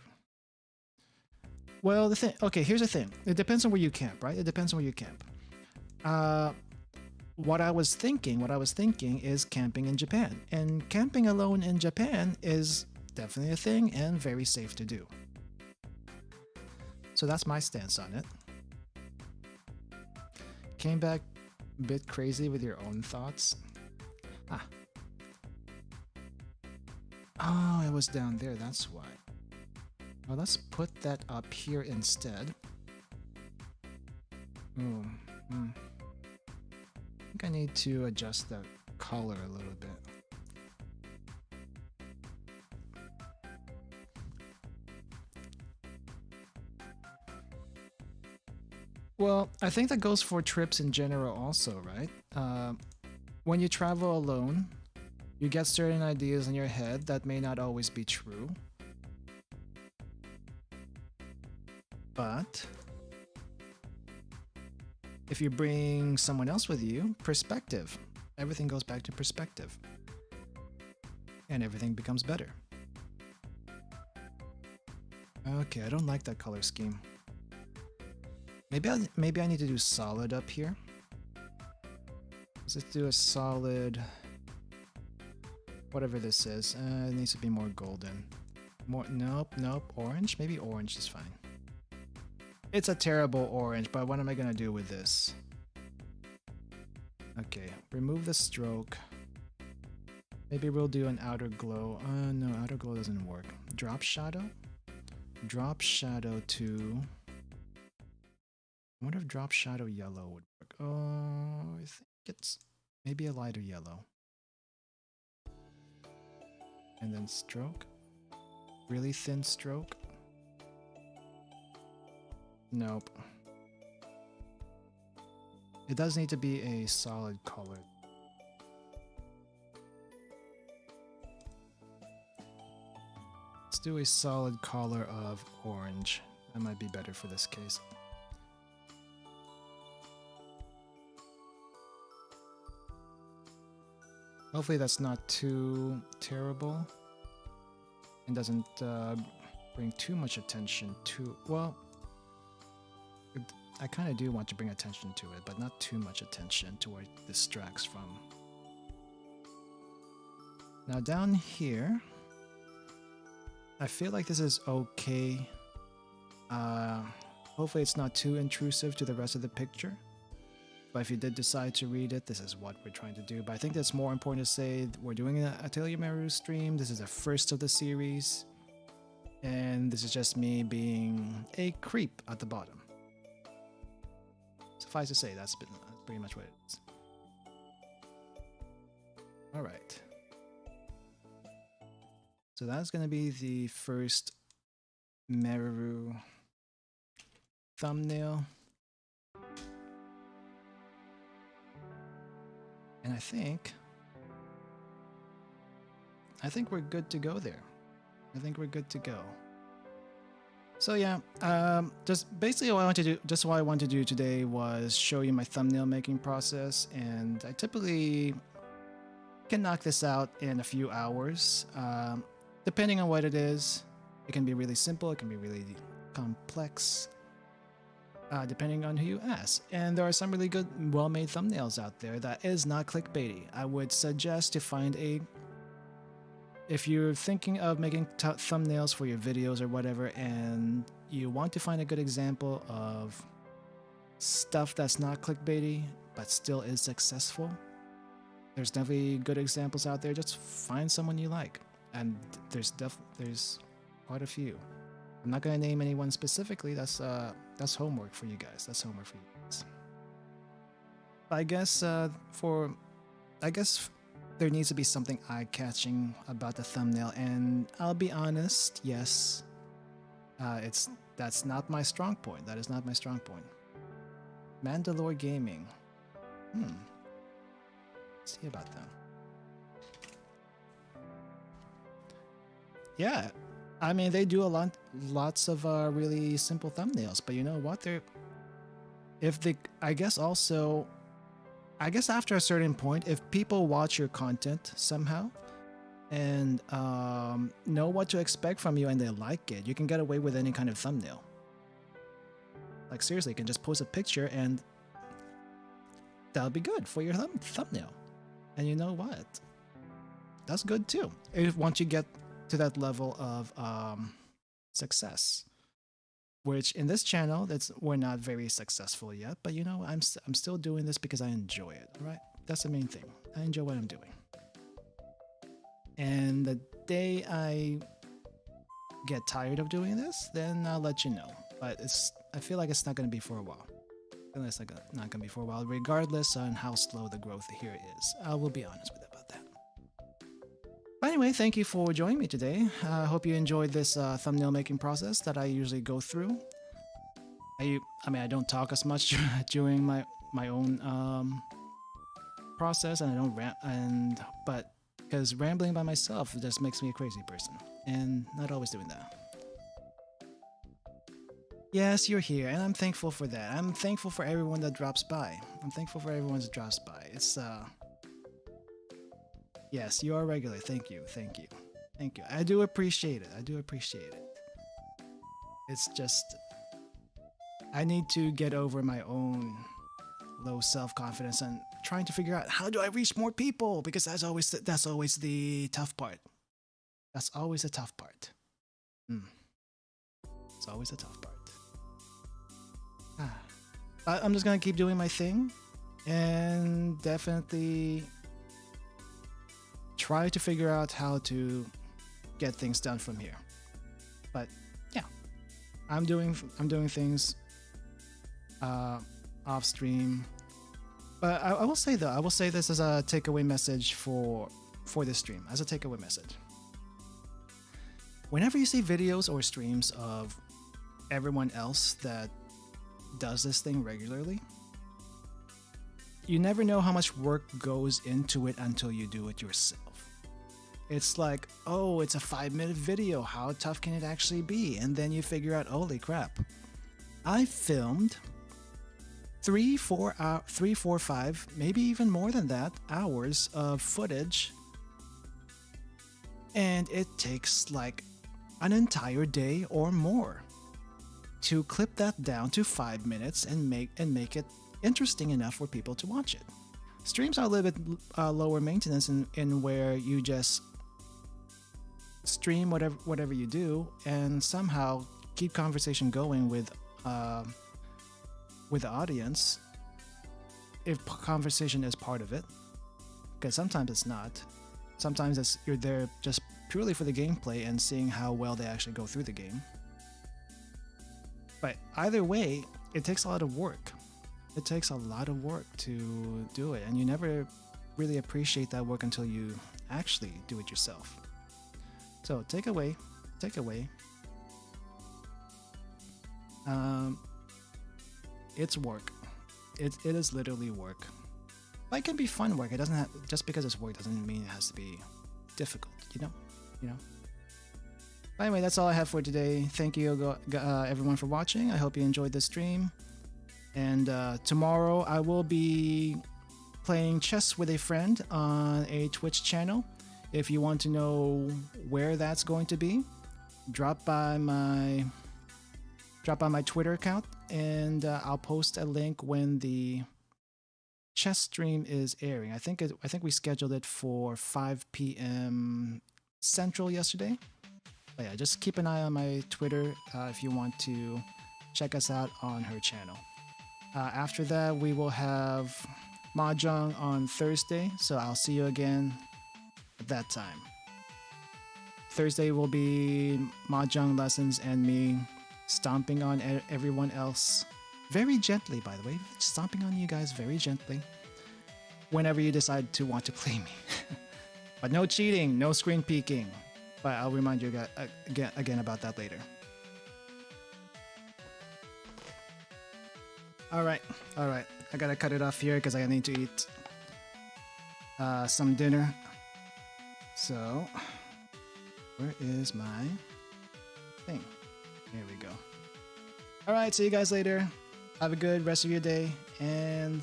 Well, here's the thing. It depends on where you camp, right? It depends on where you camp. What I was thinking is camping in Japan. And camping alone in Japan is definitely a thing and very safe to do. So that's my stance on it. Came back a bit crazy with your own thoughts. Oh, it was down there, that's why. Well, let's put that up here instead. I think I need to adjust the color a little bit. Well, I think that goes for trips in general also, right? When you travel alone, You get certain ideas in your head that may not always be true, but if you bring someone else with you, perspective. Everything goes back to perspective, and everything becomes better. Okay, I don't like that color scheme. Maybe I need to do solid up here. Let's do a solid, whatever this is. It needs to be more golden. Nope, orange. Maybe orange is fine. It's a terrible orange, but what am I gonna do with this? Okay, remove the stroke. Maybe we'll do an outer glow. No, outer glow doesn't work. Drop shadow? Drop shadow to... I wonder if drop shadow yellow would work. Oh, I think it's maybe a lighter yellow. And then stroke. Really thin stroke. Nope. It does need to be a solid color. Let's do a solid color of orange. That might be better for this case. Hopefully that's not too terrible and doesn't bring too much attention to, well, I kind of do want to bring attention to it, but not too much attention to where it distracts from. Now down here, I feel like this is okay. Hopefully it's not too intrusive to the rest of the picture. But if you did decide to read it, this is what we're trying to do. But I think that's more important to say we're doing an Atelier Meru stream. This is the first of the series. And this is just me being a creep at the bottom. Suffice to say, that's pretty much what it is. Alright. So that's going to be the first Meru thumbnail. And I think we're good to go there. I think we're good to go. So yeah, just basically what I want to do today was show you my thumbnail making process, and I typically can knock this out in a few hours. Depending on what it is, it can be really simple, it can be really complex. Depending on who you ask. And there are some really good, well-made thumbnails out there that is not clickbaity. I would suggest to find if you're thinking of making thumbnails for your videos or whatever, and you want to find a good example of stuff that's not clickbaity, but still is successful, there's definitely good examples out there. Just find someone you like. And there's quite a few. I'm not going to name anyone specifically. That's homework for you guys. That's homework for you guys. I guess there needs to be something eye-catching about the thumbnail, and I'll be honest, yes, that's not my strong point. That is not my strong point. Mandalore Gaming. Let's see about that. Yeah. I mean, they do lots of really simple thumbnails, but you know what? I guess after a certain point, if people watch your content somehow and know what to expect from you and they like it, you can get away with any kind of thumbnail. Like seriously, you can just post a picture and that'll be good for your thumbnail. And you know what? That's good too. Once you get to that level of success, which in this channel we're not very successful yet, but you know, I'm still doing this because I enjoy it, right? That's the main thing. I enjoy what I'm doing, and the day I get tired of doing this, then I'll let you know. But I feel like it's not going to be for a while. It's not going to be for a while, regardless on how slow the growth here is. I will be honest with you about that. But anyway, thank you for joining me today. I hope you enjoyed this thumbnail making process that I usually go through. I mean, I don't talk as much during my own process, and I don't rant, but Because rambling by myself just makes me a crazy person, and not always doing that. Yes, you're here, and I'm thankful for that. I'm thankful for everyone that drops by. I'm thankful for everyone that drops by. It's yes, you are regular. Thank you, thank you, thank you. I do appreciate it. I do appreciate it. It's just I need to get over my own low self-confidence and trying to figure out how do I reach more people, because that's always the tough part. That's always the tough part. It's always the tough part. I'm just gonna keep doing my thing and definitely try to figure out how to get things done from here. But yeah, I'm doing things off stream. But I will say though, I will say this as a takeaway message for this stream, as a takeaway message. Whenever you see videos or streams of everyone else that does this thing regularly, you never know how much work goes into it until you do it yourself. It's like, oh, it's a 5-minute video. How tough can it actually be? And then you figure out, holy crap, I filmed 3, 4, 5, maybe even more than that hours of footage, and it takes like an entire day or more to clip that down to 5 minutes and make it interesting enough for people to watch it. Streams are a little bit lower maintenance in where you just stream whatever you do and somehow keep conversation going with the audience, if conversation is part of it, because sometimes it's not. Sometimes you're there just purely for the gameplay and seeing how well they actually go through the game. But either way, it takes a lot of work. It takes a lot of work to do it, and you never really appreciate that work until you actually do it yourself. So takeaway. It's work. It is literally work. But it can be fun work. It doesn't have, just because it's work doesn't mean it has to be difficult. You know. But anyway, that's all I have for today. Thank you, everyone, for watching. I hope you enjoyed this stream. And tomorrow I will be playing chess with a friend on a Twitch channel. If you want to know where that's going to be, drop by my Twitter account, and I'll post a link when the chess stream is airing. I think we scheduled it for 5 p.m. Central yesterday. But yeah, just keep an eye on my Twitter if you want to check us out on her channel. After that, we will have Mahjong on Thursday, so I'll see you again at that time. Thursday will be Mahjong lessons and me stomping on everyone else very gently, by the way, stomping on you guys very gently whenever you decide to want to play me. But no cheating, no screen peeking. But I'll remind you again about that later. All right. I gotta cut it off here because I need to eat some dinner. So, where is my thing? Here we go. All right, see you guys later. Have a good rest of your day, and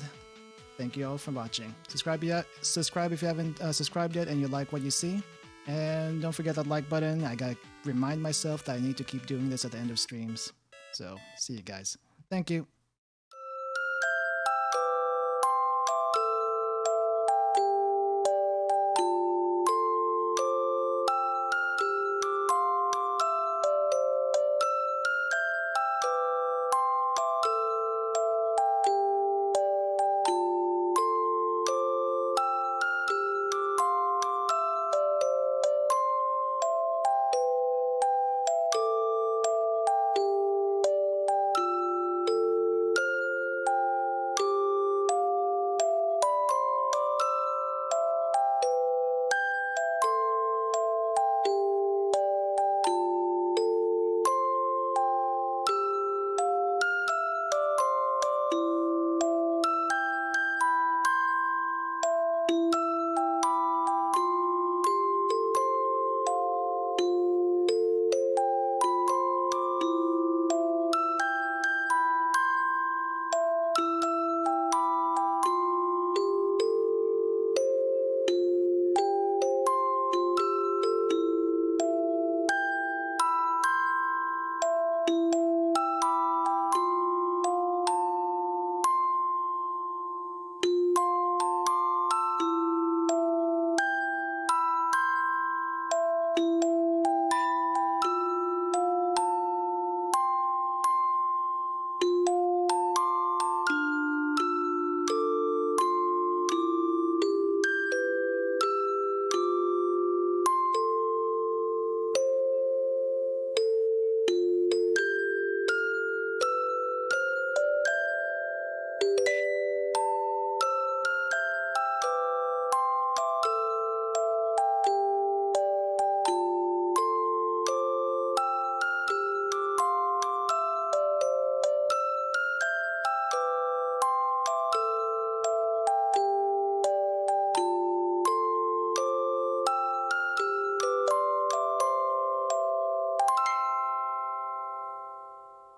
thank you all for watching. Subscribe if you haven't subscribed yet and you like what you see. And don't forget that like button. I gotta remind myself that I need to keep doing this at the end of streams. So, see you guys. Thank you.